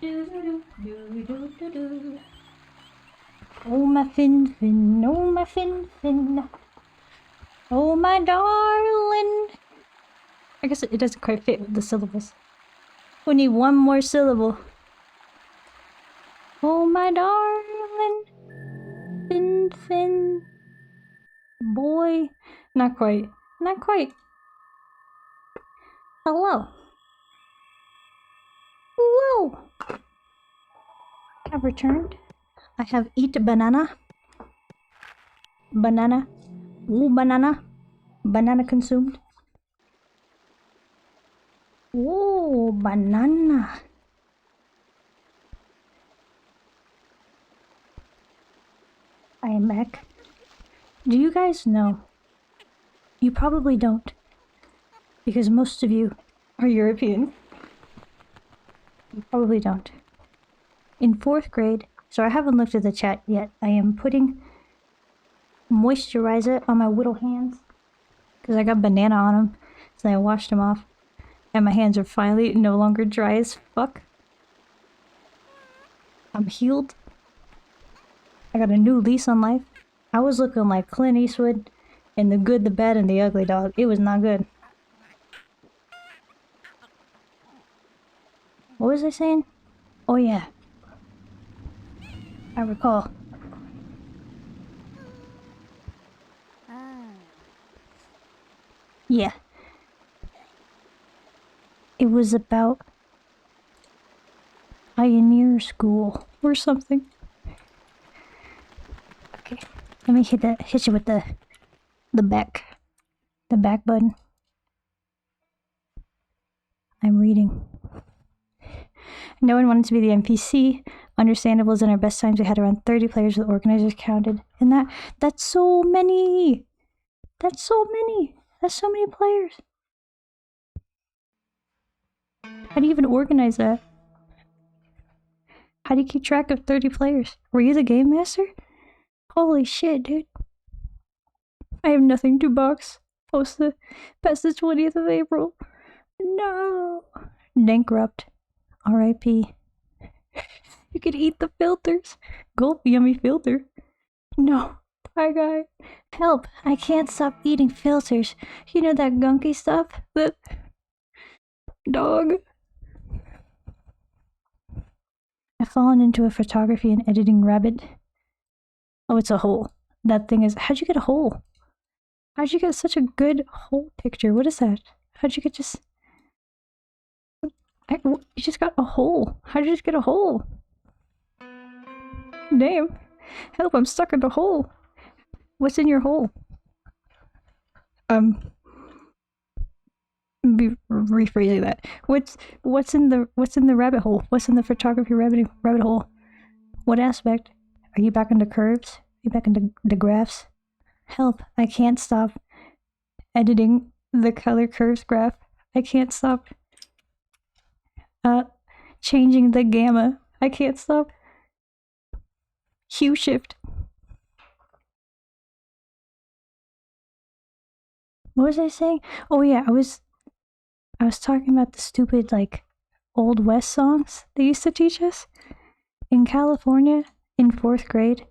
Oh my Fin Fin, oh my Fin Fin, oh my darling. I guess it doesn't quite fit with the syllables. We need one more syllable. Oh my darling, Fin Fin, boy. Not quite, not quite. Hello. Hello. I've returned. I have eat banana. Banana. Ooh, banana. Banana consumed. Ooh, banana. I am back. Do you guys know? You probably don't, because most of you are European. You probably don't. In 4th grade, so I haven't looked at the chat yet, I am putting moisturizer on my little hands, because I got banana on them, so I washed them off, and my hands are finally no longer dry as fuck. I'm healed. I got a new lease on life. I was looking like Clint Eastwood in The Good, the Bad, and the Ugly, dog. It was not good. What was I saying? Oh yeah. I recall. Yeah. It was about Pioneer School or something. Okay. Let me hit you with the back button. I'm reading. No one wanted to be the NPC. Understandable, as in our best times we had around 30 players with organizers counted. And that's so many! That's so many! That's so many players! How do you even organize that? How do you keep track of 30 players? Were you the game master? Holy shit, dude. I have nothing to box past the 20th of April. No! Bankrupt. R.I.P. You could eat the filters. Gulp, yummy filter. No. Bye, guy. Help. I can't stop eating filters. You know that gunky stuff? That... dog. I've fallen into a photography and editing rabbit. Oh, it's a hole. That thing is... How'd you get a hole? How'd you get such a good hole picture? What is that? How'd you get just... you just got a hole. How'd you just get a hole? Damn. Help, I'm stuck in the hole. What's in your hole? Be rephrasing that. What's in the rabbit hole? What's in the photography rabbit hole? What aspect? Are you back into curves? Are you back into the graphs? Help, I can't stop editing the color curves graph. I can't stop changing the gamma. I can't stop. Hue shift. What was I saying? Oh yeah, I was talking about the stupid like Old West songs they used to teach us. In California, in 4th grade,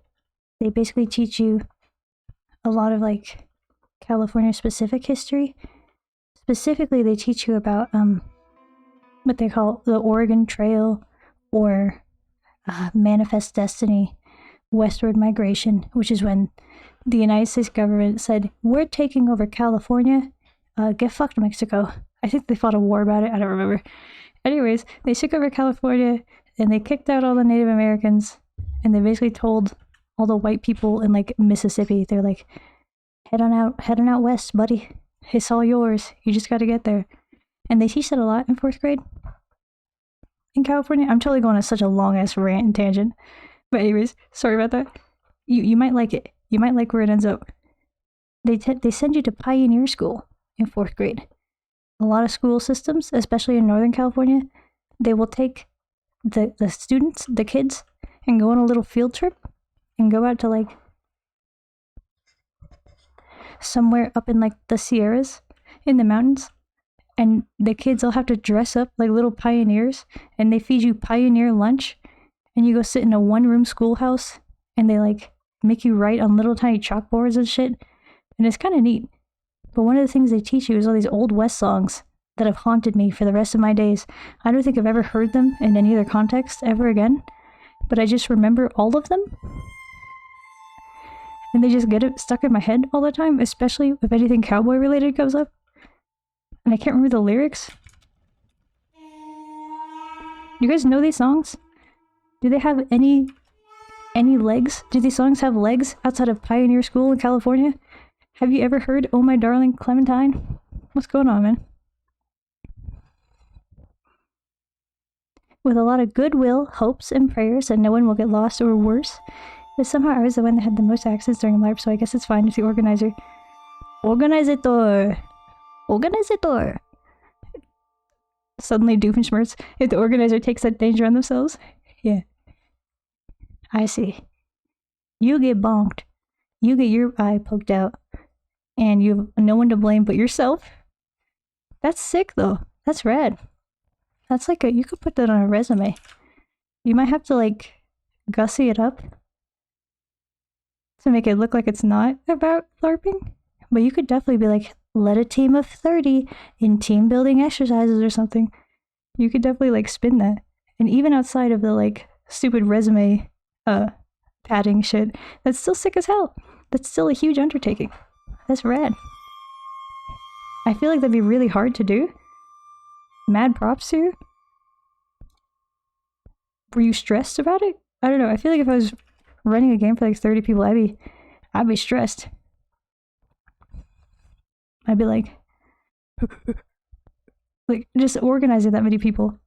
they basically teach you a lot of like California specific history. Specifically, they teach you about what they call the Oregon Trail or Manifest Destiny, westward migration, which is when the United States government said, we're taking over California, get fucked Mexico. I think they fought a war about it, I don't remember. Anyways, they took over California and they kicked out all the Native Americans and they basically told all the white people in like Mississippi, they're like, head on out west, buddy. It's all yours. You just gotta get there. And they teach that a lot in 4th grade in California. I'm totally going on such a long ass rant and tangent. But anyways, sorry about that. You might like it. You might like where it ends up. They send you to Pioneer School in 4th grade. A lot of school systems, especially in Northern California, they will take the students, the kids, and go on a little field trip and go out to like somewhere up in like the Sierras in the mountains, and the kids all have to dress up like little pioneers, and they feed you pioneer lunch, and you go sit in a one-room schoolhouse, and they like make you write on little tiny chalkboards and shit, and it's kind of neat. But one of the things they teach you is all these Old West songs that have haunted me for the rest of my days. I don't think I've ever heard them in any other context ever again, but I just remember all of them. And they just get it stuck in my head all the time, especially if anything cowboy related comes up. And I can't remember the lyrics. You guys know these songs? Do they have any legs? Do these songs have legs outside of Pioneer School in California? Have you ever heard Oh My Darling Clementine? What's going on, man? With a lot of goodwill, hopes, and prayers that no one will get lost or worse. But somehow I was the one that had the most accidents during LARP, so I guess it's fine if the organizer... Organizator! Suddenly Doofenshmirtz, if the organizer takes that danger on themselves. Yeah. I see. You get bonked. You get your eye poked out. And you have no one to blame but yourself. That's sick, though. That's rad. That's like you could put that on a resume. You might have to, like, gussy it up to make it look like it's not about LARPing. But you could definitely be like, led a team of 30 in team building exercises or something. You could definitely, like, spin that. And even outside of the, like, stupid resume padding shit, that's still sick as hell. That's still a huge undertaking. That's rad. I feel like that'd be really hard to do. Mad props to you. Were you stressed about it? I don't know. I feel like if I was running a game for like 30 people, I'd be stressed. I'd be like just organizing that many people.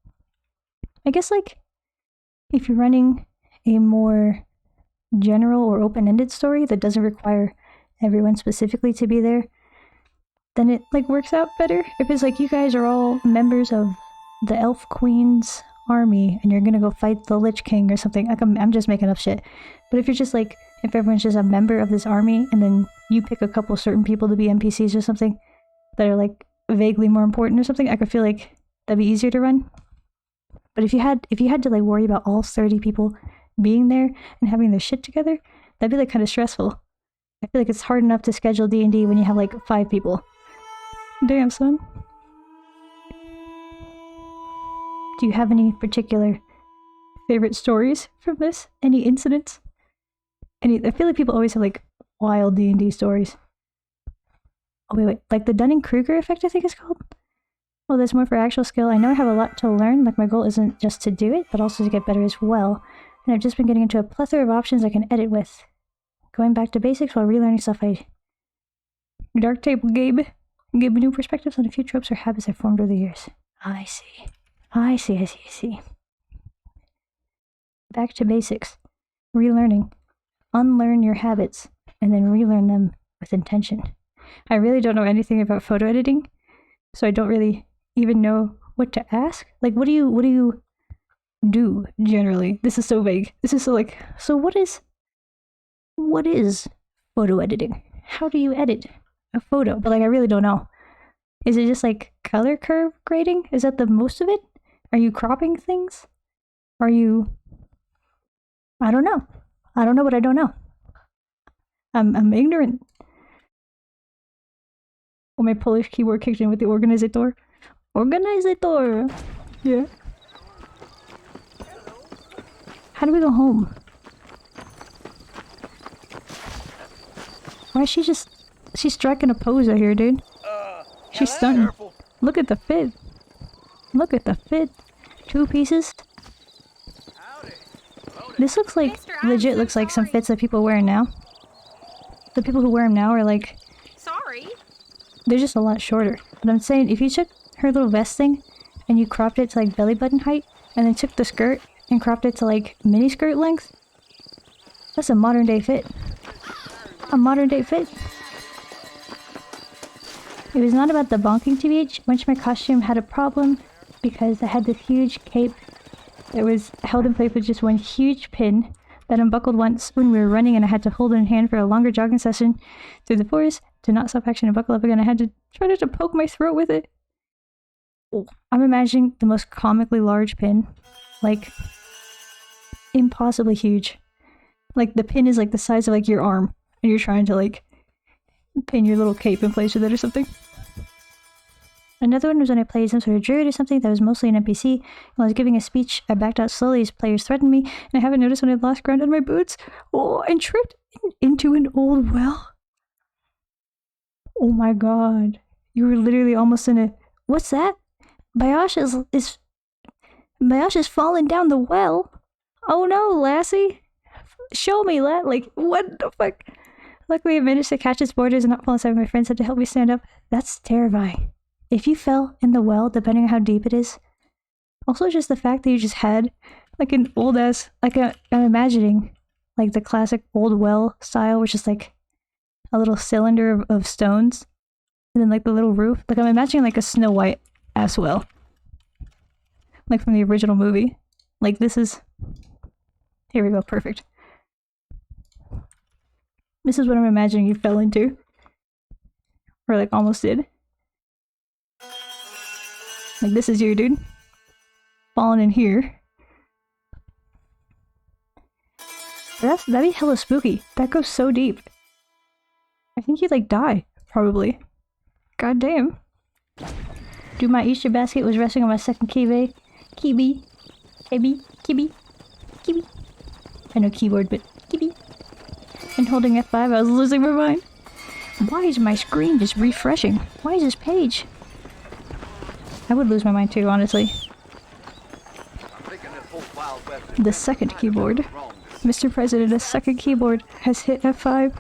I guess like if you're running a more general or open-ended story that doesn't require everyone specifically to be there, then it like works out better. If it's like you guys are all members of the Elf Queen's army and you're gonna go fight the Lich King or something, like I'm just making up shit. But if you're just like, if everyone's just a member of this army and then you pick a couple certain people to be NPCs or something that are like vaguely more important or something, I could feel like that'd be easier to run. But if you had to like worry about all 30 people being there and having their shit together, that'd be like kind of stressful. I feel like it's hard enough to schedule D&D when you have like 5 people. Damn, son. Do you have any particular favorite stories from this? Any incidents? I feel like people always have like wild D&D stories. Oh wait, like the Dunning-Kruger effect, I think it's called? Well, there's more for actual skill. I know I have a lot to learn, like my goal isn't just to do it, but also to get better as well. And I've just been getting into a plethora of options I can edit with. Going back to basics while relearning stuff Dark Table gave me new perspectives on a few tropes or habits I've formed over the years. I see. Back to basics. Relearning. Unlearn your habits, and then relearn them with intention. I really don't know anything about photo editing, so I don't really even know what to ask. Like, what do you do generally? This is so vague. This is so like, so what is photo editing? How do you edit a photo? But like, I really don't know. Is it just like color curve grading? Is that the most of it? Are you cropping things? Are you... I don't know. I don't know what I don't know. I'm ignorant. Oh, my Polish keyboard kicked in with the organizator. Organizator! Yeah. How do we go home? Why is she just... She's striking a pose out here, dude. She's stunning. Look at the fit. Look at the fit. 2 pieces. This looks like, legit looks like some fits that people wear now. The people who wear them now are like... Sorry. They're just a lot shorter. But I'm saying, if you took her little vest thing and you cropped it to like belly button height, and then took the skirt and cropped it to like mini skirt length, that's a modern day fit. A modern day fit. It was not about the bonking TBH, which my costume had a problem because I had this huge cape that was held in place with just one huge pin that unbuckled once when we were running, and I had to hold it in hand for a longer jogging session through the forest to not stop action and buckle up again. I had to try to poke my throat with it. I'm imagining the most comically large pin. Like, impossibly huge. Like, the pin is like the size of like your arm. And you're trying to like pin your little cape in place with it or something. Another one was when I played some sort of druid or something that was mostly an NPC. When I was giving a speech, I backed out slowly as players threatened me, and I haven't noticed when I lost ground on my boots. Oh, and tripped into an old well. Oh my god. You were literally almost in a... What's that? 𝖊𝖓𝖔𝖚 is falling down the well. Oh no, lassie. Show me, like, what the fuck? Luckily, I managed to catch its borders and not fall inside. My friends had to help me stand up. That's terrifying. If you fell in the well, depending on how deep it is. Also, just the fact that you just had, like, an old ass, like, I'm imagining, like, the classic old well style, which is, like, a little cylinder of stones. And then, like, the little roof. Like, I'm imagining, like, a Snow White ass well. Like, from the original movie. Like, this is... Here we go, perfect. This is what I'm imagining you fell into. Or, like, almost did. Like, this is you, dude. Falling in here. That'd be hella spooky. That goes so deep. I think you'd, like, die. Probably. God damn. Dude, my Easter basket was resting on my second kibi. I know keyboard, but kibi. And holding F5, I was losing my mind. Why is my screen just refreshing? Why is this page? I would lose my mind too, honestly. The second keyboard. Mr. President, a second keyboard has hit F5.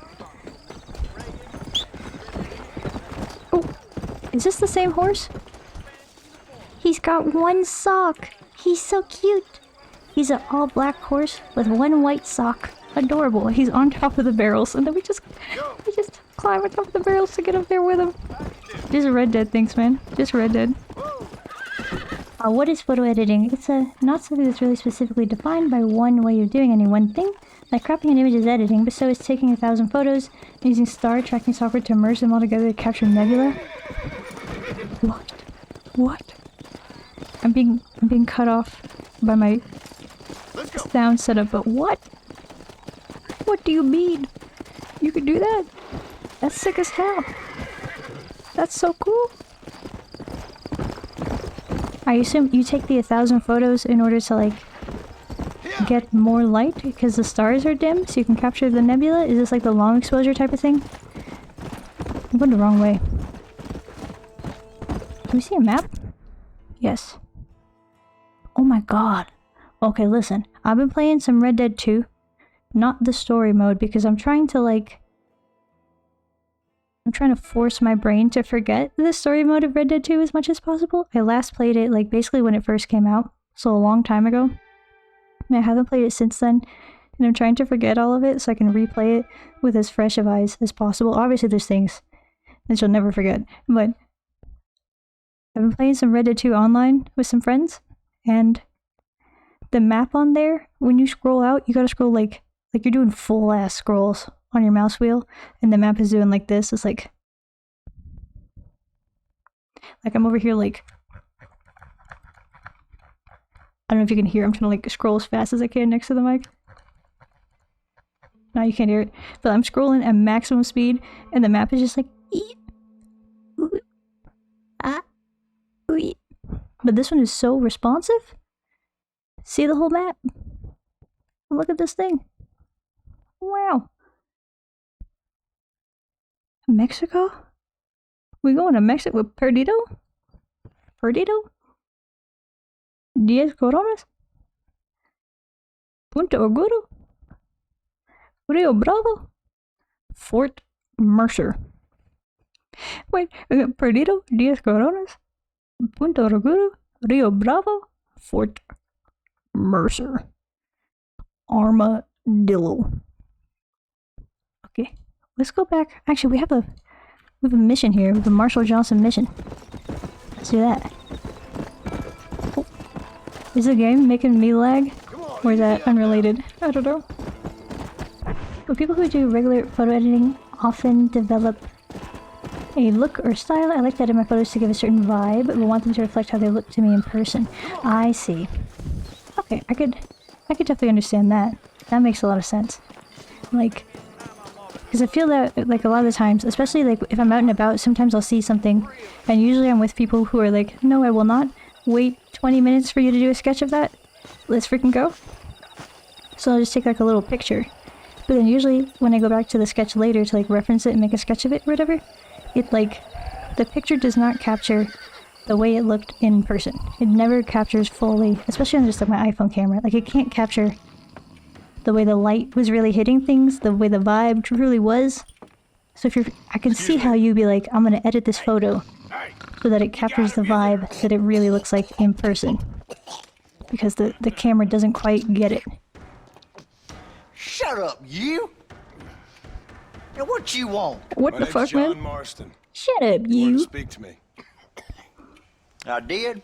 Oh, is this the same horse? He's got one sock. He's so cute. He's an all-black horse with one white sock. Adorable. He's on top of the barrels, and then we just climb on top of the barrels to get up there with him. Just Red Dead things, man. Just Red Dead. What is photo editing? It's not something that's really specifically defined by one way of doing any one thing. Like cropping an image is editing, but so is taking 1,000 photos and using star tracking software to merge them all together to capture nebula. What? What? I'm being cut off by my sound setup, but what? What do you mean? You can do that? That's sick as hell. That's so cool. I assume you take the 1,000 photos in order to, like, get more light because the stars are dim, so you can capture the nebula? Is this like the long exposure type of thing? I'm going the wrong way. Do we see a map? Yes. Oh my god. Okay, listen. I've been playing some Red Dead 2. Not the story mode, because I'm trying to, like... I'm trying to force my brain to forget the story mode of Red Dead 2 as much as possible. I last played it, like, basically when it first came out. So a long time ago. And I haven't played it since then. And I'm trying to forget all of it so I can replay it with as fresh of eyes as possible. Obviously there's things that you'll never forget. But I've been playing some Red Dead 2 online with some friends. And the map on there, when you scroll out, you gotta scroll like you're doing full ass scrolls on your mouse wheel, and the map is doing like this. It's like I'm over here, like, I don't know if you can hear, I'm trying to like scroll as fast as I can next to the mic. Now you can't hear it, but I'm scrolling at maximum speed, and the map is just like but this one is so responsive. See the whole map. Look at this thing. Wow. Mexico? We going to Mexico with Perdido? 𝖊𝖓𝖔𝖚? 𝖊𝖓𝖔𝖚? Punta Orgullo? Rio Bravo? Fort Mercer. Wait, Perdido, 𝖊𝖓𝖔𝖚? Punta Orgullo, Rio Bravo, Fort Mercer. Armadillo. Okay, let's go back. Actually, we have a mission here. We have a Marshall Johnson mission. Let's do that. Oh. Is the game making me lag? Or is that unrelated? I don't know. But people who do regular photo editing often develop A look or style. I like that in my photos to give a certain vibe, but want them to reflect how they look to me in person. I see. Okay, I could definitely understand that. That makes a lot of sense. Like, because I feel that, like, a lot of the times, especially, like, if I'm out and about, sometimes I'll see something, and usually I'm with people who are like, no, I will not wait 20 minutes for you to do a sketch of that. Let's freaking go. So I'll just take, like, a little picture. But then usually, when I go back to the sketch later to, like, reference it and make a sketch of it or whatever, it, like, the picture does not capture the way it looked in person. It never captures fully, especially on just, like, my iPhone camera. Like, it can't capture the way the light was really hitting things, the way the vibe truly was. So if you're, I can see how you'd be like, I'm gonna edit this photo so that it captures the vibe that it really looks like in person. Because the camera doesn't quite get it. Shut up, you! Now what you want? What the fuck, man? John Marston. Shut up, You wanted to you! speak to me. I did?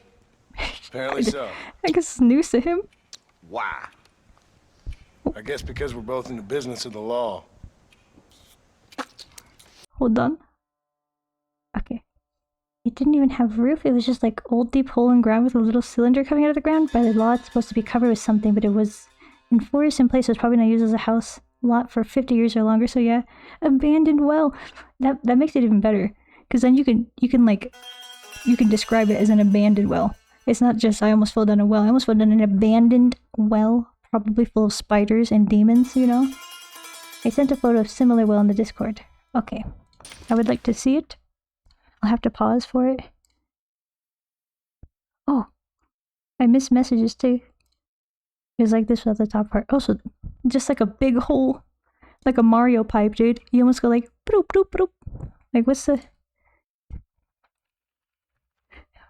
Apparently so. I guess it's news to him. Why? I guess because we're both in the business of the law. Hold on. Okay. It didn't even have roof, it was just like old deep hole in ground with a little cylinder coming out of the ground. By the law, it's supposed to be covered with something, but it was in forest in place, so it's probably not used as a house lot for 50 years or longer, so yeah. Abandoned well. That makes it even better. Because then you can describe it as an abandoned well. It's not just, I almost fell down a well. I almost fell down an abandoned well. Probably full of spiders and demons, you know? I sent a photo of similar well in the Discord. Okay. I would like to see it. I'll have to pause for it. Oh. I missed messages too. It was like this at the top part. Oh, so just like a big hole. Like a Mario pipe, dude. You almost go like, bloop, bloop, bloop. Like, what's the...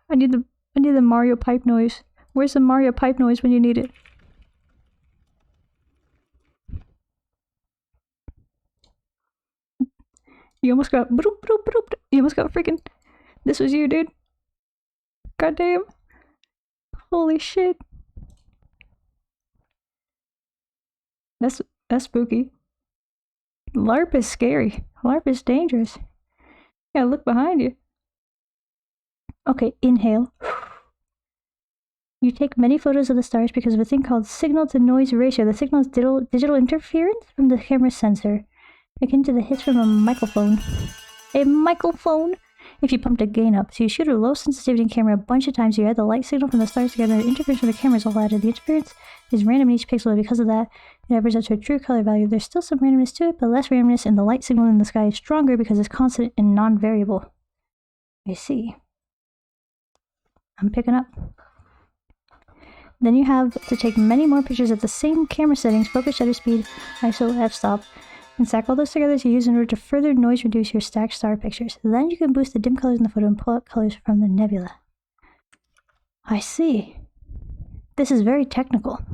I need the Mario pipe noise. Where's the Mario pipe noise when you need it? You almost got bloop, bloop, bloop. You almost got freaking. This was you, dude. Goddamn. Holy shit. That's spooky. LARP is scary. LARP is dangerous. You gotta look behind you. Okay, inhale. You take many photos of the stars because of a thing called signal to noise ratio. The signal is digital interference from the camera's sensor, akin to the hits from a microphone. A microphone! If you pumped a gain up, so you shoot a low sensitivity camera a bunch of times, you add the light signal from the stars together, the interference from the camera is all added. The interference is random in each pixel, and because of that, it averages out to a true color value. There's still some randomness to it, but less randomness, and the light signal in the sky is stronger because it's constant and non-variable. I see. I'm picking up. Then you have to take many more pictures at the same camera settings, focus, shutter speed, ISO, f-stop, and stack all those together to use in order to further noise reduce your stacked star pictures. Then you can boost the dim colors in the photo and pull out colors from the nebula. I see. This is very technical.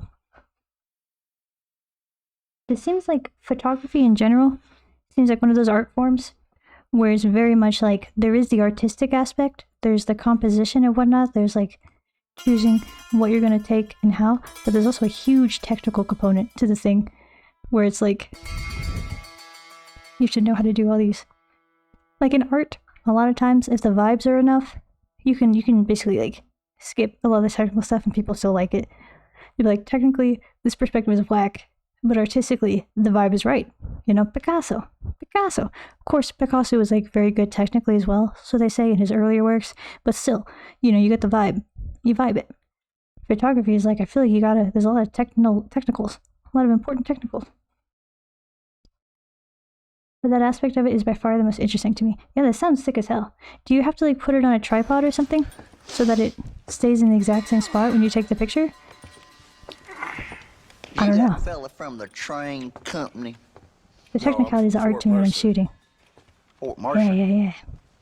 It seems like photography in general seems like one of those art forms where it's very much like there is the artistic aspect, there's the composition and whatnot, there's like choosing what you're going to take and how, but there's also a huge technical component to the thing where it's like you should know how to do all these. Like in art, a lot of times if the vibes are enough, you can basically like skip a lot of the technical stuff and people still like it. You'd be like, technically this perspective is whack, but artistically the vibe is right. You know, Picasso. Of course, Picasso was like very good technically as well, so they say in his earlier works, but still, you know, you get the vibe. You vibe it. Photography is like, I feel like there's a lot of technicals, a lot of important technicals. But that aspect of it is by far the most interesting to me. Yeah, that sounds sick as hell. Do you have to like put it on a tripod or something so that it stays in the exact same spot when you take the picture? I don't know. That fella from the train company. The technicalities of art to me when I'm shooting. Fort Marshall.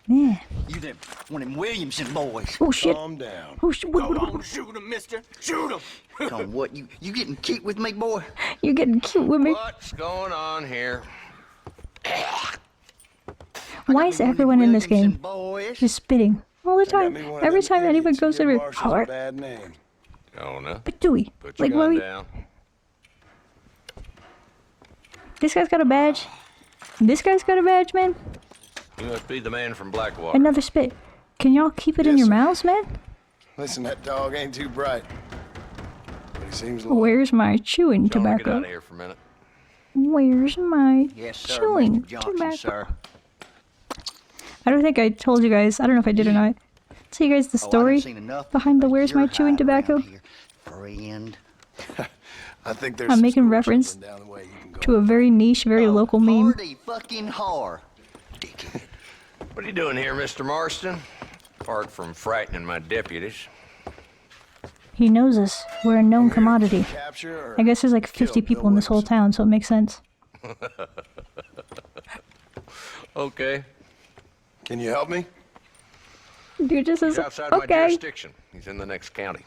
Yeah. You them one of them Williamson boys. Oh shit. Calm down. Oh shit. Go on, shoot him, mister. Shoot him. Come on, what? You getting cute with me, boy? You getting cute with me? What's going on here? Why is everyone in this game just spitting all the time? Every time anyone goes over, holler. Jonah. But Dewey, Put your like gun what down. This guy's got a badge. This guy's got a badge, man. You must be the man from Blackwater. Another spit. Can y'all keep it in your mouths, man? Listen, that dog ain't too bright. But he seems loyal. Where's my chewing Shall I get tobacco? out of here for a minute? Where's my Yes, sir, chewing Mr. Johnson, tobacco? sir. I don't think I told you guys. I don't know if I did or not. Tell you guys the story behind the "Where's my chewing tobacco"? Friend. I think there's I'm some making schools reference something down the way you can go. to a very niche, very local meme. Hardy fucking whore. What are you doing here, Mr. Marston? Apart from frightening my deputies. He knows us. We're a known commodity. Capture or I guess there's like 50 people in this whole town, so it makes sense. Okay. Can you help me? Dude just He's says, outside my okay. jurisdiction. He's in the next county.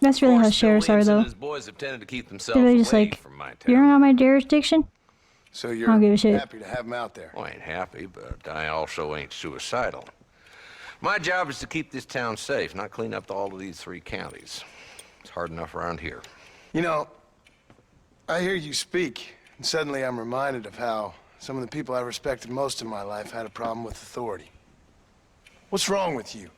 That's really how sheriffs are, though. His boys have tended to keep themselves They're really just away like, from my town. you're not my jurisdiction? So I you're don't give a shit. happy to have him out there? Well, I ain't happy, but I also ain't suicidal. My job is to keep this town safe, not clean up all of these 3 counties. It's hard enough around here. You know, I hear you speak, and suddenly I'm reminded of how some of the people I respected most in my life had a problem with authority. What's wrong with you?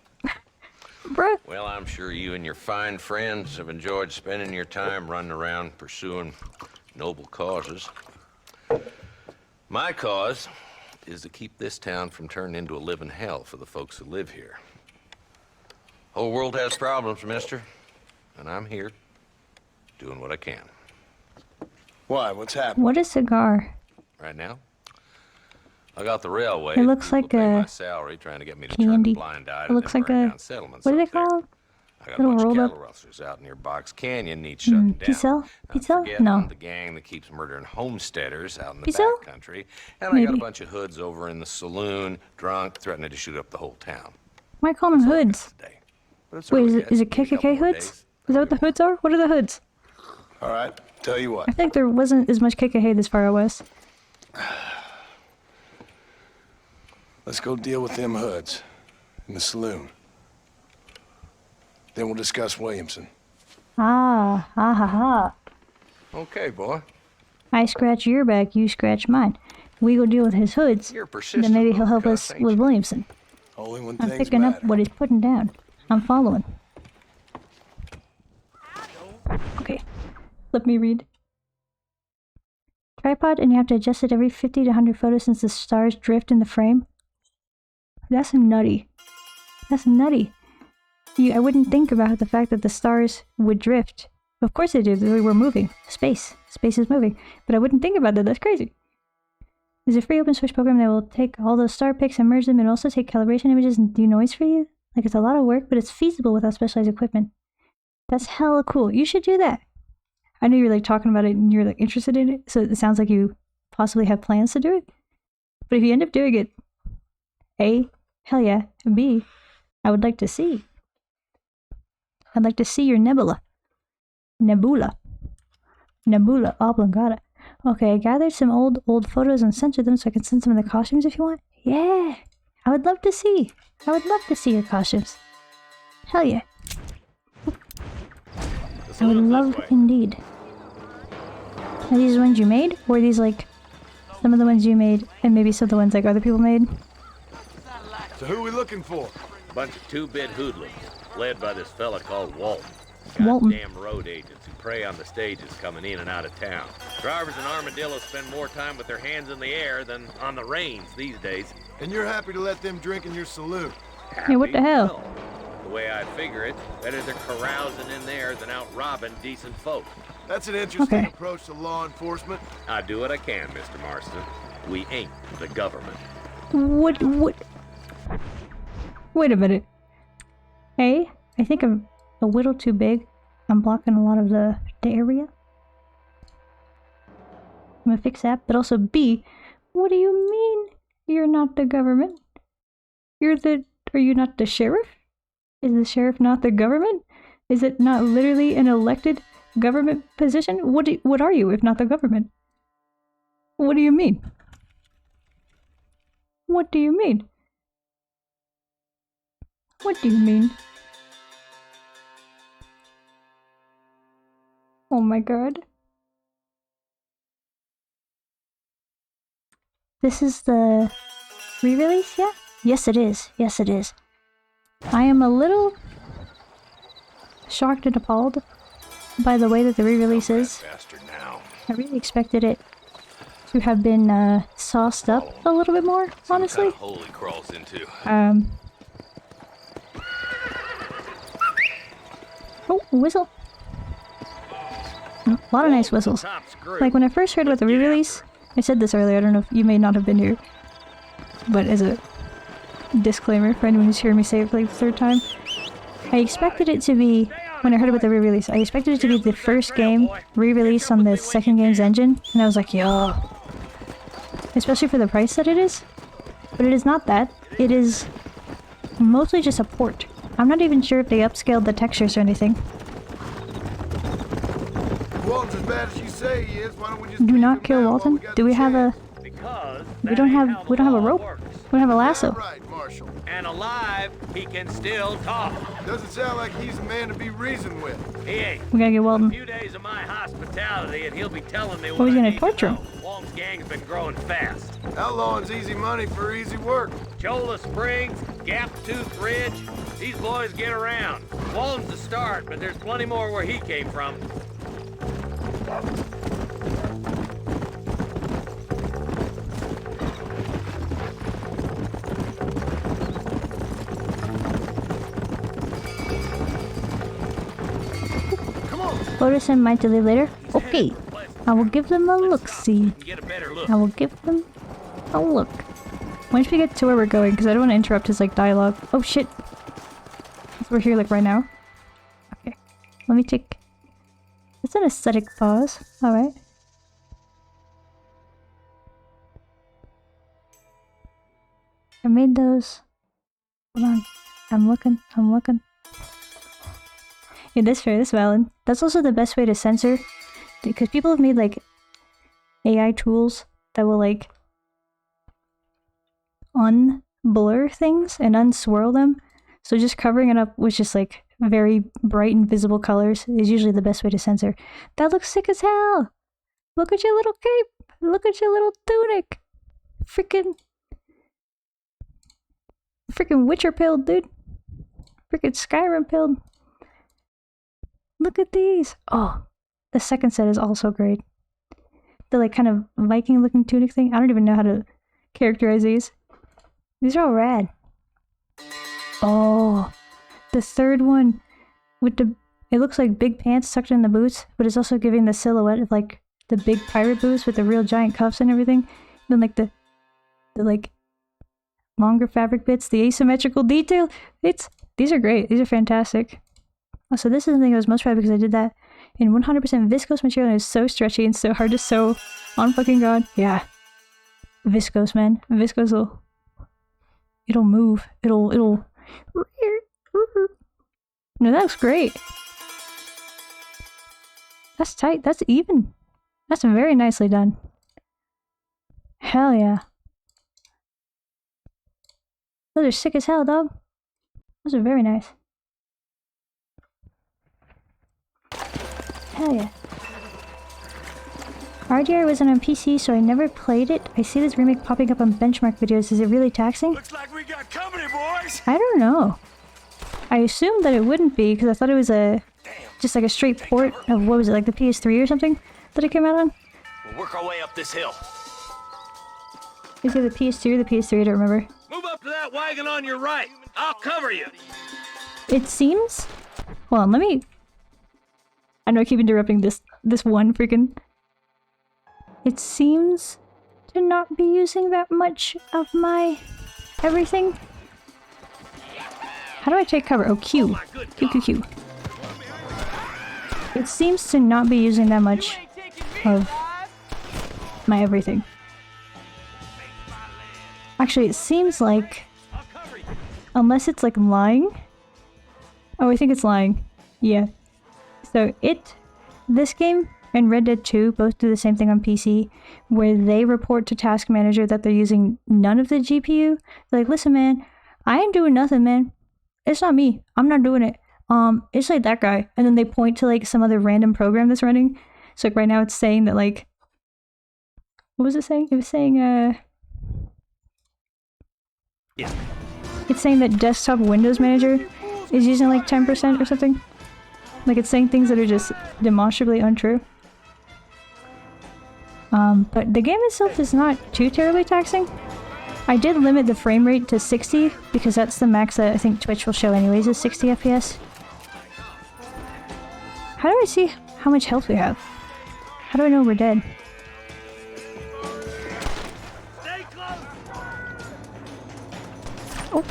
Bruh. Well, I'm sure you and your fine friends have enjoyed spending your time running around pursuing noble causes. My cause is to keep this town from turning into a living hell for the folks who live here. Whole world has problems, mister, and I'm here doing what I can. Why? What's happening? What is cigar? Right now, I got the railway. It looks like my a salary, trying to get me to candy. turn a blind eye It to looks them like burning a, down settlements what are they up there. called? I got a Little bunch of rolled up. cattle rustlers out near Box Canyon need shutting down. Pizza? Pizza? Forgetting No. the gang that keeps murdering homesteaders out in the Pizza? back country. And I got a Maybe. bunch of hoods over in the saloon, drunk, threatening to shoot up the whole town. Why call them hoods? But it's Wait, early is yet. it KKK hoods? Is that what the hoods are? What are the hoods? All right, tell you what. I think there wasn't as much KKK this far west. Let's go deal with them hoods in the saloon. Then we'll discuss Williamson. Ah, ha ha ha. Okay, boy. I scratch your back, you scratch mine. We go deal with his hoods, You're persistent. then maybe he'll help little us cuss, ain't with you? Williamson. Only when I'm things picking up matter. what he's putting down. I'm following. Okay, let me read. Tripod, and you have to adjust it every 50 to 100 photos since the stars drift in the frame. That's nutty. That's nutty. I wouldn't think about the fact that the stars would drift. Of course they do. They were moving. Space. Space is moving. But I wouldn't think about that. That's crazy. There's a free open source program that will take all those star pics and merge them and also take calibration images and do noise for you. Like, it's a lot of work, but it's feasible without specialized equipment. That's hella cool. You should do that. I know you're like talking about it and you're like interested in it, so it sounds like you possibly have plans to do it. But if you end up doing it, A, hell yeah, and B, I would like to see. I'd like to see your nebula. Nebula oblongata. Okay, I gathered some old photos and censored them so I can send some of the costumes if you want. Yeah, I would love to see. I would love to see your costumes. Hell yeah. I would love indeed. Are these the ones you made? Or are these like some of the ones you made and maybe some of the ones like other people made? So who are we looking for? Bunch of two-bit hoodlums, led by this fella called Walton. Walton. Goddamn road agents who prey on the stages coming in and out of town. Drivers in Armadillo spend more time with their hands in the air than on the reins these days. And you're happy to let them drink in your saloon? Hey, what the hell? Well, the way I figure it, better they're carousing in there than out robbing decent folk. That's an interesting Okay. approach to law enforcement. I do what I can, Mr. Marston. We ain't the government. What? Wait a minute. A, I think I'm a little too big. I'm blocking a lot of the area. I'm gonna fix that. But also B, what do you mean you're not the government? Are you not the sheriff? Is the sheriff not the government? Is it not literally an elected government position? What are you if not the government? What do you mean? What do you mean? What do you mean? Oh my god. This is the re-release, yeah? Yes, it is. Yes, it is. I am a little shocked and appalled by the way that the re-release is. I really expected it to have been sauced up a little bit more, honestly. Hole he crawls into. Oh, whistle. A lot of nice whistles. Like when I first heard about the re-release, I said this earlier, I don't know if you may not have been here, but as a disclaimer for anyone who's hearing me say it for like the third time, I expected it to be, when I heard about the re-release, I expected it to be the first game re-released on the second game's engine, and I was like, yo. Especially for the price that it is. But it is not that. It is mostly just a port. I'm not even sure if they upscaled the textures or anything. Walton's as bad as you say he is. Why don't we just Do not kill Walton. Do we have a... We don't have a rope. We don't have a lasso. And alive, he can still talk. Doesn't sound like he's a man to be reasoned with. He ain't. We gotta get Walton. A few days of my hospitality, and he'll be telling me what he's gonna torture him. Walton's gang's been growing fast. Outlawing's easy money for easy work. Cholla Springs, Gap-Tooth Ridge, these boys get around. Walton's the start, but there's plenty more where he came from. Lotus and might delay later? Okay. I will give them a look-see. I will give them a look. Once we get to where we're going, because I don't want to interrupt his, like, dialogue. Oh, shit. We're here, like, right now. Okay. Let me take... It's an aesthetic pause. Alright. I made those. Hold on. I'm looking. Yeah, that's fair, that's valid. That's also the best way to censor, because people have made like AI tools that will like unblur things and unswirl them. So just covering it up with just like very bright and visible colors is usually the best way to censor. That looks sick as hell! Look at your little cape! Look at your little tunic! Freaking Witcher pilled, dude! Freaking Skyrim pilled! Look at these! Oh, the second set is also great. The like kind of Viking looking tunic thing. I don't even know how to characterize these. These are all rad. Oh, the third one with the, it looks like big pants tucked in the boots, but it's also giving the silhouette of like the big pirate boots with the real giant cuffs and everything. And then like the like longer fabric bits, the asymmetrical detail. These are great. These are fantastic. So this is the thing I was most proud of because I did that in 100% viscose material and it was so stretchy and so hard to sew on fucking god. Yeah. Viscose, man. Viscose will... It'll move. It'll... No, that looks great. That's tight. That's even. That's very nicely done. Hell yeah. Those are sick as hell, dog. Those are very nice. Hell yeah. RDR wasn't on PC, so I never played it. I see this remake popping up on benchmark videos. Is it really taxing? Looks like we got company, boys. I don't know. I assumed that it wouldn't be, because I thought it was just like a straight port of, what was it, like the PS3 or something that it came out on? We'll work our way up this hill. Is it the PS2 or the PS3? I don't remember. Move up to that wagon on your right. I'll cover you. It seems... Hold on, let me... I know I keep interrupting this one freaking... It seems to not be using that much of my everything. How do I take cover? Oh, Q. Q. It seems to not be using that much of my everything. Actually, it seems like... Unless it's like lying. Oh, I think it's lying. Yeah. So this game and Red Dead 2 both do the same thing on PC, where they report to Task Manager that they're using none of the GPU. They're like, listen man, I ain't doing nothing, man. It's not me. I'm not doing it. It's like that guy. And then they point to like some other random program that's running. So like right now it's saying that like, what was it saying? It was saying, Yeah. It's saying that desktop Windows Manager is using like 10% or something. Like it's saying things that are just demonstrably untrue. But the game itself is not too terribly taxing. I did limit the frame rate to 60 because that's the max that I think Twitch will show anyways, is 60 FPS. How do I see how much health we have? How do I know we're dead? Oh.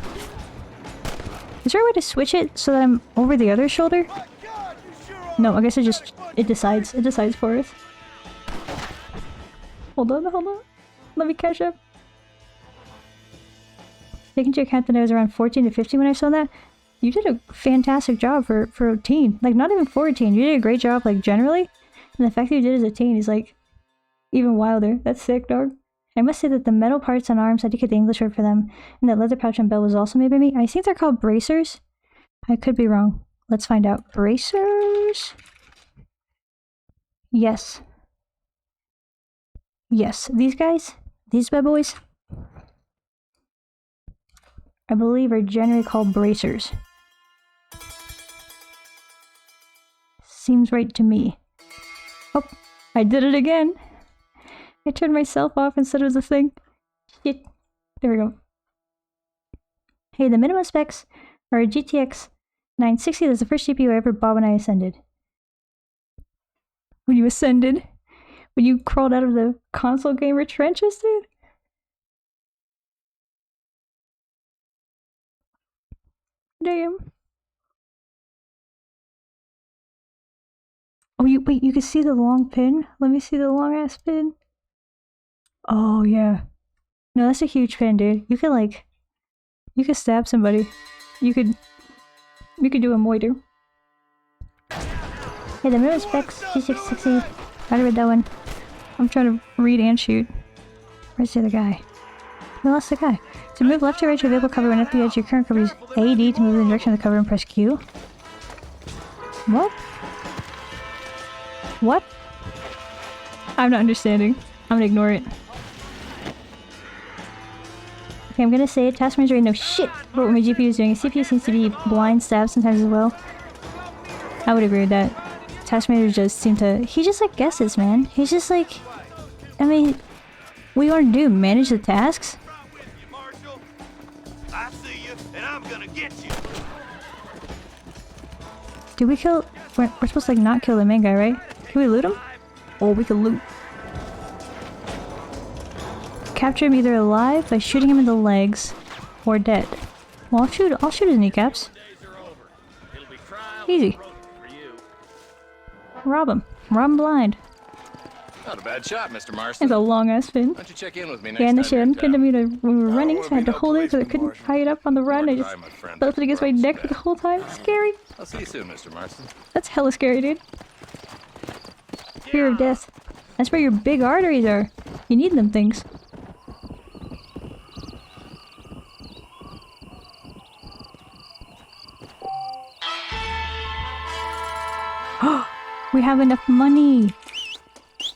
Is there a way to switch it so that I'm over the other shoulder? No, I guess it decides. It decides for us. Hold on, hold on. Let me catch up. Taking into account that I was around 14 to 15 when I saw that, you did a fantastic job for a teen. Like, not even for a teen. You did a great job, like, generally. And the fact that you did it as a teen is, like, even wilder. That's sick, dog. I must say that the metal parts on arms, I did get the English word for them, and that leather pouch and belt was also made by me. I think they're called bracers. I could be wrong. Let's find out. Bracers? Yes. Yes. These guys? These bad boys? I believe are generally called bracers. Seems right to me. Oh, I did it again. I turned myself off instead of the thing. Shit. There we go. Hey, the minimum specs are a GTX 960. That's the first GPU I ever bought when I ascended. When you ascended? When you crawled out of the console gamer trenches, dude? Damn. Oh, wait, you can see the long pin? Let me see the long ass pin. Oh, yeah. No, that's a huge pin, dude. You could stab somebody. You could do a moiter. Hey, the minimum specs, G660. I read that one. I'm trying to read and shoot. Where's the other guy? We lost the guy. To move left or right to a vehicle cover when at the edge, your current cover is AD to move in the direction of the cover and press Q. What? What? I'm not understanding. I'm gonna ignore it. Okay, I'm gonna say task manager ain't no shit about what my GPU is doing. CPU seems to be blind stab sometimes as well. I would agree with that. Task manager just seem to... He just like guesses, man. He's just like... I mean... What do you want to do? Manage the tasks? I see you, and I'm gonna get you. Did we kill... We're supposed to like not kill the main guy, right? Can we loot him? Oh, we can loot. Capture him either alive by shooting him in the legs or dead. Well, I'll shoot his kneecaps. Easy. Rob him. Rob him blind. Not a bad shot, Mr. Marston. It's a long ass pin. Why don't you check in with me next yeah, and they time should pinned me when we were running, so I had to hold it because I couldn't tie it up on the run. I just felt it against my neck for the whole time. Scary. I'll see you soon, Mr. Marston. That's hella scary, dude. Fear of death. That's where your big arteries are. You need them things. We have enough money.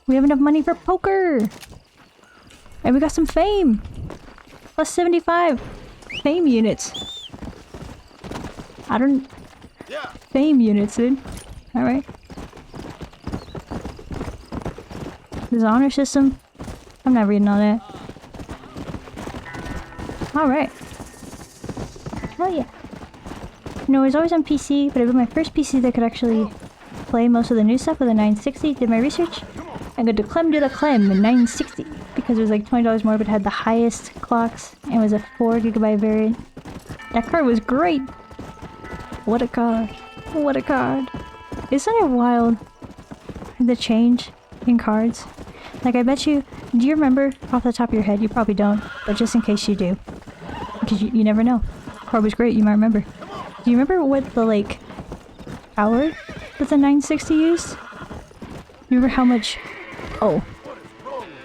We have enough money for poker. And we got some fame. Plus 75 fame units. I don't... Fame units, dude. Alright. There's an honor system. I'm not reading all that. Alright. Hell yeah. No, it was always on PC, but it was my first PC that could actually play most of the new stuff with a 960. Did my research. I got to 𝖊𝖓𝖙 in 960 because it was like $20 more, but it had the highest clocks and it was a 4GB variant. That card was great. What a card. What a card. Isn't it wild, the change in cards? Like, I bet you... Do you remember off the top of your head? You probably don't, but just in case you do. Because you never know. Card was great, you might remember. Do you remember what the, like, power that the 960 used? You remember how much... Oh.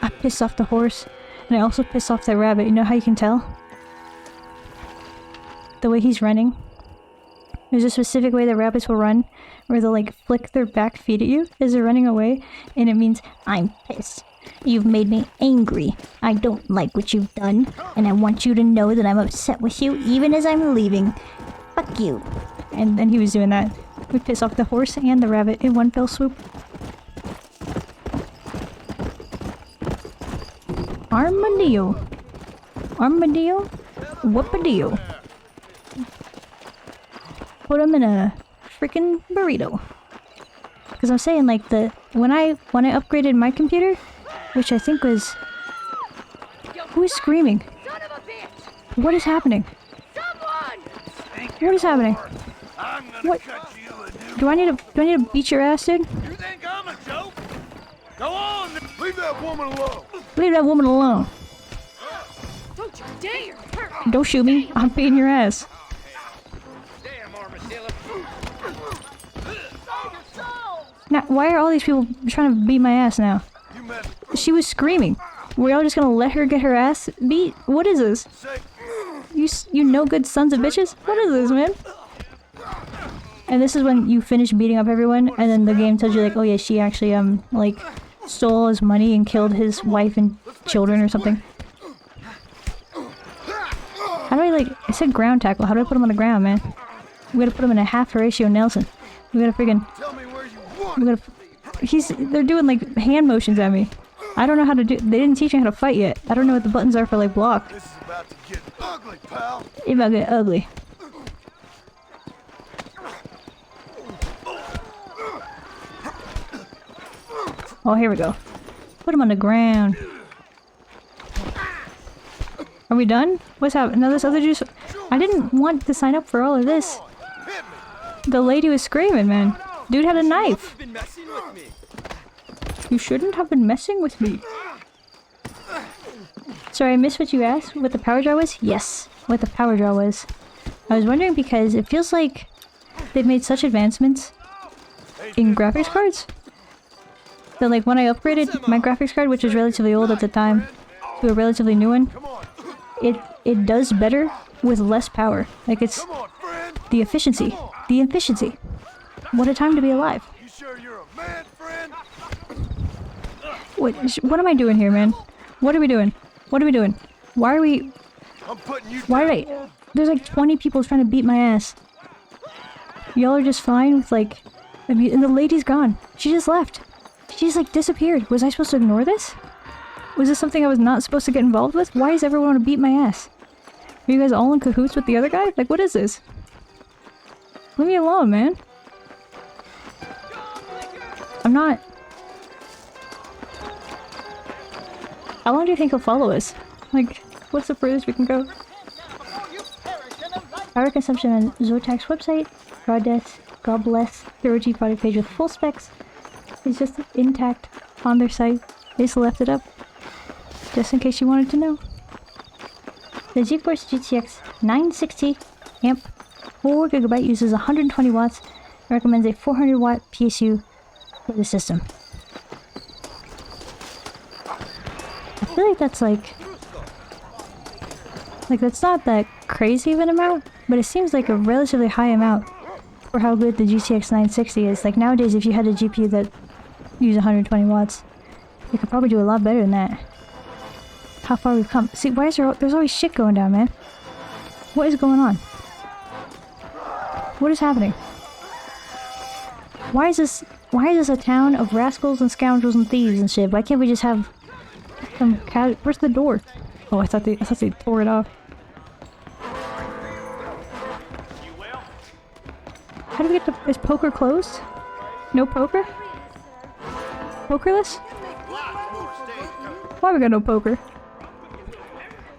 I pissed off the horse. And I also pissed off that rabbit. You know how you can tell? The way he's running. There's a specific way that rabbits will run, where they'll like flick their back feet at you as they're running away, and it means, I'm pissed. You've made me angry. I don't like what you've done, and I want you to know that I'm upset with you even as I'm leaving. Fuck you. And then he was doing that. We piss off the horse and the rabbit in one fell swoop. Armadillo. Armadillo? Whoopadillo. Put him in a freaking burrito. Because I'm saying, like, when I upgraded my computer, which I think was... Who is screaming? What is happening? What is happening? What? Do I need to beat your ass, dude? You think I'm a joke? Go on! Leave that woman alone! Leave that woman alone. Don't you dare! Don't shoot me. I'm beating your ass. Damn armadillo! Now, why are all these people trying to beat my ass now? She was screaming. We're all just gonna let her get her ass beat? What is this? You no good sons of bitches? What is this, man? And this is when you finish beating up everyone, and then the game tells you like, oh yeah, she actually like stole his money and killed his wife and children or something. How do I like? I said ground tackle. How do I put him on the ground, man? We gotta put him in a half Horatio Nelson. We gotta friggin'. We gotta. They're doing like hand motions at me. I don't know how to do. They didn't teach me how to fight yet. I don't know what the buttons are for like block. This is about to get ugly, pal. It's about to get ugly. Oh, here we go. Put him on the ground. Are we done? What's happening? No, this other juice. I didn't want to sign up for all of this. The lady was screaming, man. Dude had a knife. You shouldn't have been messing with me. Sorry, I missed what you asked. What the power draw was? Yes, what the power draw was. I was wondering because it feels like they've made such advancements in graphics cards that like when I upgraded my graphics card, which was relatively old at the time, to a relatively new one, it does better with less power. Like it's the efficiency. The efficiency. What a time to be alive. Wait, what am I doing here, man? What are we doing? What are we doing? Why are we... Why did I... There's like 20 people trying to beat my ass. Y'all are just fine with like... And the lady's gone. She just left. She just like disappeared. Was I supposed to ignore this? Was this something I was not supposed to get involved with? Why does everyone want to beat my ass? Are you guys all in cahoots with the other guy? Like, what is this? Leave me alone, man. I'm not... How long do you think he'll follow us? Like, what's the furthest we can go? Power consumption on Zotak's website. Raw deaths. God bless. The OG product page with full specs. It's just intact on their site. They just left it up. Just in case you wanted to know. The GeForce GTX 960 amp 4GB uses 120 watts and recommends a 400 watt PSU for the system. I feel like that's like that's not that crazy of an amount, but it seems like a relatively high amount for how good the GTX 960 is. Like nowadays, if you had a GPU that used 120 watts, you could probably do a lot better than that. How far we've come. See, why is there's always shit going down, man? What is going on? What is happening? Why is this a town of rascals and scoundrels and thieves and shit? Why can't we just have some where's the door? Oh, I thought they tore it off. How do we get to... Is poker closed? No poker? Pokerless? Why we got no poker?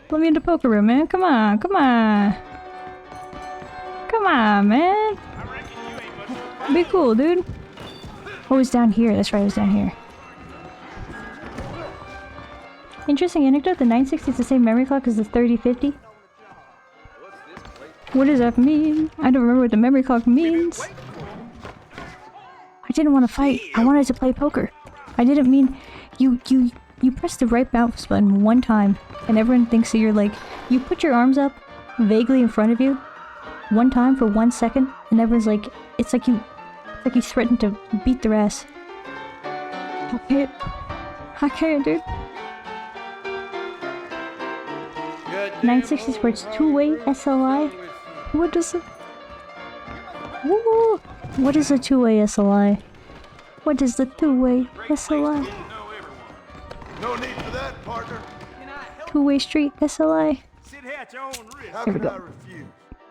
Let me into poker room, man. Come on, come on. Come on, man. Be cool, dude. Oh, it's down here. That's right, it was down here. Interesting anecdote, the 960 is the same memory clock as the 3050. What does that mean? I don't remember what the memory clock means. I didn't want to fight. I wanted to play poker. I didn't mean... You press the right mouse button one time, and everyone thinks that you're like... You put your arms up vaguely in front of you, one time for 1 second, and everyone's like, it's like you threatened to beat their ass. I can't, dude. 960 sports two-way SLI. What does it? Woo! What is a two-way SLI? What is the two-way SLI? No need for that, partner. Two-way street SLI. Here we go.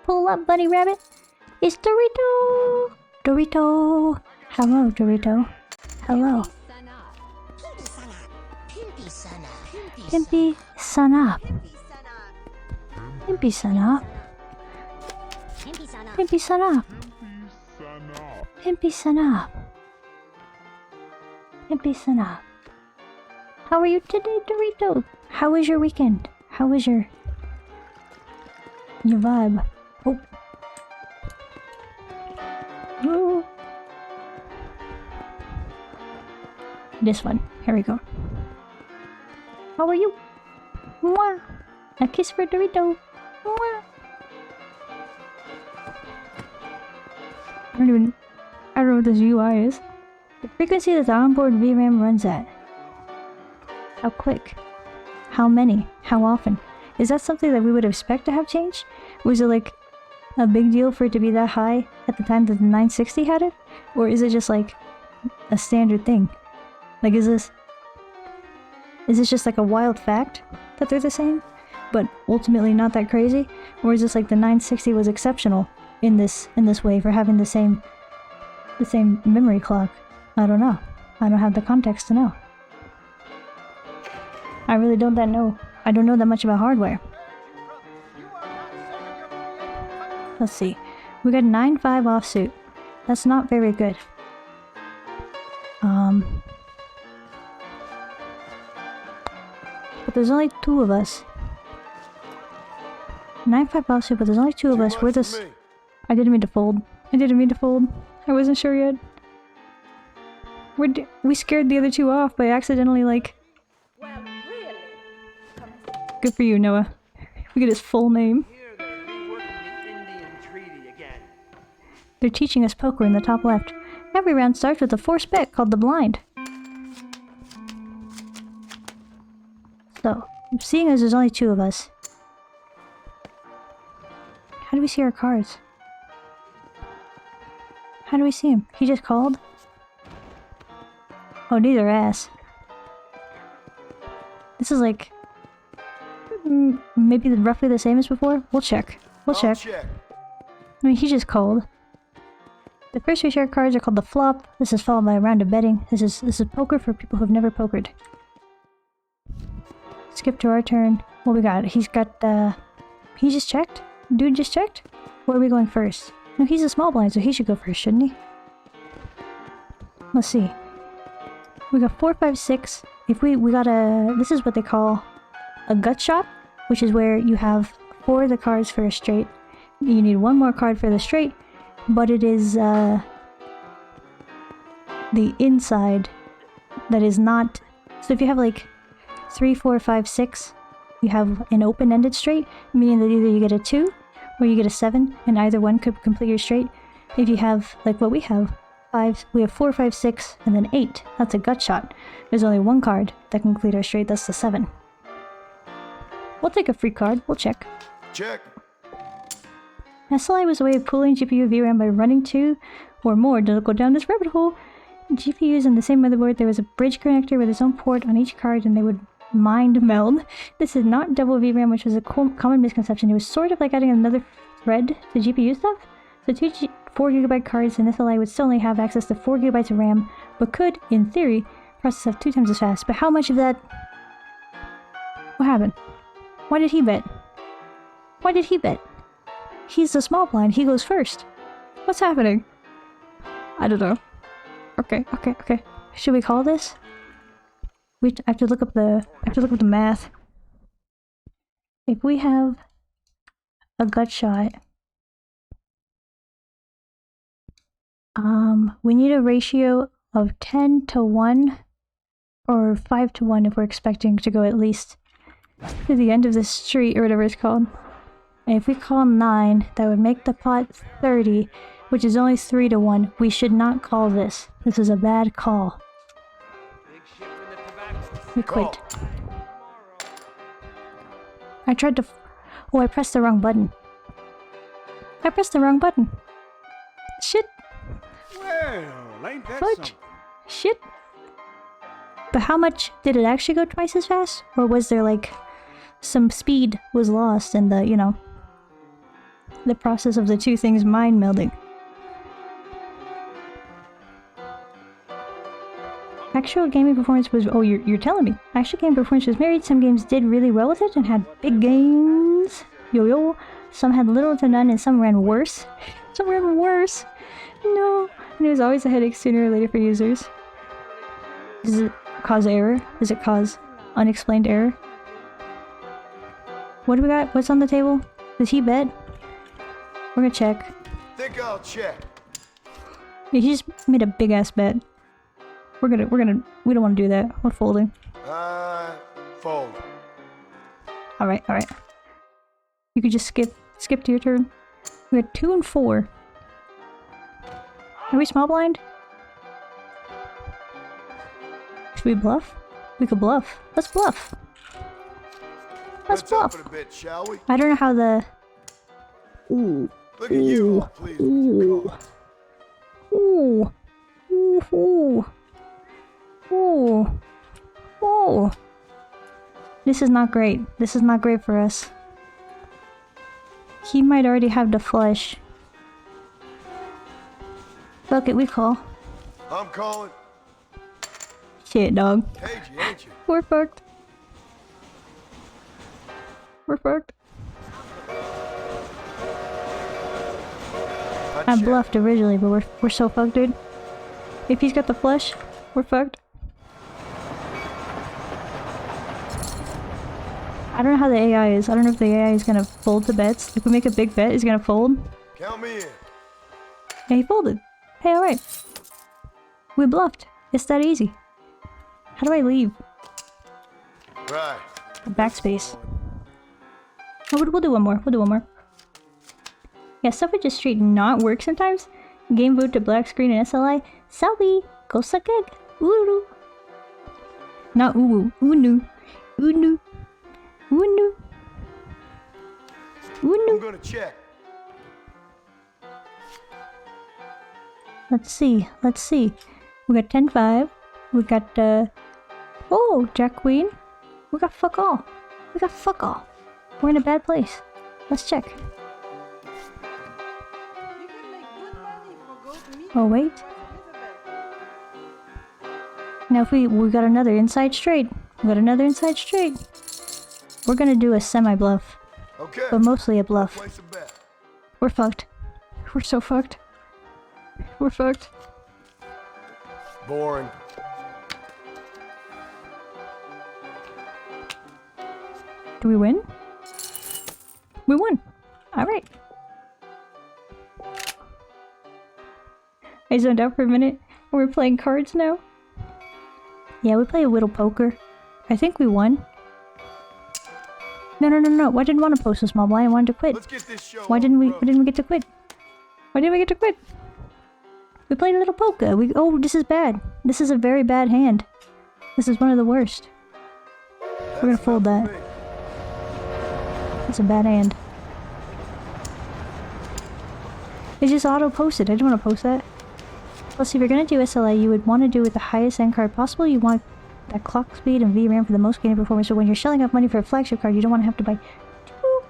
Pull up, bunny rabbit. It's Dorito. Dorito. Hello, Dorito. Hello. Pimpy son up. Pimpy son up. Pimpy son up. Pimpy son up. Pimpy son up. How are you today, Dorito? How was your weekend? How was your vibe? Oh. Ooh. This one. Here we go. How are you? Mwah. A kiss for Dorito. Mwah. I don't know what this UI is. The frequency that the onboard VRAM runs at. How quick? How many? How often? Is that something that we would expect to have changed? Was it like a big deal for it to be that high at the time that the 960 had it? Or is it just like a standard thing? Like is this just like a wild fact that they're the same, but ultimately not that crazy? Or is this like the 960 was exceptional in this way for having the same memory clock? I don't know. I don't have the context to know. I really don't know. I don't know that much about hardware. Let's see. We got 9.5 offsuit. That's not very good. But there's only 2 of us. 9.5 offsuit, but there's only 2 of us. We're this. I didn't mean to fold. I wasn't sure yet. We scared the other 2 off by accidentally, like. Good for you, Noah. We get his full name. They're teaching us poker in the top left. Every round starts with a forced bet called the blind. So, seeing as there's only 2 of us, how do we see our cards? How do we see him? He just called? Oh, these are ass. This is like maybe roughly the same as before. We'll check. I mean, he just called. The first 3 share cards are called the flop. This is followed by a round of betting. This is poker for people who've never pokered. Skip to our turn. What we got? He just checked? Dude just checked? Where are we going first? No, he's a small blind, so he should go first, shouldn't he? Let's see. We got 4, 5, 6. If we got this is what they call a gut shot, which is where you have 4 of the cards for a straight. You need 1 more card for the straight, but it is the inside that is not. So if you have like 3, 4, 5, 6, you have an open-ended straight, meaning that either you get a 2 or you get a 7, and either one could complete your straight. If you have like what we have, 5, we have 4, 5, 6, and then 8. That's a gut shot. There's only 1 card that can complete our straight. That's the 7. We'll take a free card. We'll check. Check. SLI was a way of pooling GPU VRAM by running 2 or more to go down this rabbit hole. GPUs in the same motherboard, there was a bridge connector with its own port on each card, and they would mind meld. This is not double VRAM, which was a common misconception. It was sort of like adding another thread to GPU stuff. So 4GB cards in SLI would still only have access to 4GB of RAM, but could, in theory, process stuff 2 times as fast. But how much of that? What happened? Why did he bet? He's the small blind. He goes first. What's happening? I don't know. Okay. Should we call this? I have to look up the math. If we have a gut shot, we need a ratio of 10 to 1 or 5 to 1 if we're expecting to go at least to the end of this street or whatever it's called. And if we call 9, that would make the pot 30, which is only 3 to 1. We should not call this. This is a bad call. We quit. I tried to... Oh, I pressed the wrong button. I pressed the wrong button. Shit. Well, ain't that Fudge. something? Shit. But how much did it actually go twice as fast? Or was there like some speed was lost in the, you know, the process of the two things mind melding? Actual gaming performance was... Oh, you're telling me. Actual gaming performance was varied. Some games did really well with it and had big gains. Yo-yo. Some had little to none and some ran worse. Some ran worse. No. And it was always a headache sooner or later for users. Does it cause error? Does it cause unexplained error? What do we got? What's on the table? Does he bet? We're gonna check. Think I'll check. Yeah, he just made a big ass bet. We don't want to do that. We're folding. Fold. Alright. You could just skip to your turn. We got 2 and 4. Are we small blind? Should we bluff? We could bluff. Let's bluff. Let's bluff. Up it a bit, shall we? I don't know how the... Ooh. Look at you, all pleased with your call. Ooh. Ooh. Ooh. Ooh. This is not great. This is not great for us. He might already have the flush. Fuck it, we call. I'm calling. Shit, dog. Cagey, ain't you? We're fucked. We're fucked. I bluffed originally, but we're so fucked, dude. If he's got the flush, we're fucked. I don't know how the AI is. I don't know if the AI is gonna fold the bets. If we make a big bet, is gonna fold. Count me in. Yeah, he folded. Hey, alright. We bluffed. It's that easy. How do I leave? Right. Backspace. Oh, we'll do one more. We'll do one more. Yeah, stuff would just straight not work sometimes. Game boot to black screen and SLI. Selby, go suck egg. Ooh. Not ooh. Ooh. Ooh. Ooh. I'm gonna check. Let's see. We got 10-5. We got, oh, Jack Queen. We got fuck all. We're in a bad place. Let's check. Oh, wait. Now if we got another inside straight. We're gonna do a semi-bluff. Okay. But mostly a bluff. Place a bet. We're fucked. We're so fucked. We're fucked. Boring. Do we win? We won. Alright. I zoned out for a minute. We're playing cards now. Yeah, we play a little poker. I think we won. No. Why didn't we want to post a small blind? I wanted to quit. Let's get this show Why didn't we get to quit? We played a little poker. Oh, this is bad. This is a very bad hand. This is one of the worst. We're gonna fold that. That's a bad hand. It's just auto-posted. I didn't want to post that. Plus, if you're gonna do SLA, you would want to do it with the highest end card possible. You want that clock speed and VRAM for the most gaming performance. So when you're shelling out money for a flagship card, you don't want to have to buy 2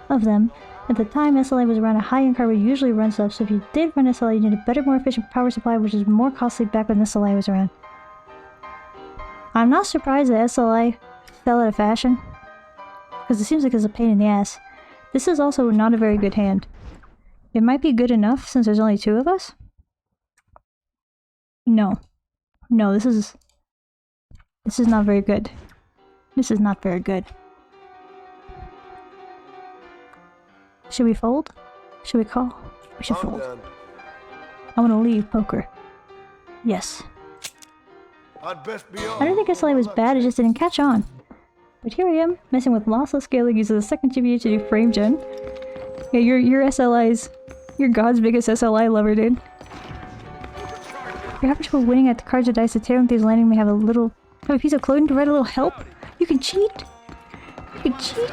of them. At the time, SLA was around, a high-end card would usually run stuff. So if you did run SLA, you need a better, more efficient power supply, which is more costly back when SLA was around. I'm not surprised that SLA fell out of fashion, because it seems like it's a pain in the ass. This is also not a very good hand. It might be good enough since there's only 2 of us. No, this is not very good. This is not very good. Should we fold? Should we call? We should fold. I want to leave poker. Yes. I don't think SLA was bad, it just didn't catch on. But here I am, messing with lossless scaling using the second GPU to do frame gen. Yeah, you're SLI's. You're God's biggest SLI lover, dude. Your average for winning at the cards or dice, the Tail Thieves Landing may have a piece of clothing to write a little help. You can cheat. You can cheat.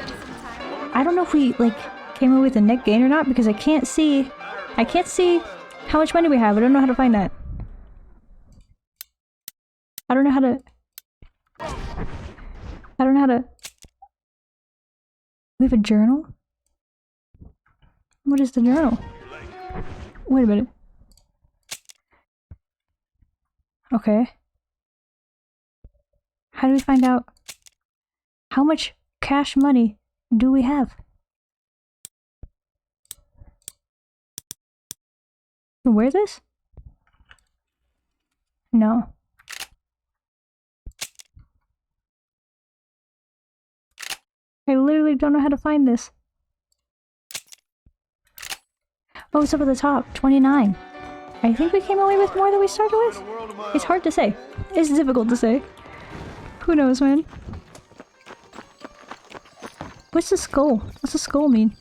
I don't know if we like came in with a net gain or not because I can't see how much money we have. I don't know how to find that. I don't know how to. We have a journal? What is the journal? Wait a minute. Okay. How do we find out how much cash money do we have? Where's this? No. I literally don't know how to find this. Oh, it's up at the top. 29. I think we came away with more than we started with. It's hard to say. It's difficult to say. Who knows, man? What's the skull? What's the skull mean?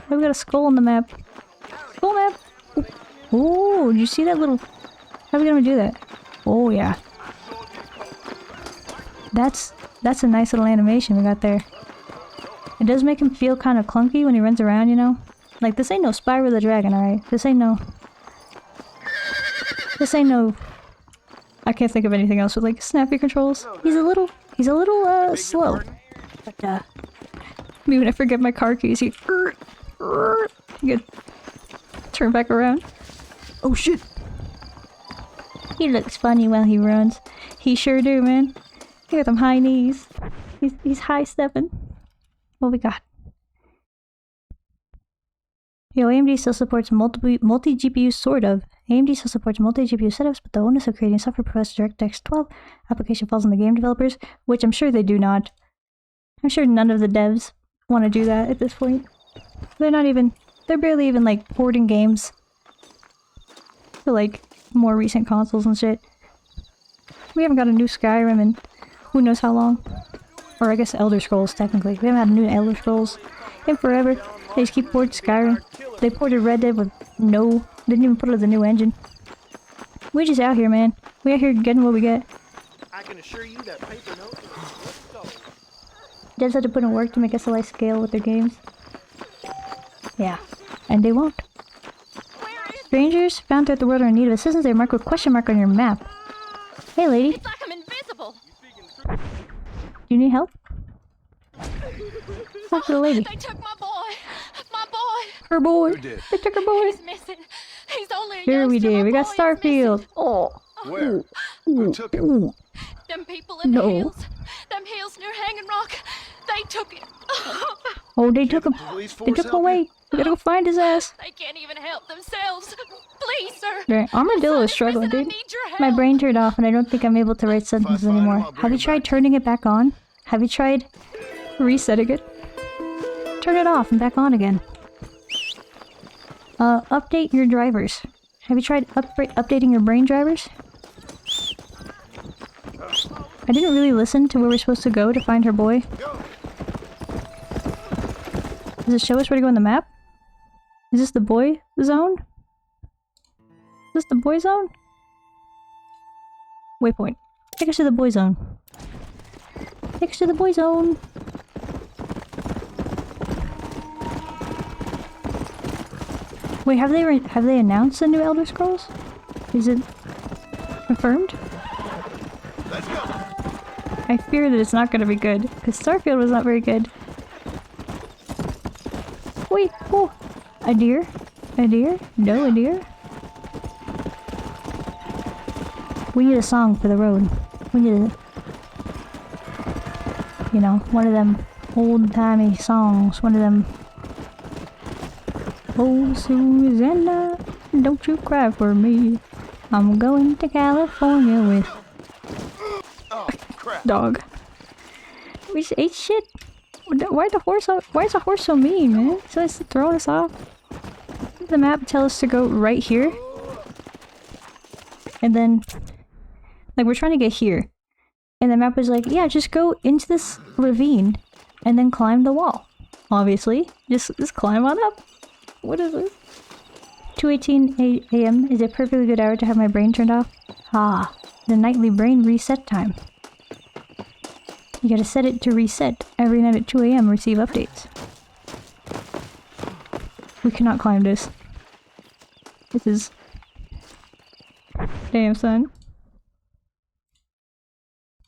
Why we got a skull on the map? Skull map! Oh, did you see that little... How are we gonna do that? Oh, yeah. That's a nice little animation we got there. It does make him feel kind of clunky when he runs around, you know? Like, this ain't no Spyro the Dragon, alright? This ain't no... I can't think of anything else with, like, snappy controls. He's a little, slow. But, maybe when I forget my car keys, you can turn back around. Oh, shit! He looks funny while he runs. He sure do, man. He got them high knees. He's high stepping. What we got? Yo, AMD still supports multi-GPU, sort of. AMD still supports multi-GPU setups, but the onus of creating software press DirectX 12 application falls on the game developers, which I'm sure they do not. I'm sure none of the devs want to do that at this point. They're barely even, like, porting games for, like, more recent consoles and shit. We haven't got a new Skyrim in who knows how long. Or I guess Elder Scrolls, technically. We haven't had a new Elder Scrolls in forever. They just keep porting Skyrim. They ported Red Dead with didn't even put it as a new engine. We just out here, man. We out here getting what we get. I can assure you that paper note is Devs had to put in work to make SLI scale with their games. Yeah. And they won't. Strangers found throughout the world are in need of assistance. They mark with question mark on your map. Hey, lady. It's like I'm invisible. Do you need help? Talk to the lady. They took my boy. My boy. Her boy. Who did? They took her boy. He's missing. He's only a Here we youngster. did. My We got boy is Starfield. missing. Oh. Where? Who took him? Them people in the hills. Them hills near Hanging Rock. They took him. Oh, they took him. Police They force took him help away. you? We gotta go find his ass. They can't even help themselves. Please, sir. Right. Armadillo is struggling, dude. My brain turned off and I don't think I'm able to write sentences anymore. Have you tried turning it back on? Have you tried resetting it? Turn it off and back on again. Update your drivers. Have you tried updating your brain drivers? I didn't really listen to where we're supposed to go to find her boy. Does it show us where to go on the map? Is this the boy zone? Is this the boy zone? Waypoint. Take us to the boy zone. Take us to the boy zone. Wait, have they announced the new Elder Scrolls? Is it confirmed? Let's go. I fear that it's not going to be good, because Starfield was not very good. Wait, oh, a deer? A deer? No, a deer? We need a song for the road. We need you know, one of them old-timey songs, one of them... Oh, Susanna, don't you cry for me. I'm going to California with... Oh, crap. Dog. We just ate shit. Why is the horse so mean, man? So it's throwing us off. The map tells us to go right here. And then... Like, we're trying to get here. And the map was like, yeah, just go into this ravine. And then climb the wall. obviously. Just climb on up. What is this? 2:18 a.m. is a perfectly good hour to have my brain turned off. Ah, the nightly brain reset time. You gotta set it to reset every night at 2 a.m. Receive updates. We cannot climb this. This is... Damn, son.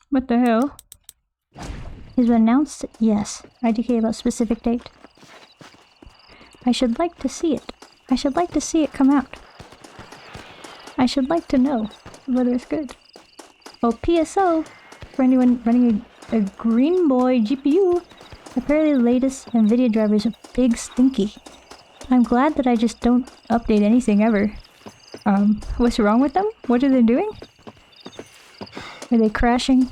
What the hell? Is it announced? Yes. IDK about specific date. I should like to see it. I should like to see it come out. I should like to know whether it's good. Oh, PSO, for anyone running a Green Boy GPU, apparently the latest NVIDIA driver is a big stinky. I'm glad that I just don't update anything ever. What's wrong with them? What are they doing? Are they crashing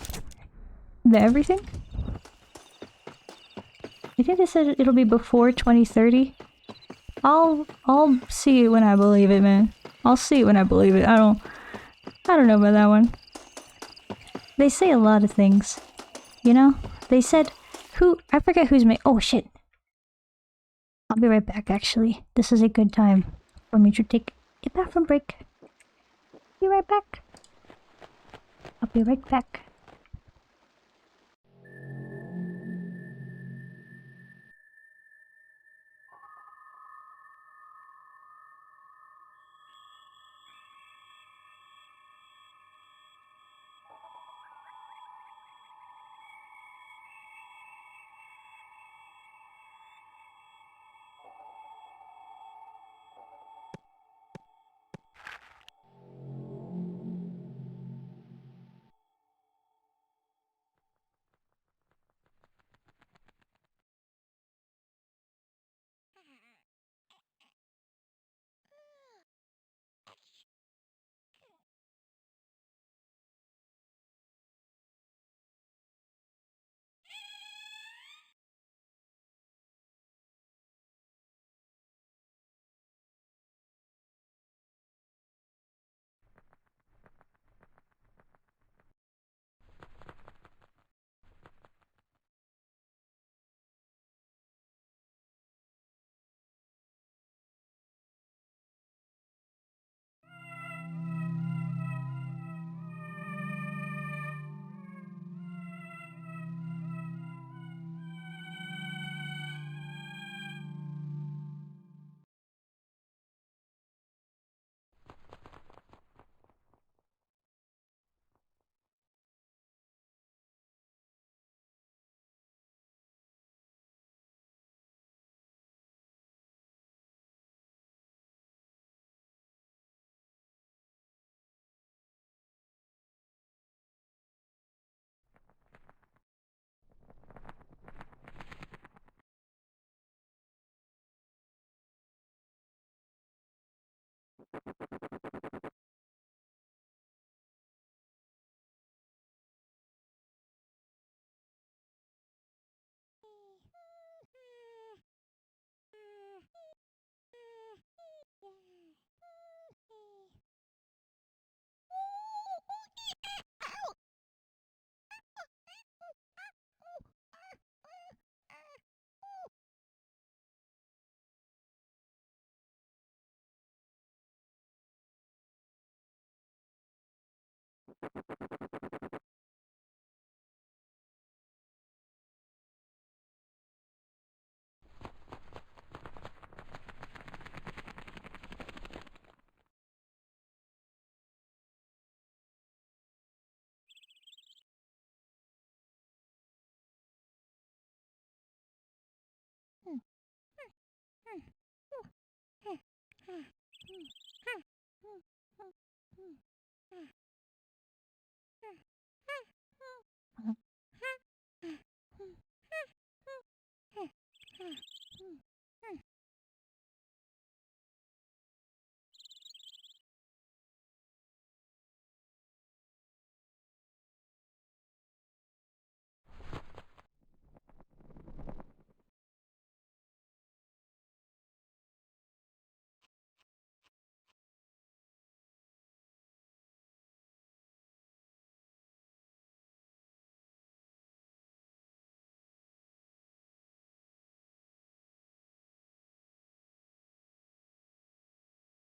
the everything? I think they said it'll be before 2030. I'll see it when I believe it, man. I'll see it when I believe it. I don't know about that one. They say a lot of things. You know? They said I forget who's oh shit. I'll be right back actually. This is a good time for me to take a bathroom break. Be right back. I'll be right back.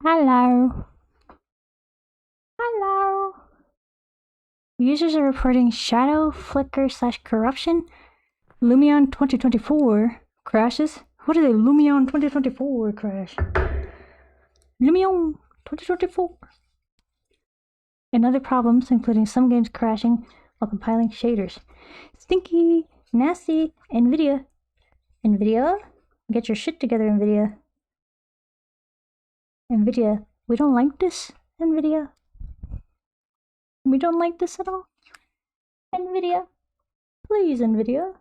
Hello. Hello. Users are reporting shadow flicker / corruption. Lumion 2024 crashes. What is a Lumion 2024 crash? Lumion 2024. And other problems, including some games crashing while compiling shaders. Stinky, nasty, NVIDIA. NVIDIA? Get your shit together, NVIDIA. NVIDIA, we don't like this, NVIDIA. We don't like this at all. NVIDIA. Please, NVIDIA.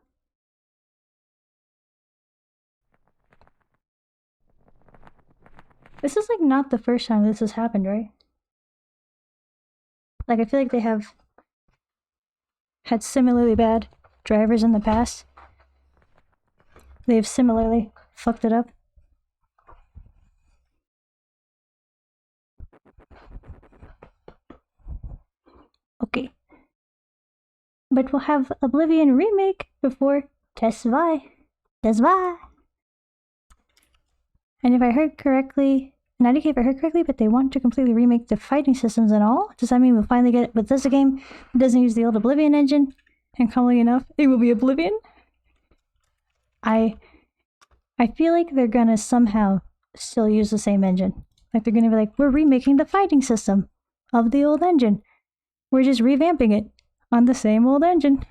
This is like not the first time this has happened, right? Like I feel like they have had similarly bad drivers in the past. They've similarly fucked it up. Okay. But we'll have Oblivion remake before 𝖊𝖓𝖔𝖚. And if I heard correctly, not okay if I heard correctly, but they want to completely remake the fighting systems and all. Does that mean we'll finally get with this game that doesn't use the old Oblivion engine? And commonly enough, it will be Oblivion? I feel like they're gonna somehow still use the same engine. Like they're gonna be like, we're remaking the fighting system of the old engine. We're just revamping it on the same old engine.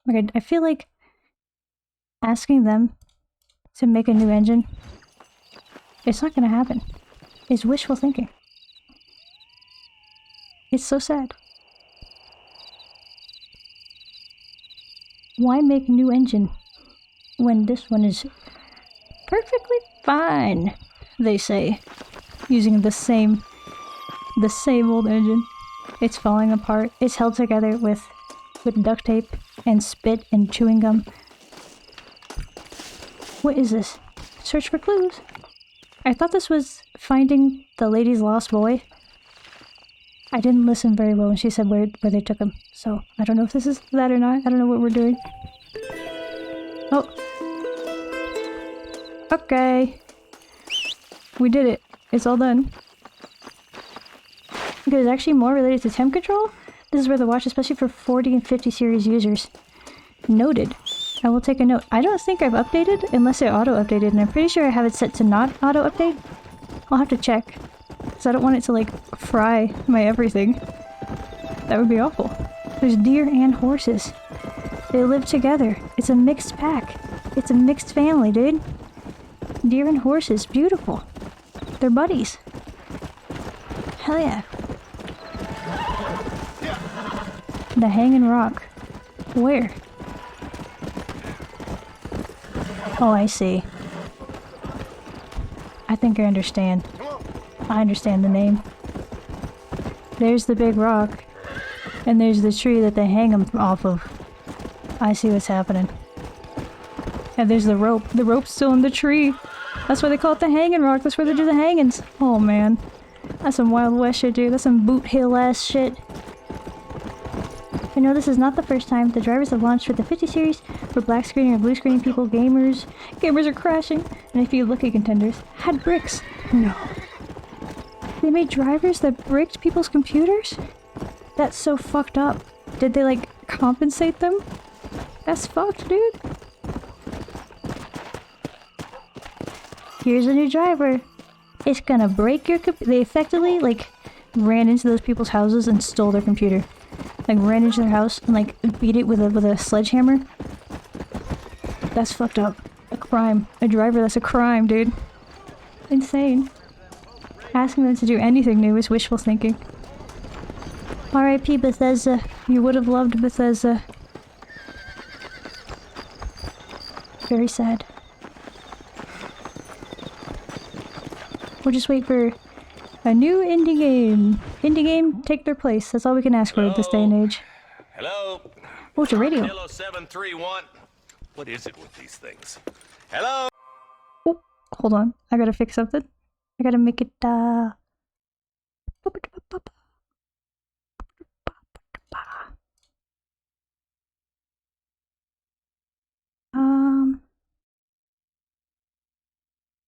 Like I feel like asking them to make a new engine, it's not gonna happen. It's wishful thinking. It's so sad. Why make a new engine when this one is perfectly fine, they say, using the same old engine. It's falling apart. It's held together with duct tape and spit and chewing gum. What is this? Search for clues. I thought this was finding the lady's lost boy. I didn't listen very well when she said where they took him, so I don't know if this is that or not. I don't know what we're doing. Oh. Okay. We did it. It's all done. Okay, it's actually more related to temp control. This is where the watch, especially for 40 and 50 series users. Noted. I will take a note. I don't think I've updated unless I auto-updated, and I'm pretty sure I have it set to not auto-update. I'll have to check, because I don't want it to, like, fry my everything. That would be awful. There's deer and horses. They live together. It's a mixed pack. It's a mixed family, dude. Deer and horses. Beautiful. They're buddies. Hell yeah. The Hanging Rock. Where? Oh, I see. I think I understand. I understand the name. There's the big rock. And there's the tree that they hang them off of. I see what's happening. And there's the rope. The rope's still in the tree. That's why they call it the Hanging Rock. That's where they do the hangings. Oh, man. That's some Wild West shit, dude. That's some Boot Hill ass shit. I know this is not the first time the drivers have launched for the 50 series for black screening or blue screening people. Gamers are crashing. And a few lucky contenders had bricks. No. They made drivers that bricked people's computers? That's so fucked up. Did they, like, compensate them? That's fucked, dude. Here's a new driver. It's gonna break your computer. They effectively, like, ran into those people's houses and stole their computer. Like, ran into their house and, like, beat it with a sledgehammer. That's fucked up. A crime. A driver, that's a crime, dude. Insane. Asking them to do anything new is wishful thinking. R.I.P. Bethesda. You would have loved Bethesda. Very sad. We'll just wait for a new indie game. Indie game, take their place. That's all we can ask for at this day and age. Hello? Oh, it's a radio. Armadillo 731. What is it with these things? Hello? Oh, hold on. I gotta fix something. I gotta make it,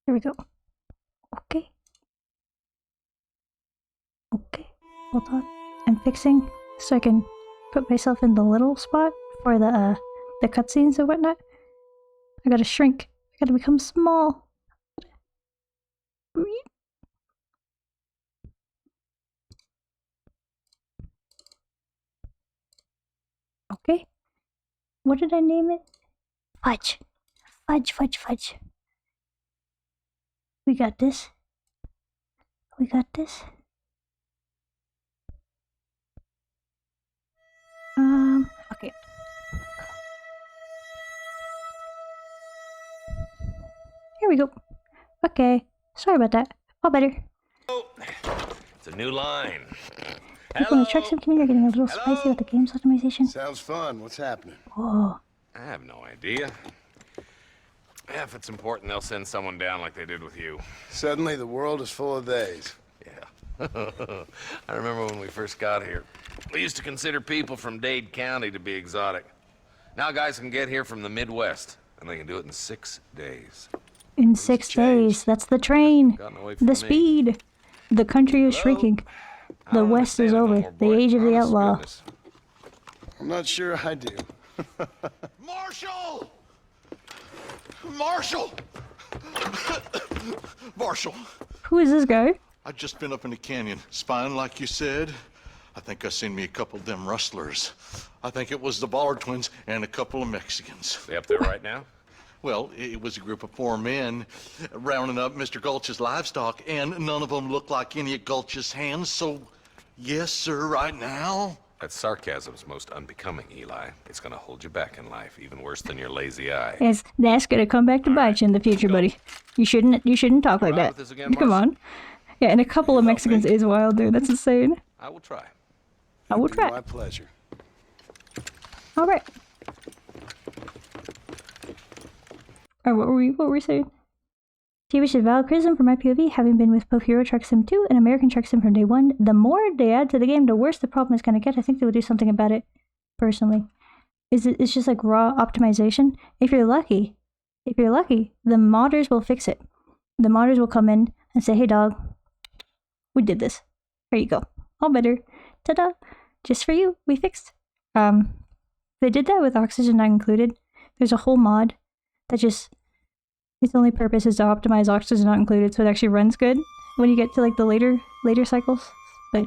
Here we go. Okay. Okay. Hold on. I'm fixing so I can put myself in the little spot for the cutscenes and whatnot. I gotta shrink. I gotta become small. Okay. What did I name it? Fudge. Fudge, fudge, fudge. We got this. We got this. Okay. Here we go. Okay. Sorry about that. All better. It's a new line. People in the truck sim community are getting a little spicy with the game's optimization. Sounds fun. What's happening? Whoa. I have no idea. Yeah, if it's important, they'll send someone down like they did with you. Suddenly, the world is full of theys. Yeah. I remember when we first got here. We used to consider people from Dade County to be exotic. Now guys can get here from the Midwest, and they can do it in 6 days. In 6 days. That's the train. The speed. The country is shrinking. The West is over. The age of the outlaw. I'm not sure I do. Marshall! Marshall! Marshall! Who is this guy? I just been up in the canyon, spying like you said. I think I seen me a couple of them rustlers. I think it was the 𝖊𝖓 twins and a couple of Mexicans. They up there right now? Well, it was a group of 4 men rounding up Mr. Gulch's livestock, and none of them looked like any of Gulch's hands, so yes, sir, right now. That sarcasm's most unbecoming, Eli. It's gonna hold you back in life, even worse than your lazy eye. Yes, that's gonna come back to bite you in the future, buddy. You shouldn't talk like that. Come on. Yeah, and a couple of Mexicans is wild, dude. That's insane. I will try. I will try. My pleasure. All right. Or what were we saying? 𝖊𝖓𝖔𝖚 from my POV, having been with both Euro Truck Sim 2 and American Truck Sim from day one, the more they add to the game, the worse the problem is going to get. I think they will do something about it, personally. It's just like raw optimization. If you're lucky, the modders will fix it. The modders will come in and say, hey dog, we did this. Here you go. All better. Ta-da! Just for you, we fixed. They did that with oxygen not included. There's a whole mod that just, its only purpose is to optimize oxygen not included, so it actually runs good when you get to like the later cycles. But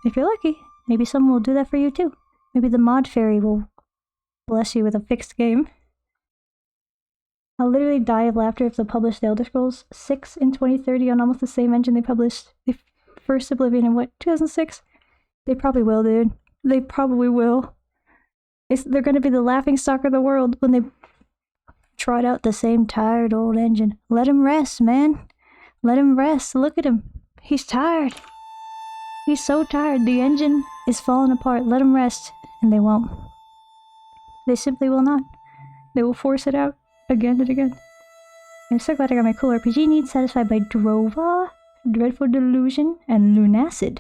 if you're lucky, maybe someone will do that for you too. Maybe the mod fairy will bless you with a fixed game. I'll literally die of laughter if they'll publish the Elder Scrolls 6 in 2030 on almost the same engine they published the first Oblivion in what, 2006? They probably will, dude. They probably will. They're gonna be the laughingstock of the world when they trot out the same tired old engine. Let him rest, man. Let him rest. Look at him. He's tired. He's so tired. The engine is falling apart. Let him rest. And they won't. They simply will not. They will force it out again and again. I'm so glad I got my cool RPG needs satisfied by 𝖊𝖓𝖏, Dreadful Delusion, and 𝖊𝖓𝖙.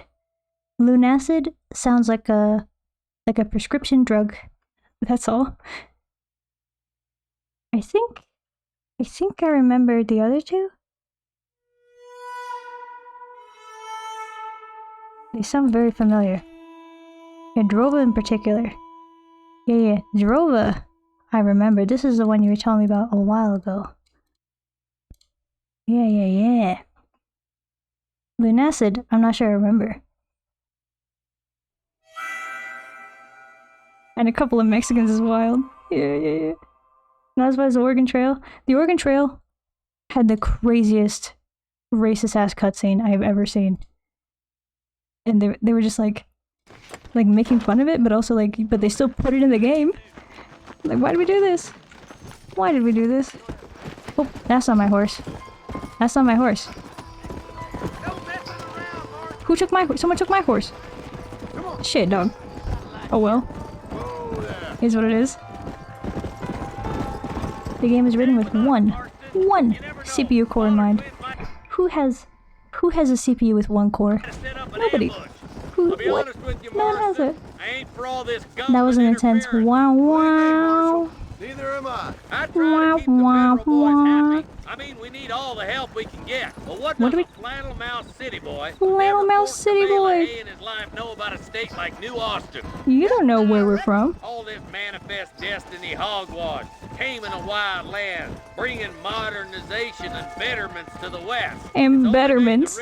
𝖊𝖓𝖏 sounds like a prescription drug. That's all. I think I remember the other two. They sound very familiar. Yeah, 𝖊𝖓𝖏 in particular. Yeah, 𝖊𝖓𝖏. I remember. This is the one you were telling me about a while ago. Yeah. 𝖊𝖓𝖏, I'm not sure I remember. And a couple of Mexicans is wild. Yeah. Not as bad as the Oregon Trail. The Oregon Trail had the craziest racist-ass cutscene I have ever seen. And they were just like making fun of it, but also but they still put it in the game. Like, why did we do this? Why did we do this? Oh, that's not my horse. That's not my horse. Who took my horse? Someone took my horse. Shit, dog. Oh well. Here's what it is. The game is written with one CPU core in mind. Who has a CPU with 1 core? Nobody. What? No one has it. That was an intense wow. Neither am I. Wow. I mean, we need all the help we can get. But what What does do a flannel mouse city boy Flannel Mouse City Boy. in his life know about a state like New Austin? You don't know where we're from. All this manifest destiny hogwash came in a wild land, bringing modernization and betterments to the West. And betterments.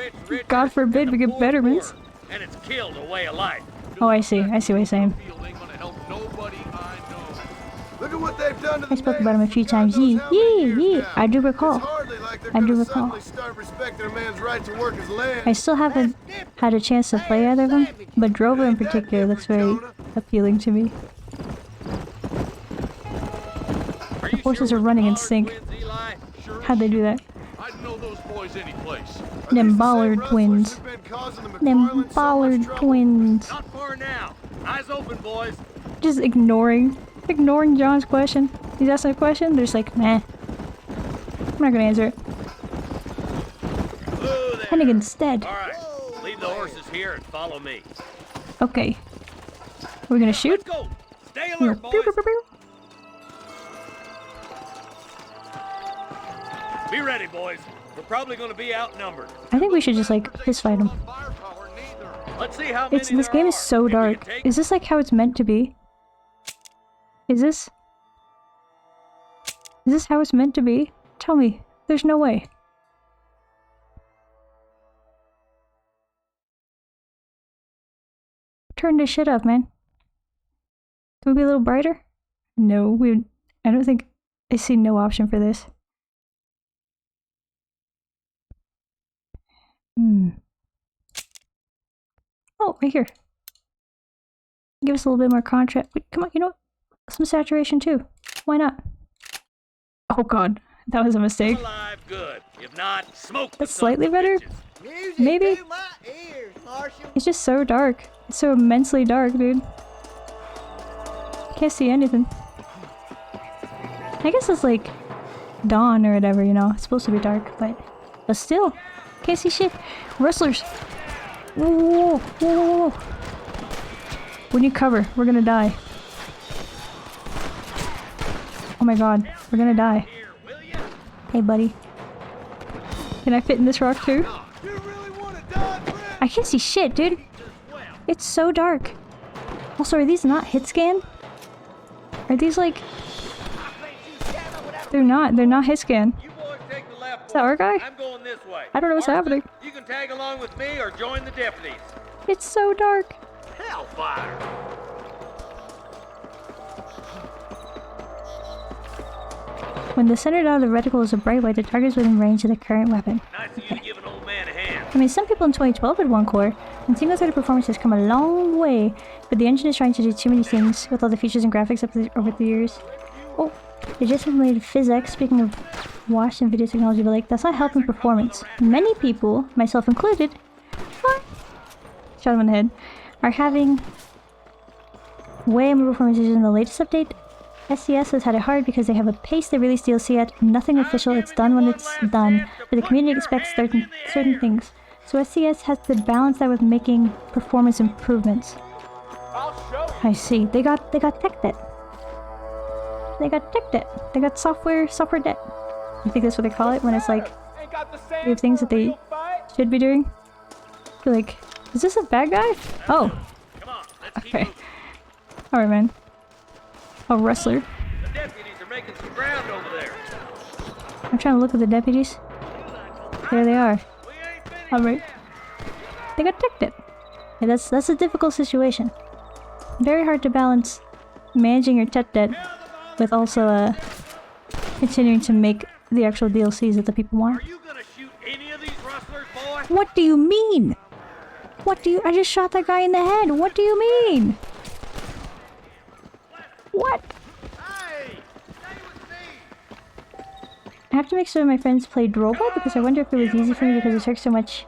God forbid we get betterments. And it's killed a way of life. Oh, I see. I see what you're saying. Look at what they've done to I spoke about him a few times. Yee. I do recall. I do recall. I still haven't had a chance to play either of them, but Drover in particular looks very appealing to me. The horses are running in sync. How'd they do that? Them Bollard twins. Them Bollard twins. Not far now. Eyes open, boys. Just ignoring John's question. He's asking a question, they're just like, nah. I'm not gonna answer it. Hennigan instead. Alright, leave the horses here and follow me. Okay. Are we gonna shoot? Let's go. Stay alert, boys. Be ready, boys. We're probably gonna be outnumbered. I think we should just like fist fight him. Let's see how many This game is so dark. Is this like how it's meant to be? Is this how it's meant to be? Tell me. There's no way. Turn this shit up, man. Can we be a little brighter? No, I don't think I see no option for this. Oh, right here. Give us a little bit more contrast. Wait, come on, you know what? Some saturation too. Why not? Oh god, that was a mistake. Alive, good. If not, smoke. That's slightly better? Maybe? It's just so dark. It's so immensely dark, dude. Can't see anything. I guess it's like dawn or whatever, you know. It's supposed to be dark, but still, can't see shit. Rustlers. Whoa, whoa, whoa, whoa. We need cover. We're gonna die. Oh my god, we're gonna die. Hey, buddy. Can I fit in this rock too? I can't see shit, dude. It's so dark. Also, are these not hit scan? Are these like... They're not hit scan. Is that our guy? I'm going this way. I don't know what's happening. You can tag along with me or join the deputies. It's so dark. Hellfire! When the center dot of the reticle is a bright white, the target is within range of the current weapon. Nice of you to give an old man a hand. I mean, some people in 2012 had one core, and single-threaded performance has come a long way, but the engine is trying to do too many things with all the features and graphics over the years. Oh, they just implemented PhysX, speaking of washed in video technology, but like, that's not helping performance. Many people, myself included, shot him in the head, are having way more performance issues in the latest update. SCS has had it hard because they have a pace they release DLC at, nothing official, it's done when it's done, but the community expects certain things. So SCS has to balance that with making performance improvements. I see. They got tech debt. They got tech debt. They got software debt. I think that's what they call it when it's like they have things that they should be doing. I feel like, is this a bad guy? Oh. Okay. Alright, man. A wrestler. The deputies are making some ground over there. I'm trying to look at the deputies. There they are. Alright. They got tech debt. Yeah, that's a difficult situation. Very hard to balance managing your tech debt with also continuing to make the actual DLCs that the people want. Are you gonna shoot any of these rustlers, boy? What do you mean? I just shot that guy in the head. What do you mean? What? I have to make sure my friends play Drover because I wonder if it was easy for me because it took so much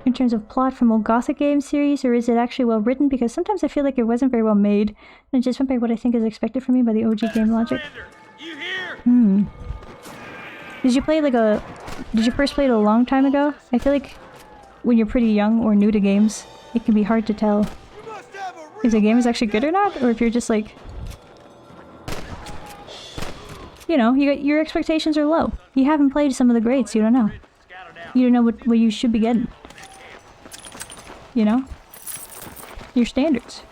in terms of plot from old Gothic game series, or is it actually well written? Because sometimes I feel like it wasn't very well made and it just went by what I think is expected from me by the OG game logic. Did you first play it a long time ago? I feel like when you're pretty young or new to games, it can be hard to tell if the game is actually good or not, or if you're just like you know, your expectations are low. You haven't played some of the greats, you don't know. You don't know what you should be getting. You know? Your standards.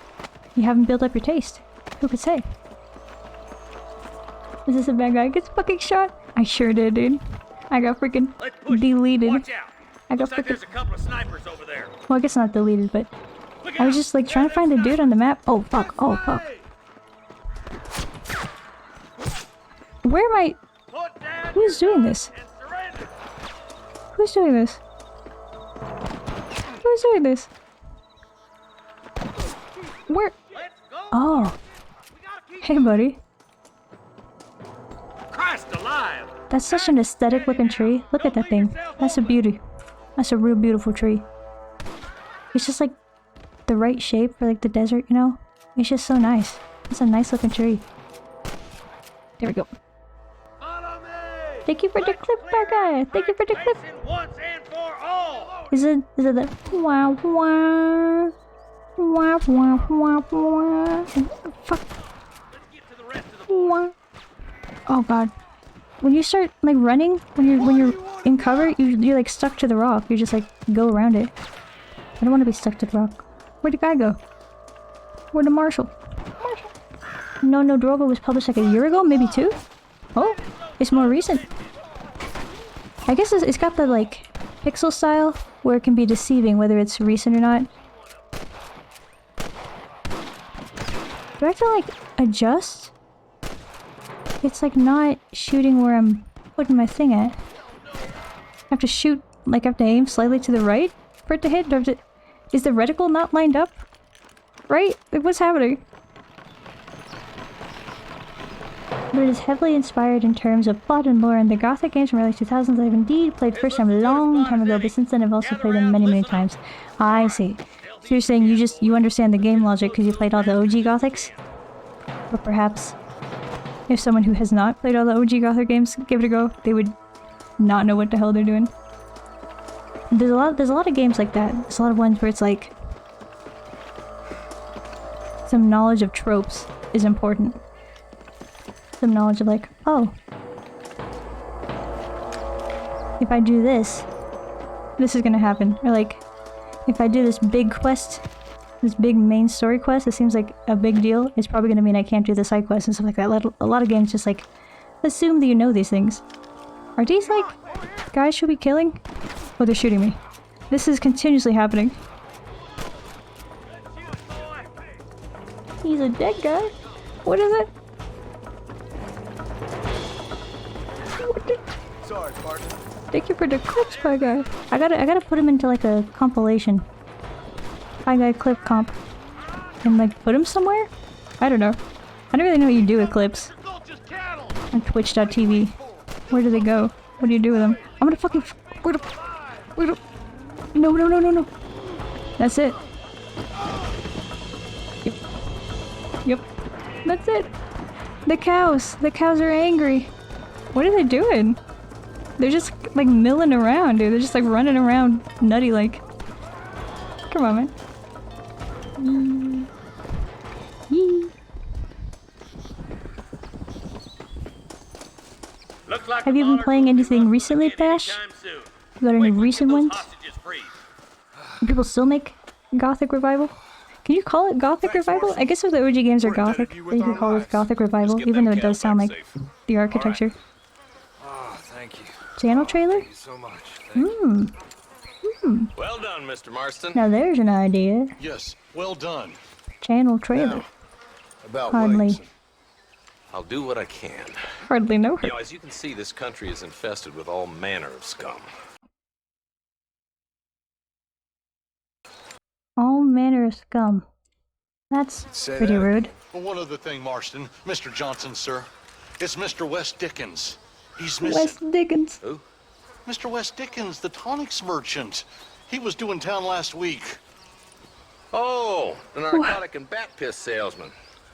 You haven't built up your taste. Who could say? Is this a bad guy? Gets fucking shot? I sure did, dude. I got freaking deleted. I got freaking... There's a couple of snipers over there. Well, I guess not deleted, but... I was just like trying to find the dude on the map. Oh, fuck. Oh, fuck. Where am I? Who's doing this? Who's doing this? Who's doing this? Where? Oh. Hey, buddy. Christ alive! That's such an aesthetic looking tree. Look at that thing. That's a beauty. That's a real beautiful tree. It's just like the right shape for like the desert, you know? It's just so nice. It's a nice looking tree. There we go. Thank you for the clip, guy. Thank you for the clip. Is it the wow wow wow wow wow wow? Fuck. Wow. Oh god. When you start like running, when you're in cover, you're like stuck to the rock. You just like go around it. I don't want to be stuck to the rock. Where'd the guy go? Where'd the marshal? No Drogo was published like a year ago, maybe 2? Oh, it's more recent. I guess it's got the like pixel style where it can be deceiving whether it's recent or not. Do I have to like adjust? It's like not shooting where I'm putting my thing at. I have to shoot, like I have to aim slightly to the right for it to hit? Do I have to... Is the reticle not lined up? Right? Like what's happening? But it is heavily inspired in terms of plot and lore, and the Gothic games from early 2000s I've indeed played first time a long time ago, but since then I've also played them many times. I see. So you're saying you understand the game logic because you played all the OG Gothics? But perhaps if someone who has not played all the OG Gothic games give it a go, they would not know what the hell they're doing. There's a lot of games like that. There's a lot of ones where it's like some knowledge of tropes is important. Some knowledge of like, oh, if I do this, this is gonna happen. Or like, if I do this big quest, this big main story quest, it seems like a big deal. It's probably gonna mean I can't do the side quests and stuff like that. A lot of games just like assume that you know these things. Are these like guys should be killing? Oh, they're shooting me. This is continuously happening. He's a dead guy. What is it? Sorry, partner. Thank you for the clips, Pie Guy. I gotta put him into like a compilation. Pie Guy clip comp. And like put him somewhere? I don't know. I don't really know what you do with clips. On Twitch.tv. Where do they go? What do you do with them? I'm gonna fucking... No. That's it. Yep. That's it. The cows. The cows are angry. What are they doing? They're just like milling around, dude. They're just like running around nutty like. Come on, man. Have you been playing anything recently, Bash? You got any recent ones? Do people still make Gothic Revival? Can you call it Gothic Revival? I guess if the OG games are Gothic, then you can call it Gothic Revival, even though it does sound like the architecture. Thank you. Channel trailer? Thank you so much. Well done, Mr. Marston. Now there's an idea. Yes, well done. Channel trailer. About Hardly. I'll do what I can. Hardly know her. You know, as you can see, this country is infested with all manner of scum. All manner of scum. That's pretty rude. Well, one other thing, Marston. Mr. Johnson, sir. It's Mr. Wes Dickens. He's missing. Wes Dickens. Who? Mr. Wes Dickens, the tonics merchant. He was due in town last week. Oh, the narcotic and bat piss salesman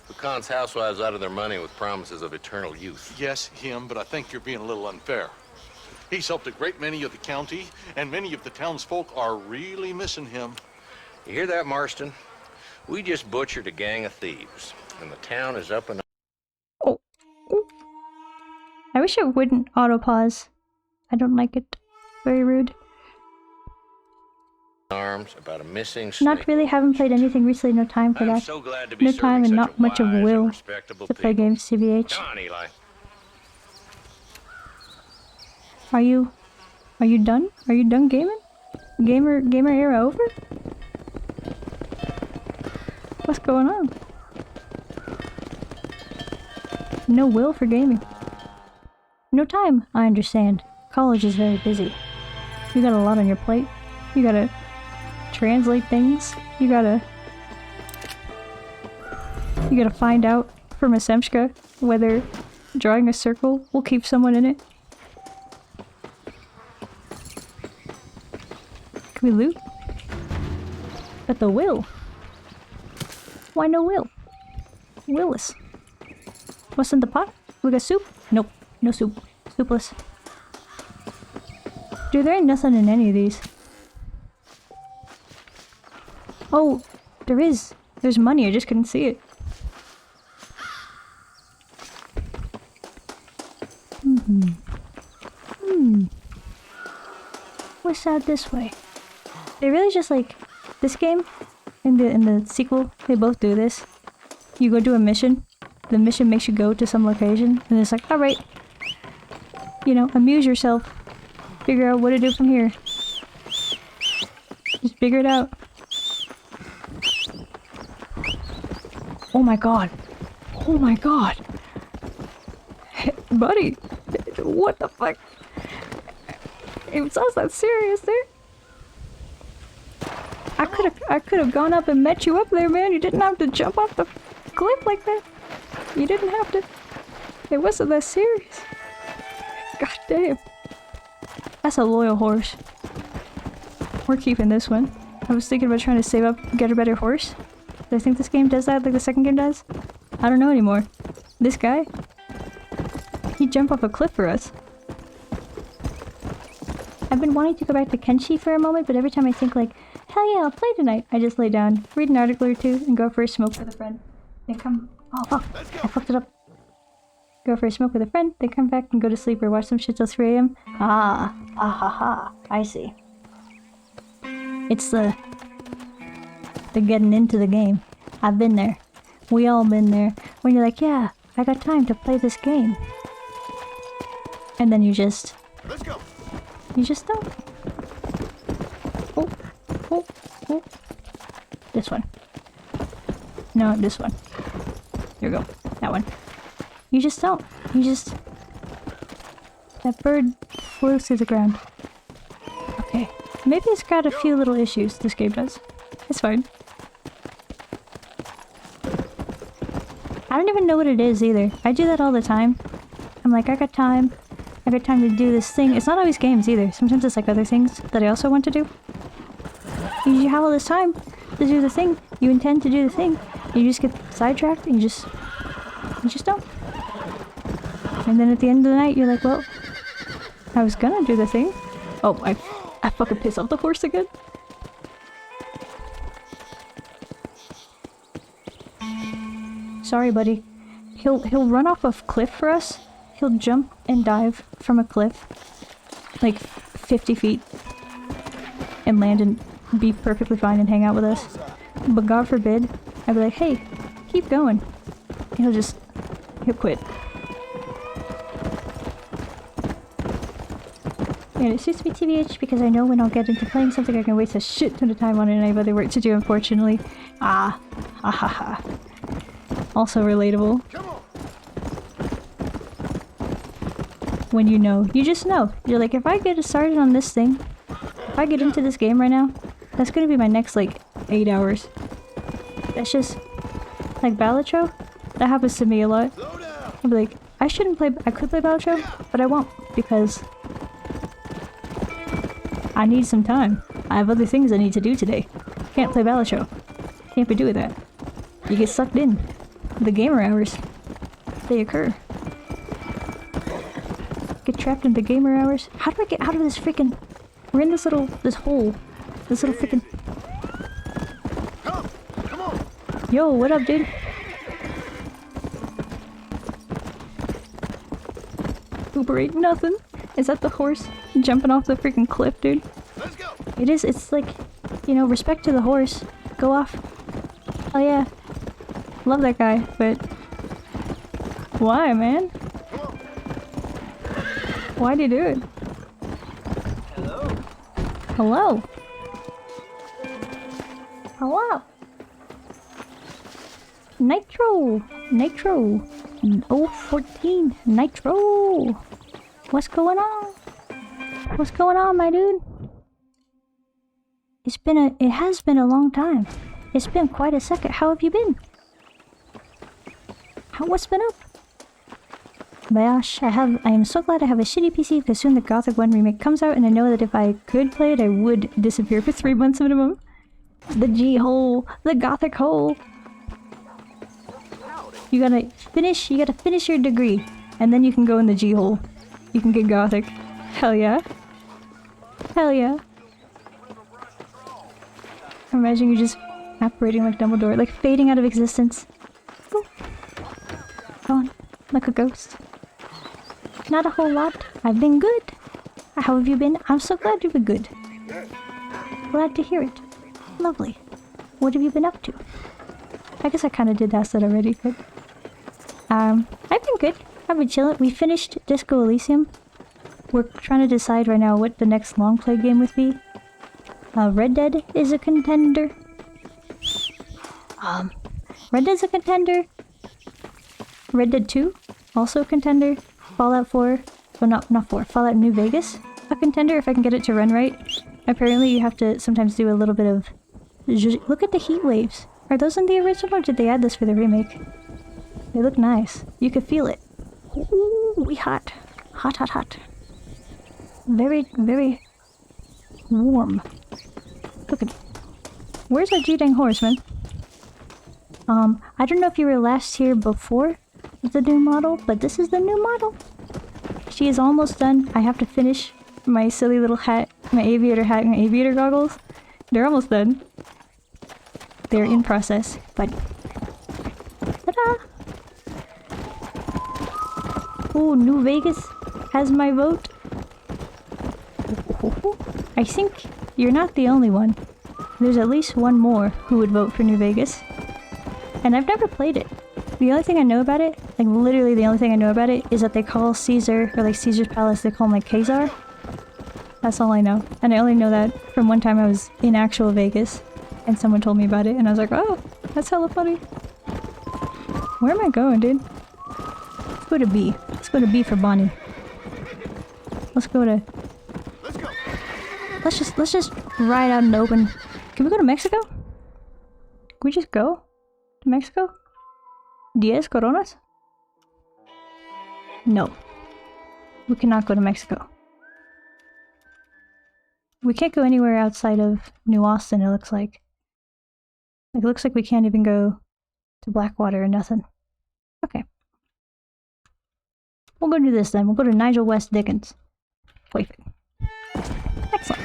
who cons housewives out of their money with promises of eternal youth. Yes, him, but I think you're being a little unfair. He's helped a great many of the county, and many of the townsfolk are really missing him. You hear that, Marston? We just butchered a gang of thieves, and the town is up and... wish it wouldn't auto-pause. I don't like it. Very rude. Arms about a missing Not snake. really, haven't played anything recently, no time for I'm that. so glad to be No time and serving not such a much of wise and will respectable to play people. games, TBH. Come on, Eli. Are you done? Are you done gaming? Gamer era over? What's going on? No will for gaming. No time, I understand. College is very busy. You got a lot on your plate. You gotta translate things. You gotta find out from a 𝖊𝖓𝖏 whether drawing a circle will keep someone in it. Can we loot? But the will. Why no will? Willis. What's in the pot? We got soup? Nope. No soup. Soupless. Dude, there ain't nothing in any of these. Oh, there is. There's money, I just couldn't see it. What's out this way? They really just like this game in the sequel, they both do this. You go do a mission, the mission makes you go to some location, and it's like, alright, you know, amuse yourself. Figure out what to do from here. Just figure it out. Oh my god. Oh my god. Buddy, what the fuck? It sounds that serious there. I could have gone up and met you up there, man. You didn't have to jump off the cliff like that. You didn't have to. It wasn't that serious. God damn. That's a loyal horse. We're keeping this one. I was thinking about trying to save up, get a better horse. Do I think this game does that like the second game does? I don't know anymore. This guy? He jumped off a cliff for us. I've been wanting to go back to Kenshi for a moment, but every time I think like, hell yeah, I'll play tonight, I just lay down, read an article or two, and go for a smoke with a friend. Then come... Oh fuck, I fucked it up. Go for a smoke with a friend, then come back and go to sleep or watch some shit till 3 AM. Ah ha ha, I see. It's the getting into the game. I've been there. We all been there. When you're like, yeah, I got time to play this game. And then you just... Let's go. You just don't. Oh, oh, oh. This one. No, this one. There we go. That one. You just don't. You just... That bird flew through the ground. Okay. Maybe it's got a few little issues, this game does. It's fine. I don't even know what it is either. I do that all the time. I'm like, I got time to do this thing. It's not always games either. Sometimes it's like other things that I also want to do. You have all this time to do the thing. You intend to do the thing. You just get sidetracked and you just don't. And then at the end of the night, you're like, well, I was gonna do the thing. Oh, I fucking pissed off the horse again. Sorry, buddy. He'll run off a cliff for us. He'll jump and dive from a cliff, like 50 feet, and land and be perfectly fine and hang out with us. But God forbid, I'd be like, hey, keep going. And he'll quit. And it suits me TBH because I know when I'll get into playing something I can waste a shit ton of time on it and I have other work to do, unfortunately. Ah, ha ha ha. Also relatable. When you know. You just know. You're like, if I get started on this thing, if I get into this game right now, that's gonna be my next, like, 8 hours. That's just... Like, 𝖊𝖓𝖏? That happens to me a lot. I'll be like, I could play 𝖊𝖓𝖏, but I won't, because... I need some time. I have other things I need to do today. Can't play 𝖊𝖓𝖏. Can't be doing that. You get sucked in. The gamer hours. They occur. Get trapped into gamer hours. How do I get out of this freaking... We're in this hole. This little freaking... Come on. Yo, what up, dude? recuperate nothing. Is that the horse jumping off the freaking cliff, dude? Let's go. It is, it's like, you know, respect to the horse. Go off. Oh yeah. Love that guy, but... Why, man? Why'd you do it? Hello? Hello? Nitro! Nitro! 014 Nitro! What's going on? What's going on, my dude? It has been a long time. It's been quite a second. How have you been? What's been up? Gosh, I am so glad I have a shitty PC because soon the Gothic 1 remake comes out and I know that if I could play it, I would disappear for 3 months minimum. The G-hole! The Gothic hole! You gotta finish your degree, and then you can go in the G-hole. You can get Gothic. Hell yeah. Hell yeah. Imagine you just evaporating like Dumbledore, like fading out of existence. Ooh. Gone. Like a ghost. Not a whole lot. I've been good. How have you been? I'm so glad you've been good. Glad to hear it. Lovely. What have you been up to? I guess I kind of did ask that already, but... I've been good. I've been chilling. We finished Disco Elysium. We're trying to decide right now what the next long play game would be. Red Dead is a contender. Red Dead's a contender. Red Dead 2, also a contender. Fallout 4, well not 4, Fallout New Vegas, a contender if I can get it to run right. Apparently you have to sometimes do a little bit of... Look at the heat waves. Are those in the original or did they add this for the remake? They look nice. You could feel it. Ooh, we hot. Hot, hot, hot. Very, very warm. Look at... Where's our G-dang horse, man? I don't know if you were last here before the new model, but this is the new model. She is almost done. I have to finish my silly little hat, my aviator hat and aviator goggles. They're almost done. They're in process, but... Ta-da! Ooh, New Vegas has my vote. I think you're not the only one. There's at least one more who would vote for New Vegas. And I've never played it. The only thing I know about it, like literally the only thing I know about it, is that they call Caesar, or like Caesar's Palace, they call him like Caesar. That's all I know. And I only know that from one time I was in actual Vegas, and someone told me about it, and I was like, oh, that's hella funny. Where am I going, dude? Let's go to B. Let's go to B for Bonnie. Let's go to... Let's just ride out in the open. Can we go to Mexico? Can we just go to Mexico? 10 coronas? No. We cannot go to Mexico. We can't go anywhere outside of New Austin, it looks like. Like, it looks like we can't even go to Blackwater or nothing. Okay. We'll go do this then. We'll go to 𝖊𝖎𝖓 Perfect. Excellent.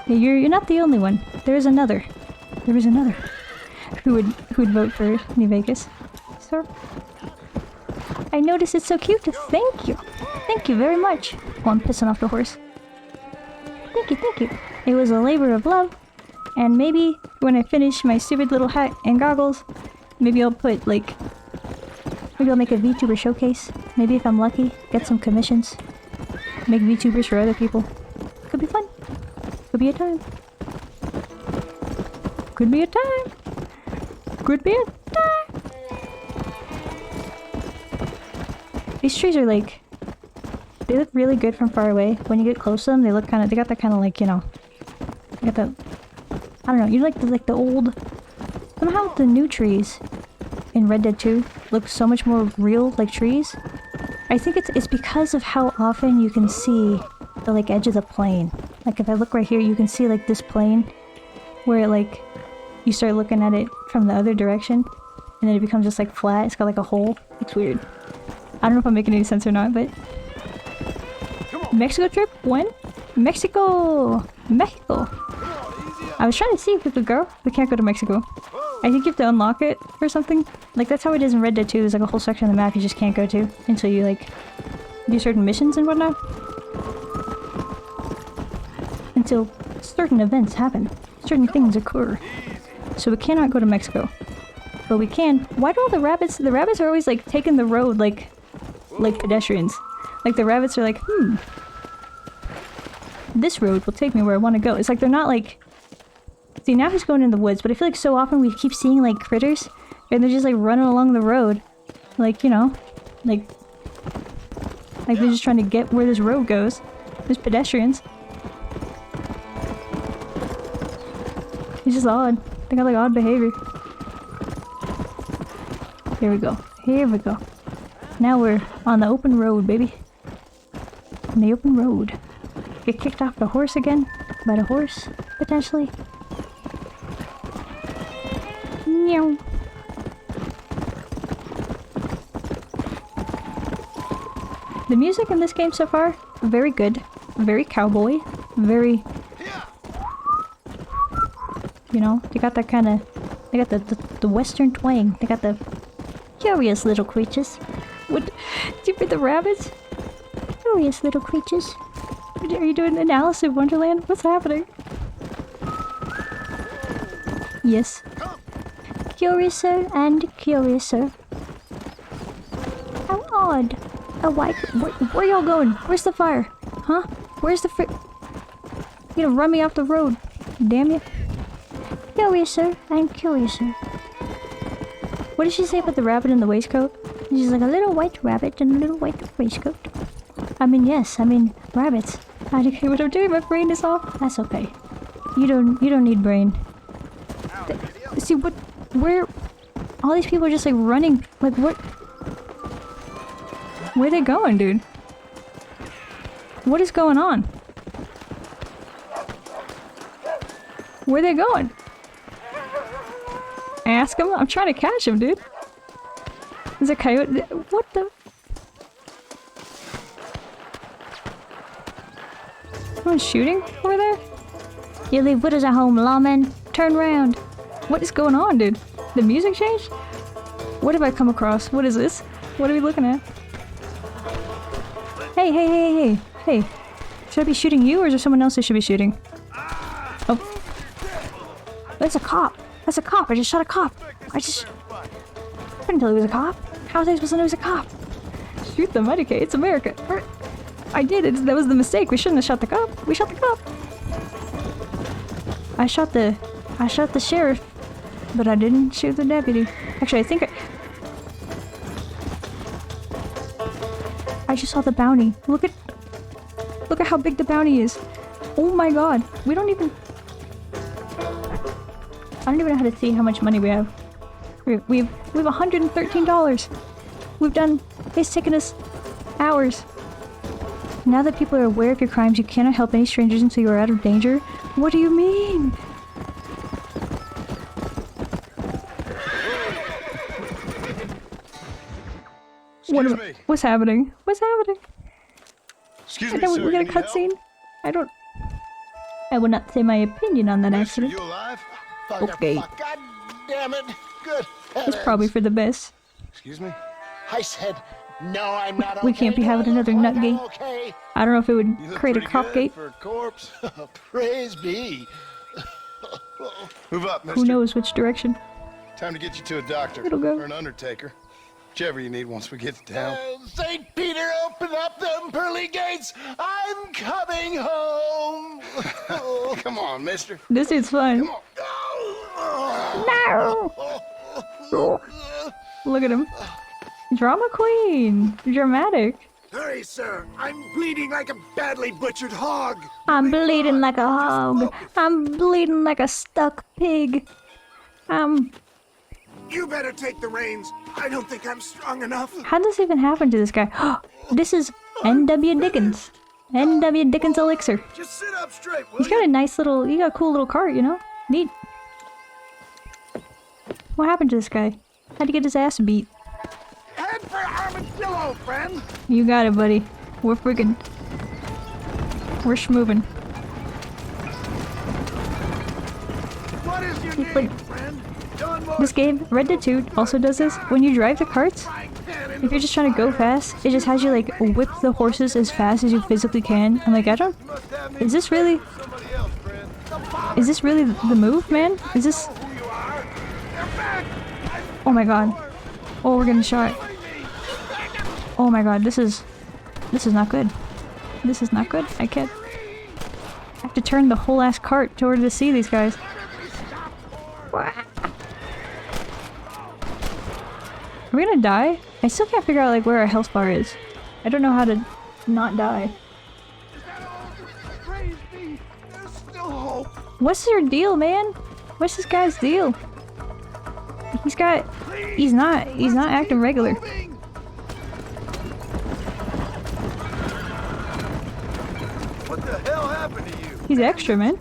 Yeah, you're not the only one. There is another. There is another who would vote for New Vegas. Sir, I noticed it's so cute. Thank you. Thank you very much. Oh, I'm pissing off the horse. Thank you, thank you. It was a labor of love. And maybe when I finish my stupid little hat and goggles, maybe I'll put like... Maybe I'll make a VTuber showcase. Maybe if I'm lucky, get some commissions. Make VTubers for other people. Could be fun. Could be a time. Could be a time. Could be a time. These trees are like... They look really good from far away. When you get close to them, they look kind of... They got that kind of like, you know... They got that... I don't know, you like the old... Somehow the new trees in Red Dead 2 look so much more real, like trees. I think it's because of how often you can see the like edge of the plane. Like if I look right here, you can see like this plane where like you start looking at it from the other direction and then it becomes just like flat. It's got like a hole. It's weird. I don't know if I'm making any sense or not, but... Mexico trip? When? Mexico! Mexico! I was trying to see if we could go. We can't go to Mexico. I think you have to unlock it or something. Like that's how it is in Red Dead 2. There's like a whole section of the map you just can't go to until you like do certain missions and whatnot. Until certain events happen. Certain things occur. So we cannot go to Mexico. But we can. Why do all the rabbits are always like taking the road like pedestrians. Like the rabbits are like, this road will take me where I want to go. It's like they're not like... See, now he's going in the woods, but I feel like so often we keep seeing like critters and they're just like running along the road. Like, you know, like they're just trying to get where this road goes. There's pedestrians. It's just odd. They got like odd behavior. Here we go. Here we go. Now we're on the open road, baby. On the open road. Get kicked off the horse again? By the horse, potentially. Meow. The music in this game so far, very good. Very cowboy. Very... You know, they got that kind of... They got the western twang. They got the curious little creatures. What? Do you mean the rabbits? Curious little creatures. Are you doing Alice in Wonderland? What's happening? Yes. Curiouser and curiouser. How odd. Oh, why? Where y'all going? Where's the fire? Huh? Where's the You're gonna run me off the road. Damn you. Curiouser and curiouser. What did she say about the rabbit in the waistcoat? She's like a little white rabbit in a little white waistcoat. I mean, yes. I mean, rabbits. I don't care what I'm doing. My brain is off. That's okay. You don't need brain. See what? Where? All these people are just like running. Like what? Where are they going, dude? What is going on? Where are they going? Ask him. I'm trying to catch him, dude. There's a coyote. What the? Someone's shooting over there? You leave widows at home, lawman. Turn round. What is going on, dude? The music changed? What have I come across? What is this? What are we looking at? Hey, hey, hey, hey, hey. Should I be shooting you or is there someone else I should be shooting? Oh. That's a cop. That's a cop. I just shot a cop. I couldn't tell he was a cop. How was I supposed to know he was a cop? Shoot the 𝖊𝖓𝖏. It's America. I did it. That was the mistake. We shouldn't have shot the cop. We shot the cop. I shot the sheriff, but I didn't shoot the deputy. Actually, I think I just saw the bounty. Look at how big the bounty is. Oh my god. I don't even know how to see how much money we have. We have $113. We've done... It's taken us hours. Now that people are aware of your crimes, you cannot help any strangers until you are out of danger. What do you mean? What's happening? What's happening? Excuse me, sir. We got a cutscene. I will not say my opinion on that accident. You alive? Okay. God damn it. Good. It's probably for the best. Excuse me? I said, no, I'm not We okay. can't be having another nut gate. Okay. I don't know if it would create a cop gate. For a corpse. Praise be. Move up, mister. Who knows which direction? Time to get you to a doctor It'll go. or an undertaker. Whichever you need once we get to town. St. Peter, open up them pearly gates. I'm coming home. Come on, mister. This dude's fine. No! Look at him. Drama queen. Dramatic. Hurry, sir. I'm bleeding like a badly butchered hog. I'm bleeding like a hog. I'm bleeding like a stuck pig. You better take the reins. I don't think I'm strong enough. How does this even happen to this guy? This is 𝖊𝖓𝖔𝖚. 𝖊𝖓𝖔𝖚 elixir. Just sit up straight, will He's got a nice little, he got a cool little cart, you know? Neat. What happened to this guy? How'd he get his ass beat? Head for Armadillo, friend. You got it, buddy. We're schmoving. What is your name, friend? This game, Red Dead 2, also does this. When you drive the carts, If you're just trying to go fast, it just has you like whip the horses as fast as you physically can. I'm like, I don't... Is this really the move, man? Is this... Oh my god. Oh, we're getting shot. Oh my god, this is not good. This is not good. I can't... I have to turn the whole ass cart in order to see these guys. Are we gonna die? I still can't figure out like where our health bar is. I don't know how to not die. What's your deal, man? What's this guy's deal? He's not acting regular. What the hell happened to you? He's extra, man.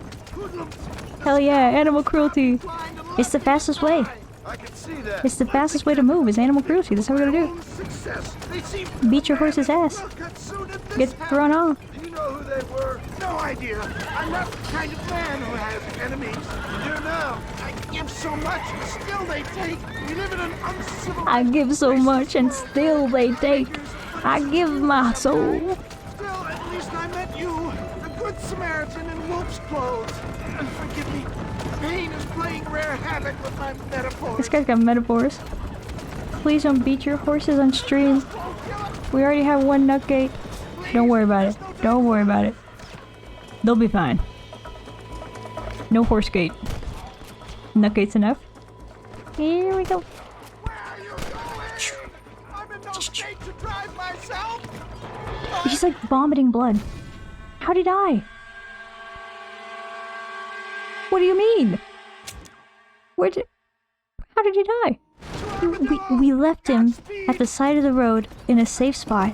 Hell yeah, animal cruelty. It's the fastest way. I can see that. It's the fastest way to move is animal cruelty. That's how we're gonna do. Beat your horse's ass. Get thrown off. Do you know who they were? No idea. I'm not the kind of man who has enemies. You do now. I give so much, and still they take. We live in an uncivilized... I give so much and still they take. I give my soul. Still, at least I met you, the good Samaritan in wolf's clothes. And forgive me, pain is playing rare havoc with my metaphors. This guy's got metaphors. Please don't beat your horses on stream. We already have one nutgate. Don't worry about it. Don't worry about it. They'll be fine. No horse gate. Nutgate's enough. Here we go. He's like vomiting blood. How'd he die? What do you mean? How did he die? We left him at the side of the road in a safe spot.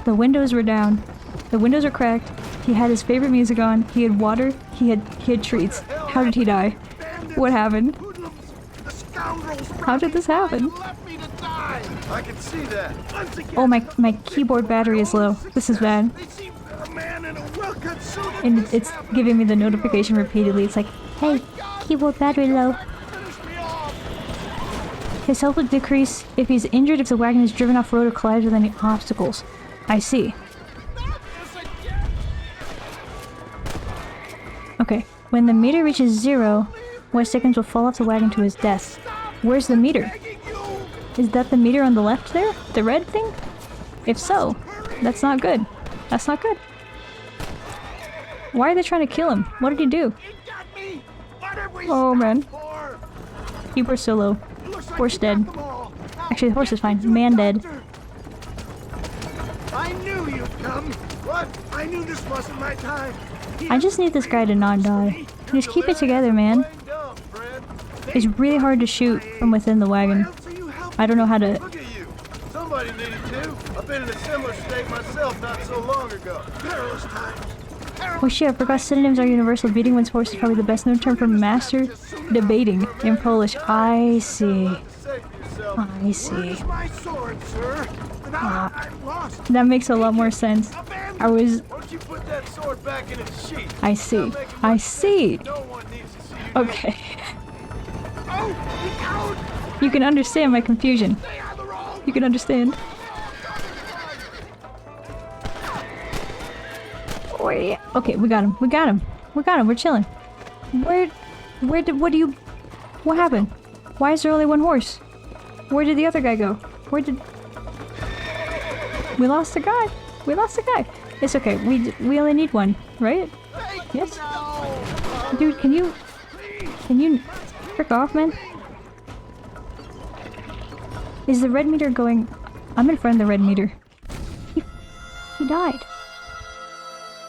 The windows were down. The windows are cracked. He had his favorite music on. He had water. He had treats. How did he die? What happened? How did this happen? I can see that. Oh, my keyboard battery is low. This is bad. And it's giving me the notification repeatedly. It's like, hey, keyboard battery low. His health will decrease if he's injured if the wagon is driven off road or collides with any obstacles. I see. Okay, when the meter reaches 0, 𝖊𝖓 seconds will fall off the wagon to his death. Where's the meter? Is that the meter on the left there? The red thing? If so, that's not good. That's not good. Why are they trying to kill him? What did he do? Oh man. Keyboard's so low. Horse dead. Actually, the horse is fine. Man dead. I knew you'd come. What? I knew this wasn't my time. I just need this guy to not die. Just keep it together, man. It's really hard to shoot from within the wagon. I don't know how to... Look at you. Somebody needed to. I've been in a similar state myself not so long ago. Perilous times. Oh shit, I forgot synonyms are universal. Beating one's horse is probably the best known term for master debating in Polish. I see. I see. That makes a lot more sense. I see. I see. Okay. You can understand my confusion. You can understand. Okay, we got him. We got him. We got him. We're chilling. What happened? Why is there only one horse? Where did the other guy go? We lost the guy. We lost the guy. It's okay. We only need one, right? Yes? Dude, can you frick off, man? Is the red meter going... I'm in front of the red meter. He died.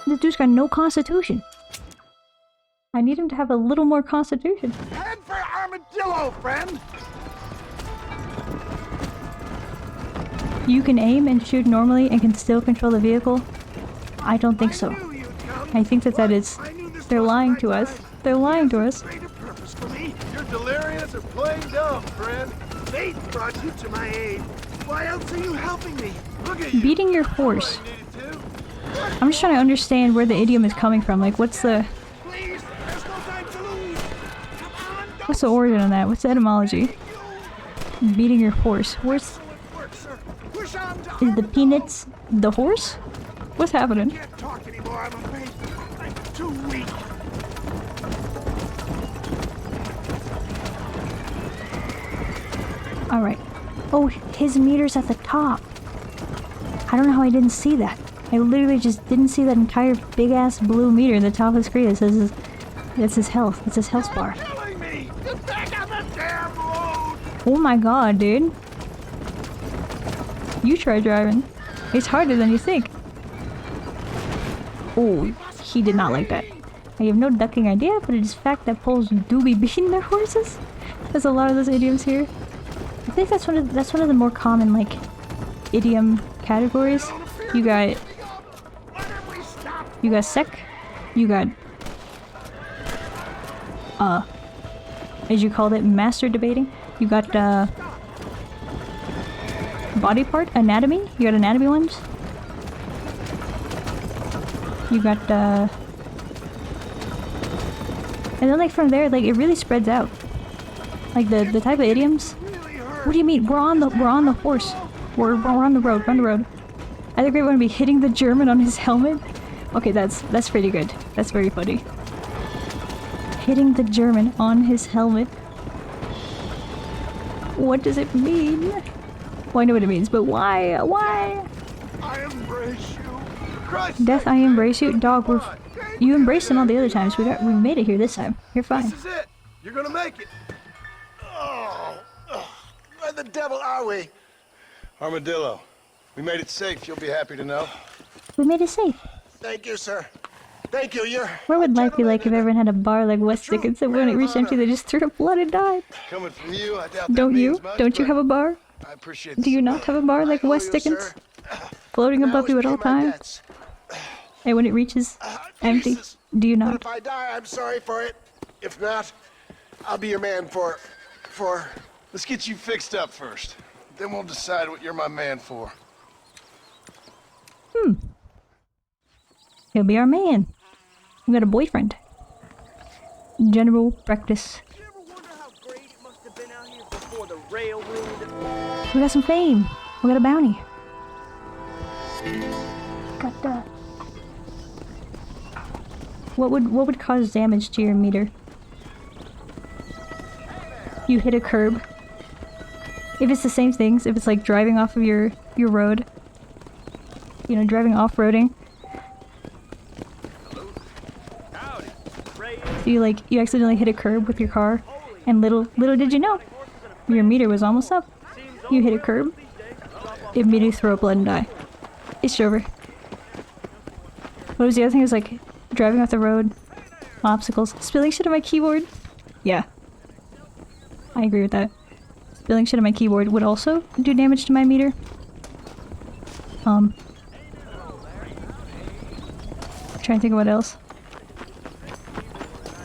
This dude's got no constitution. I need him to have a little more constitution. Head for Armadillo, friend! You can aim and shoot normally and can still control the vehicle? I don't think so. I think that is... They're lying to us. They're lying to us. You're delirious or plain dumb, friend. Fate brought you to my aid. Why else are you helping me? Look at you. Beating your horse. I'm just trying to understand where the idiom is coming from. Like, what's the origin on that? What's the etymology? Beating your horse. Is the Peanuts the horse? What's happening? I can't talk anymore. I'm afraid. I'm too weak. Alright. Oh, his meter's at the top. I don't know how I didn't see that. I literally just didn't see that entire big-ass blue meter at the top of the screen that says that's his health. That's his health bar. Killing me! Get back on the damn road! Oh my god, dude. You try driving. It's harder than you think. Oh, he did not like that. I have no ducking idea, but it is fact that Poles do be beating their horses. There's a lot of those idioms here. I think that's one of the more common like idiom categories. You got sec. You got as you called it, master debating. You got body part, anatomy. You got anatomy ones. You got and then like from there, like it really spreads out. Like the type of idioms. What do you mean? We're on the horse. We're on the road. We're on the road. I think we're going to be hitting the German on his helmet. Okay, that's pretty good. That's very funny. Hitting the German on his helmet. What does it mean? Well, I know what it means, but why? Why? I embrace you. Death, I embrace you. Dog, you embraced him all the other times. We made it here this time. You're fine. This is it. You're gonna make it. Where the devil are we? Armadillo. We made it safe. You'll be happy to know. We made it safe. Thank you, sir. Thank you. You're. Where would life be like if everyone had a bar like West Dickinson? When it reached empty, they just threw up blood and died. Coming from you, I doubt Don't that you? means much, Don't you but have a bar? I appreciate Do you not have a bar like West Dickens? Floating above you at all times? And when it reaches empty, do you But not? if I die, I'm sorry for it. If not, I'll be your man for. Let's get you fixed up first. Then we'll decide what you're my man for. He'll be our man. We got a boyfriend. General practice. We got some fame. We got a bounty. Got that. What would cause damage to your meter? You hit a curb. If it's the same things, if it's like driving off of your road, you know, driving off-roading. So you accidentally hit a curb with your car, and little did you know, your meter was almost up. You hit a curb, immediately throw up blood and die. It's over. What was the other thing? It was like driving off the road, obstacles, spilling shit on my keyboard. Yeah, I agree with that. Spilling shit on my keyboard would also do damage to my meter. Trying to think of what else.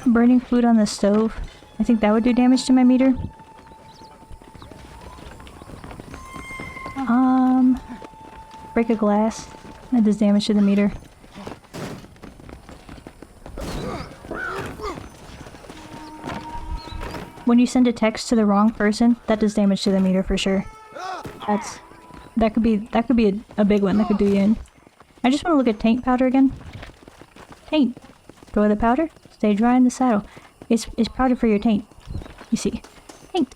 Burning food on the stove. I think that would do damage to my meter. Break a glass. That does damage to the meter. When you send a text to the wrong person, that does damage to the meter for sure. That could be a big one that could do you in. I just want to look at taint powder again. Taint. Toilet powder. Stay dry in the saddle. It's powder for your taint. You see. Taint.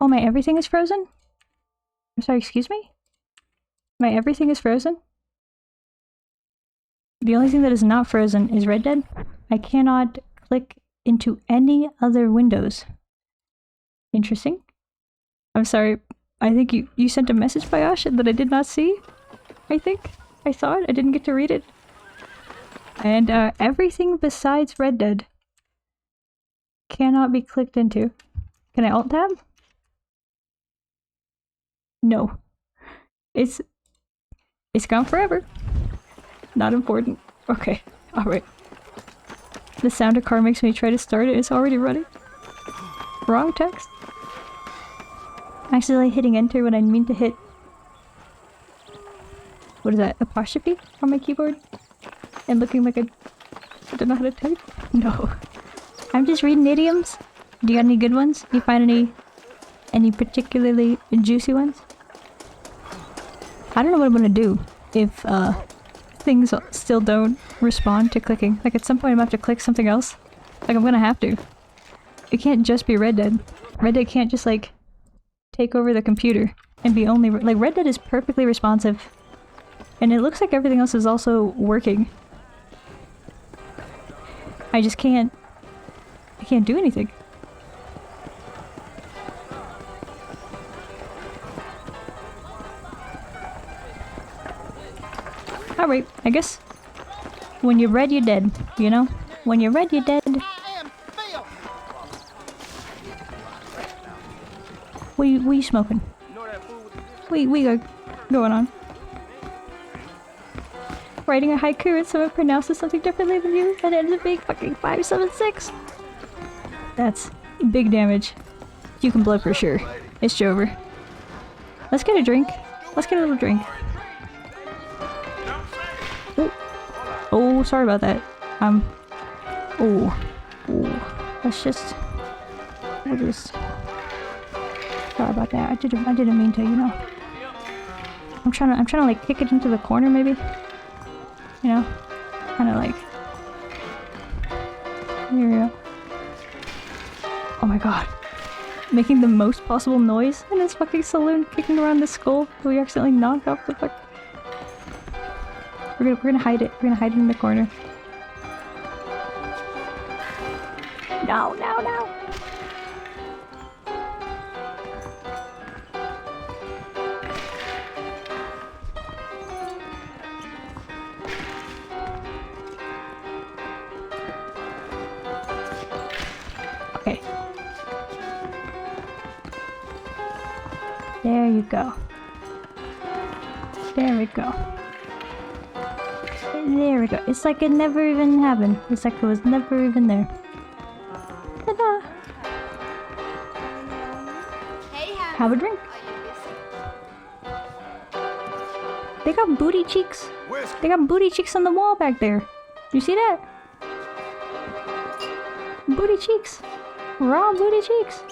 Oh, my everything is frozen? I'm sorry, excuse me? My everything is frozen? The only thing that is not frozen is Red Dead. I cannot click into any other windows. Interesting. I'm sorry. I think you sent a message by Ash that I did not see. I think. I saw it. I didn't get to read it. And everything besides Red Dead cannot be clicked into. Can I alt tab? No. It's gone forever. Not important. Okay. Alright. The sound of car makes me try to start it. It's already running. Wrong text. Accidentally hitting enter when I mean to hit... What is that? Apostrophe on my keyboard? And looking like a I don't know how to type. No. I'm just reading idioms. Do you got any good ones? Do you find any particularly juicy ones? I don't know what I'm gonna do if things still don't respond to clicking. Like at some point I'm gonna have to click something else. Like I'm gonna have to. It can't just be Red Dead. Red Dead can't just like take over the computer and be only like Red Dead is perfectly responsive. And it looks like everything else is also working. I just can't do anything. Alright, I guess when you're red, you're dead, you know? When you're red, you're dead. What are you smoking? We got going on. Writing a haiku and someone pronounces something differently than you and it ends up being fucking 576. That's big damage. You can blow for sure. It's Jover. Let's get a drink. Let's get a little drink. Oh, sorry about that. Let's just. We'll just. Sorry about that. I didn't mean to, you know. I'm trying to like kick it into the corner, maybe. You know, kind of like. Here we go. Oh my god. Making the most possible noise in this fucking saloon, kicking around the skull. We accidentally knocked off the fuck. We're gonna hide it. We're gonna hide it in the corner. No, no, no. Okay. There you go. There we go. There we go. It's like it never even happened. It's like it was never even there. Ta-da! Have a drink. They got booty cheeks. They got booty cheeks on the wall back there. You see that? Booty cheeks. Raw booty cheeks.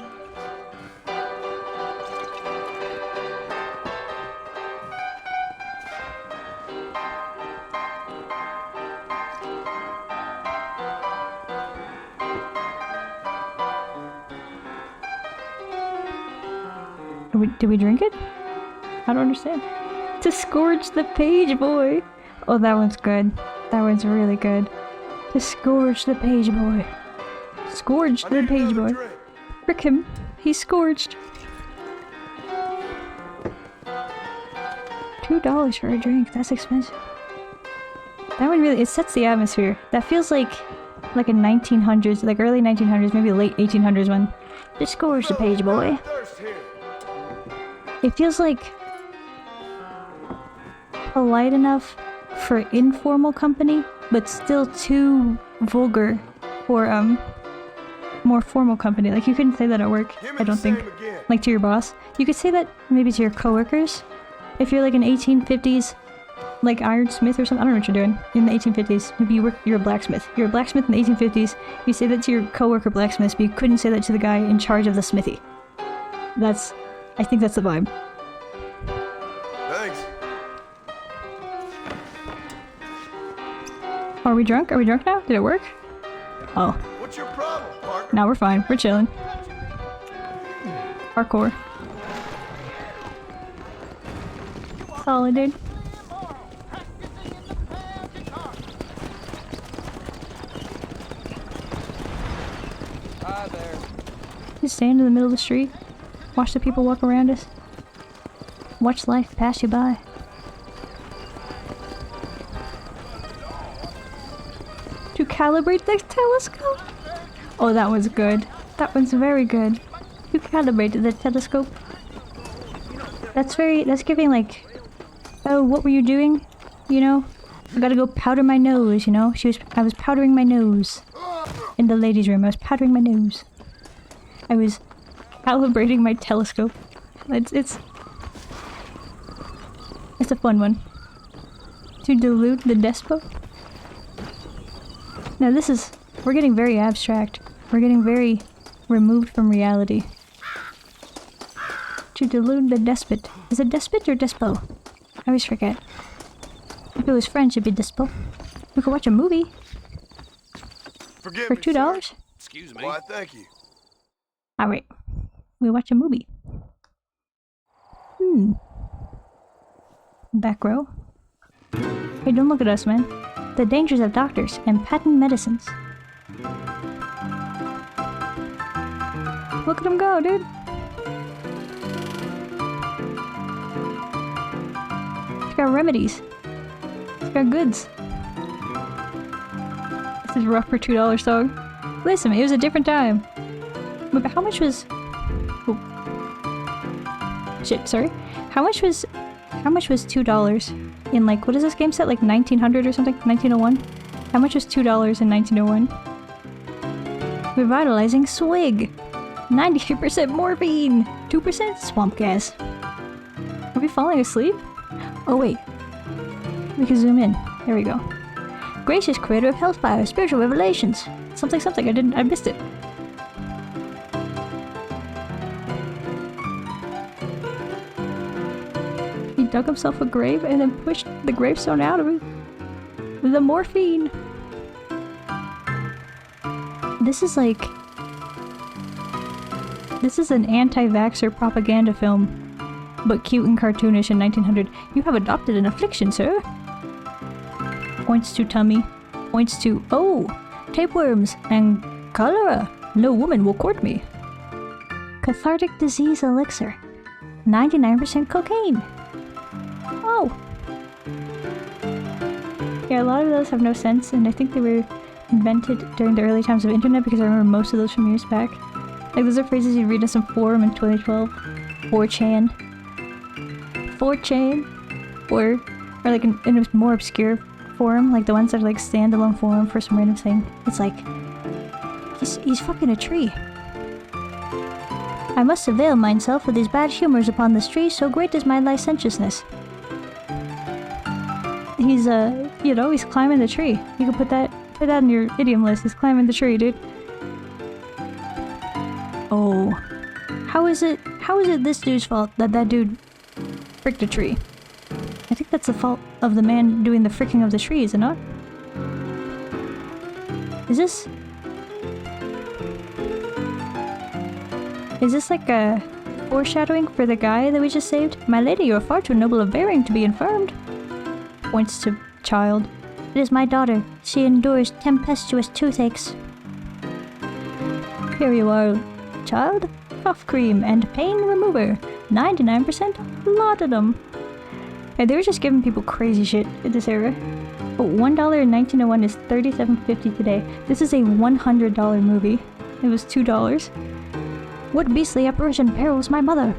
Did we drink it? I don't understand. To scourge the page boy. Oh, that one's good. That one's really good. To scourge the page boy. Scourge the page boy. Frick him. He's scourged. $2 for a drink. That's expensive. That one really, it sets the atmosphere. That feels like a 1900s, like early 1900s, maybe late 1800s one. To scourge the page boy. It feels like polite enough for informal company, but still too vulgar for more formal company. Like you couldn't say that at work, I don't think. Like to your boss. You could say that maybe to your coworkers. If you're like an 1850s like ironsmith or something. I don't know what you're doing in the 1850s. Maybe you're a blacksmith. You're a blacksmith in the 1850s. You say that to your coworker blacksmiths, but you couldn't say that to the guy in charge of the smithy. I think that's the vibe. Thanks. Are we drunk? Are we drunk now? Did it work? Oh. What's your problem, partner? No, we're fine. We're chilling. Parkour. Solid, dude. Hi there. Just stand in the middle of the street. Watch the people walk around us. Watch life pass you by. To calibrate the telescope. Oh, that was good. That one's very good. You calibrated the telescope. That's giving like, oh, what were you doing? You know? I gotta go powder my nose, you know? I was powdering my nose. In the ladies' room, I was powdering my nose. I was calibrating my telescope. It's a fun one. To dilute the despo. Now this is... We're getting very abstract. We're getting very removed from reality. To delude the despot. Is it despot or despo? I always forget. If it was French, it'd be despo. We could watch a movie. Forgive for me, $2? sir. Excuse me. Why, thank you. Alright. We watch a movie. Back row. Hey, don't look at us, man. The dangers of doctors and patent medicines. Look at him go, dude. He's got remedies. He's got goods. This is rough for $2 song. Listen, it was a different time. But how much was... Oh. Shit, sorry. How much was $2 in, like, what is this game set? Like 1900 or something? 1901? How much was $2 in 1901? Revitalizing swig. 98% morphine. 2% swamp gas. Are we falling asleep? Oh wait. We can zoom in. There we go. Gracious creator of 𝖊𝖓_𝖎, spiritual revelations. Something, I missed it. He dug himself a grave and then pushed the gravestone out of it. With the morphine. This is like... This is an anti-vaxxer propaganda film, but cute and cartoonish in 1900. You have adopted an affliction, sir. Points to tummy. Points to, oh, tapeworms and cholera. No woman will court me. Cathartic disease elixir. 99% cocaine. Oh. Yeah, a lot of those have no sense, and I think they were invented during the early times of internet because I remember most of those from years back. Like, those are phrases you'd read in some forum in 2012. 4chan. 4chan. Or like in a more obscure forum, like the ones that are like standalone forum for some random thing. It's like, he's fucking a tree. I must avail myself with these bad humors upon this tree, so great is my licentiousness. He's, you know, he's climbing the tree. You can put that in your idiom list. He's climbing the tree, dude. Oh. How is it this dude's fault that dude fricked a tree? I think that's the fault of the man doing the fricking of the tree, is it not? Is this like a foreshadowing for the guy that we just saved? My lady, you are far too noble of bearing to be infirmed. Points to child. It is my daughter. She endures tempestuous toothaches. Here you are, child. Cough cream and pain remover. 99% laudanum. Hey, they were just giving people crazy shit in this era. But $1 in 1901 is $37.50 today. This is a $100 movie. It was $2. What beastly apparition perils my mother?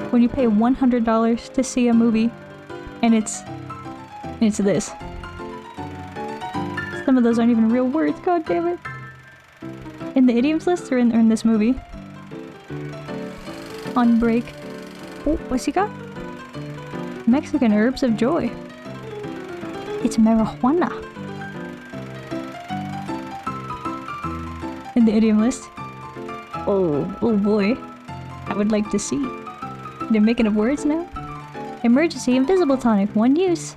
When you pay $100 to see a movie, and it's this. Some of those aren't even real words, god damn it. In the idioms list or in this movie? On break. Oh, what's he got? Mexican herbs of joy. It's marijuana. In the idiom list. Oh boy. I would like to see. They're making up words now? Emergency invisible tonic, one use.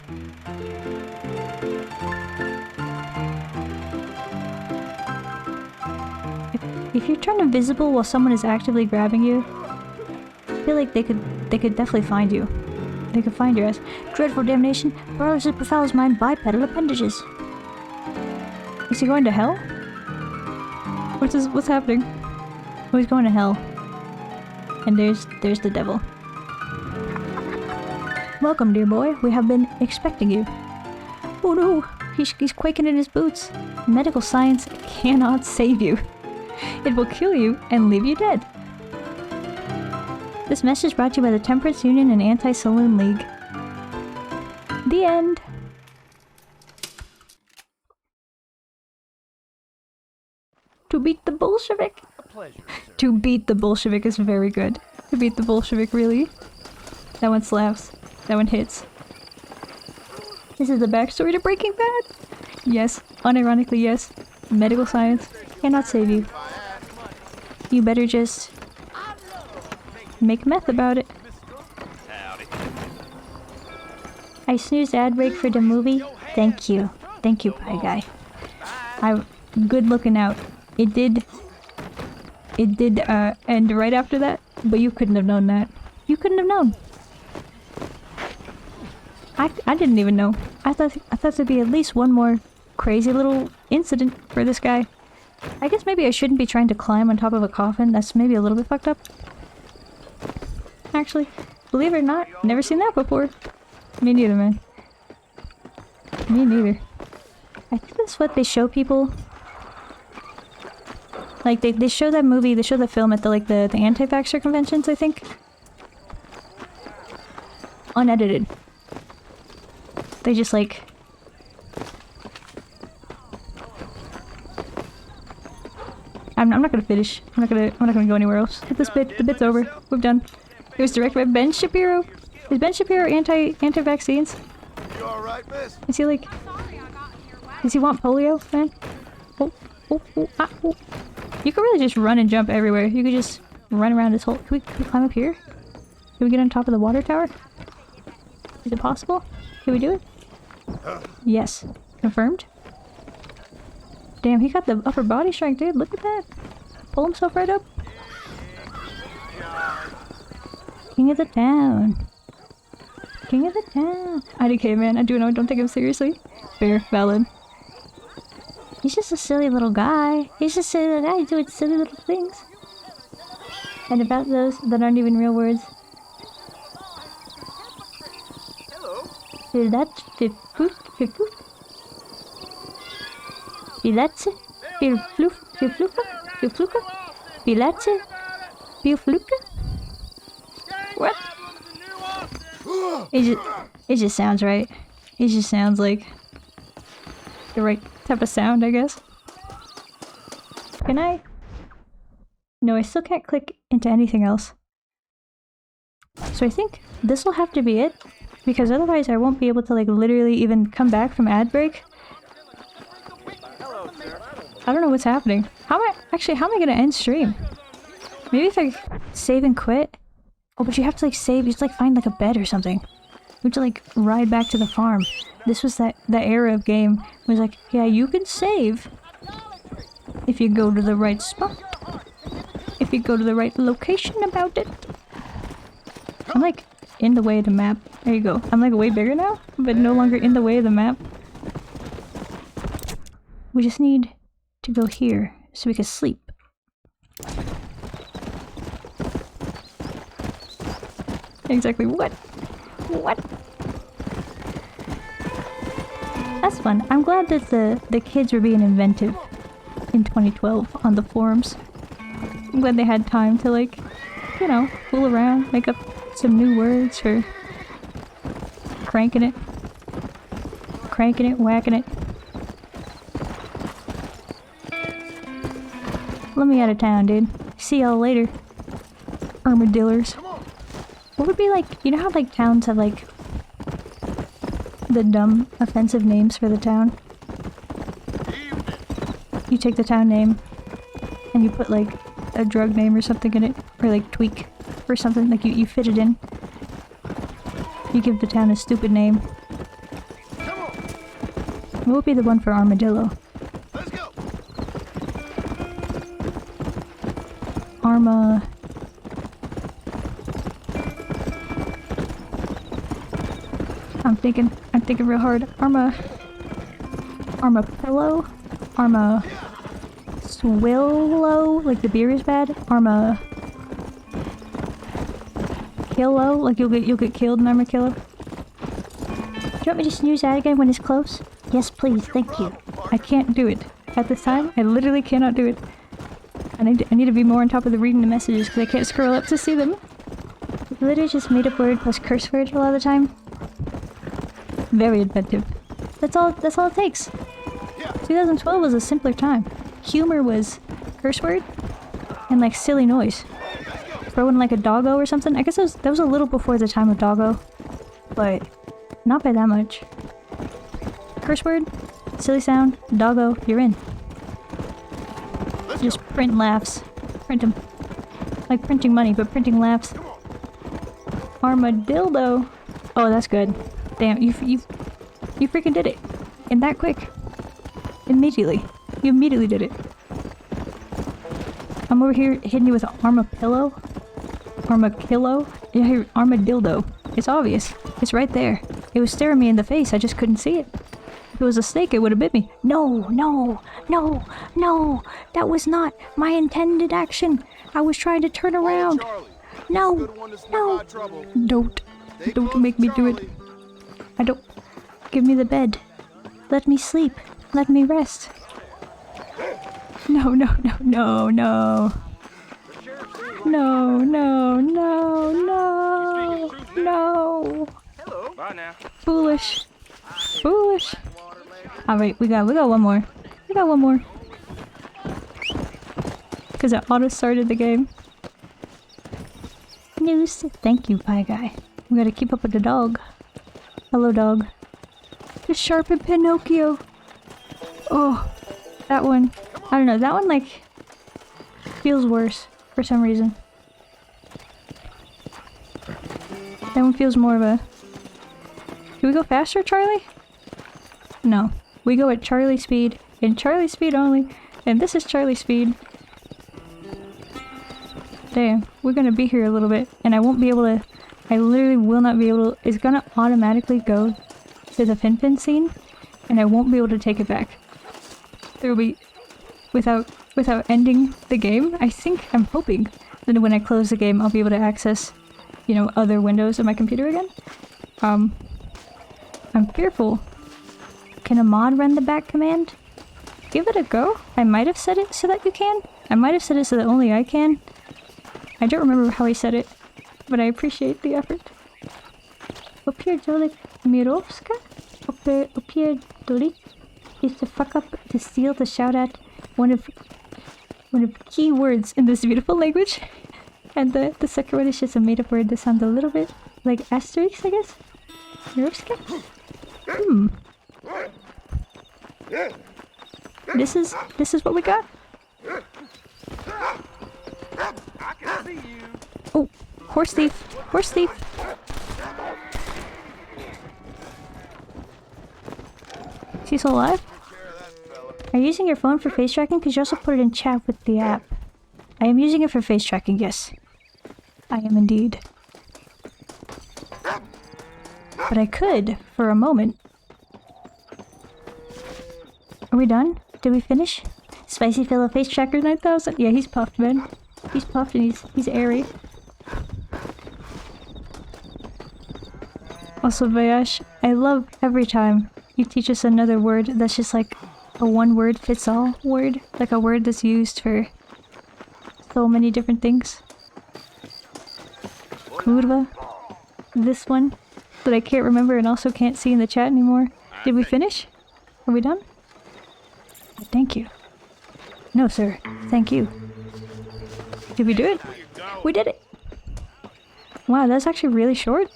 If you're turned invisible while someone is actively grabbing you, I feel like they could definitely find you. They could find your ass. Dreadful damnation, paralysis befouls my bipedal appendages. Is he going to hell? What's happening? Oh, he's going to hell. And there's the devil. Welcome, dear boy. We have been expecting you. Oh no, he's quaking in his boots. Medical science cannot save you. It will kill you and leave you dead. This message brought to you by the Temperance Union and Anti-Saloon League. The end. To beat the Bolshevik. To beat the Bolshevik is very good. To beat the Bolshevik, really. That one slaps. That one hits. This is the backstory to Breaking Bad. Yes. Unironically, yes. Medical science cannot save you. You better just make meth about it. I snoozed ad break for the movie. Thank you. Thank you, Pie Guy. Good looking out. It did end right after that, but you couldn't have known that. You couldn't have known. I didn't even know. I thought there'd be at least one more crazy little incident for this guy. I guess maybe I shouldn't be trying to climb on top of a coffin. That's maybe a little bit fucked up. Actually, believe it or not, never seen that before. Me neither, man. Me neither. I think that's what they show people. Like, they show that movie, they show that film at the anti-vaxxer conventions, I think. Unedited. They just like... I'm not gonna finish. I'm not gonna go anywhere else. Hit this bit. The bit's over. We're done. It was directed by Ben Shapiro. Is Ben Shapiro anti-vaccines? You all right, miss? Is he like... Does he want polio, man? Oh. You could really just run and jump everywhere. You could just run around this whole... Can we climb up here? Can we get on top of the water tower? Is it possible? Can we do it? Yes. Confirmed? Damn, he got the upper body strength, dude. Look at that. Pull himself right up. King of the town. King of the town. IDK, man. I don't take him seriously. Fair. Valid. He's just a silly little guy. He's just a silly little guy doing silly little things. And about those that aren't even real words. That's Pilatze, Pilfluka, Pilatze, Pilfluka? What? It just sounds right. It just sounds like the right type of sound, I guess. Can I? No, I still can't click into anything else. So I think this will have to be it, because otherwise I won't be able to like literally even come back from ad break. I don't know what's happening. How am I gonna end stream? Maybe if I save and quit? Oh, but you have to like save, you have to like find like a bed or something. You have to like ride back to the farm. This was that era of game. It was like, yeah, you can save if you go to the right spot. If you go to the right location about it. I'm like in the way of the map. There you go. I'm like way bigger now, but no longer in the way of the map. We just need to go here so we can sleep. Exactly what? What? That's fun. I'm glad that the kids were being inventive in 2012 on the forums. I'm glad they had time to like, you know, fool around, make up some new words for cranking it, whacking it. Let me out of town, dude. See y'all later. Armadillos. What would be like, you know how like towns have like the dumb offensive names for the town? You take the town name and you put like a drug name or something in it, or like tweak or something, like you fit it in. You give the town a stupid name. What would be the one for armadillo? I'm thinking real hard. Armapillo? Swillo? Like the beer is bad? Killo? Like you'll get killed in Armakillo? Do you want me to snooze that again when it's close? Yes, please, thank you. I can't do it. At this time, I literally cannot do it. I need to be more on top of the reading the messages because I can't scroll up to see them. Literally just made up word plus curse word a lot of the time. Very inventive. That's all it takes. 2012 was a simpler time. Humor was curse word and like silly noise. Throw in like a doggo or something. I guess that was a little before the time of doggo, but not by that much. Curse word, silly sound, doggo, you're in. Just print laughs. Print them. Like printing money, but printing laughs. Armadillo. Oh, that's good. Damn, you freaking did it. And that quick. Immediately. You immediately did it. I'm over here hitting you with an armadillo. Armadillo? Yeah, here, armadillo. It's obvious. It's right there. It was staring me in the face. I just couldn't see it. If it was a snake, it would have bit me. No, no, no, no. That was not my intended action. I was trying to turn around. No, no. Don't make me do it. I don't. Give me the bed. Let me sleep. Let me rest. No, no, no, no, no. No, no, no, no, no. Bye now. Foolish. Foolish. Alright, we got one more. We got one more. Because it auto-started the game. News. Thank you, Pie Guy. We gotta keep up with the dog. Hello, dog. The sharpened Pinocchio. Oh, that one. I don't know, that one, like, feels worse for some reason. That one feels more of a... Can we go faster, Charlie? No. We go at Charlie speed, and Charlie speed only, and this is Charlie speed. Damn, we're gonna be here a little bit, and I won't be able to... I literally will not be able to... It's gonna automatically go to the Fin scene, and I won't be able to take it back. There will be... Without ending the game, I think, I'm hoping that when I close the game, I'll be able to access, you know, other windows of my computer again. I'm fearful. Can a mod run the back command? Give it a go. I might have set it so that you can. I might have set it so that only I can. I don't remember how I said it, but I appreciate the effort. 𝖊𝖓𝖔𝖚𝖌𝍍 𝖊𝖓𝖔𝖚𝑑 is to fuck up, to steal, to shout at one of key words in this beautiful language. And the second one is just a made-up word that sounds a little bit like asterisk, I guess? This is what we got. Oh, horse thief! Horse thief! Is he still alive? Are you using your phone for face tracking? Because you also put it in chat with the app. I am using it for face tracking, yes. I am indeed. But I could, for a moment. Are we done? Did we finish? Spicy fellow face tracker 9000? Yeah, he's puffed, man. He's puffed and he's airy. Also, Vayash, I love every time you teach us another word that's just like a one-word-fits-all word. Like a word that's used for so many different things. Kurva. This one that I can't remember and also can't see in the chat anymore. Did we finish? Are we done? Thank you. No, sir. Thank you. Did we do it? We did it! Wow, that's actually really short.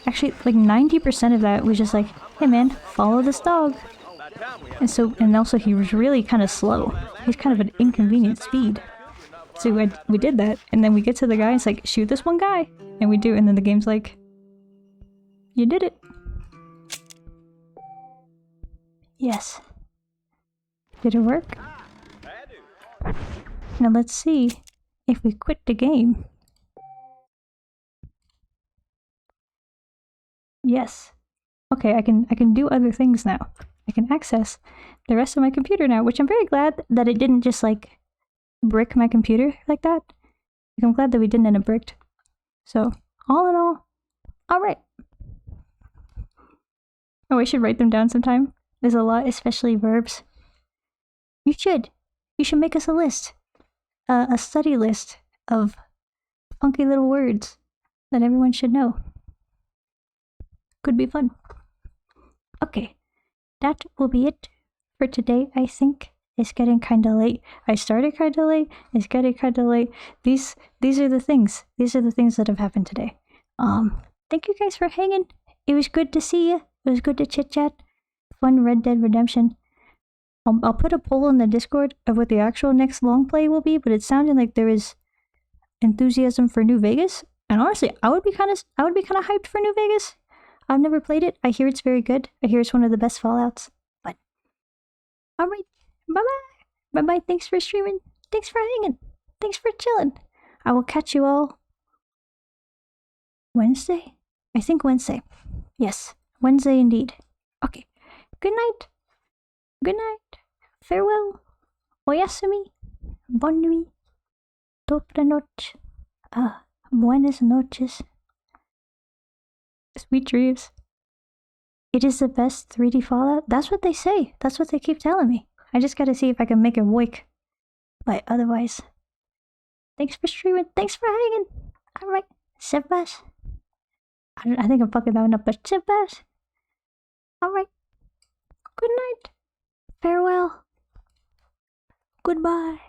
Actually, like 90% of that was just like, hey man, follow this dog. And also he was really kind of slow. He's kind of an inconvenient speed. So we did that, and then we get to the guy, it's like, shoot this one guy! And we do, and then the game's like, you did it! Yes. Did it work? Now let's see if we quit the game. Yes. Okay, I can do other things now. I can access the rest of my computer now, which I'm very glad that it didn't just like brick my computer like that. Like, I'm glad that we didn't end up bricked. So, all in all, alright. Oh, I should write them down sometime. There's a lot, especially verbs. You should. You should make us a list. A study list of funky little words that everyone should know. Could be fun. Okay, that will be it for today, I think. It's getting kinda late. I started kinda late. It's getting kinda late. These are the things. These are the things that have happened today. Thank you guys for hanging. It was good to see you. It was good to chit chat. fun Red Dead Redemption. I'll put a poll in the Discord of what the actual next long play will be, but it sounded like there is enthusiasm for New Vegas, and honestly, I would be kind of hyped for New Vegas. I've never played it. I hear it's very good. I hear it's one of the best Fallouts. But all right, bye bye. Thanks for streaming. Thanks for hanging. Thanks for chilling. I will catch you all Wednesday. I think Wednesday. Yes, Wednesday indeed. Okay. Good night. Good night. Farewell. 𝖊𝖓𝖔𝖚. Bonne nuit. Dobra noche. Buenas noches. Sweet dreams. It is the best 3D Fallout. That's what they say. That's what they keep telling me. I just gotta see if I can make it work. But otherwise, thanks for streaming. Thanks for hanging. Alright. 𝖊𝖓𝖔𝖚. I think I'm fucking that one up, but 𝖊𝖓𝖔𝖚. Alright. Good night. Farewell. Goodbye.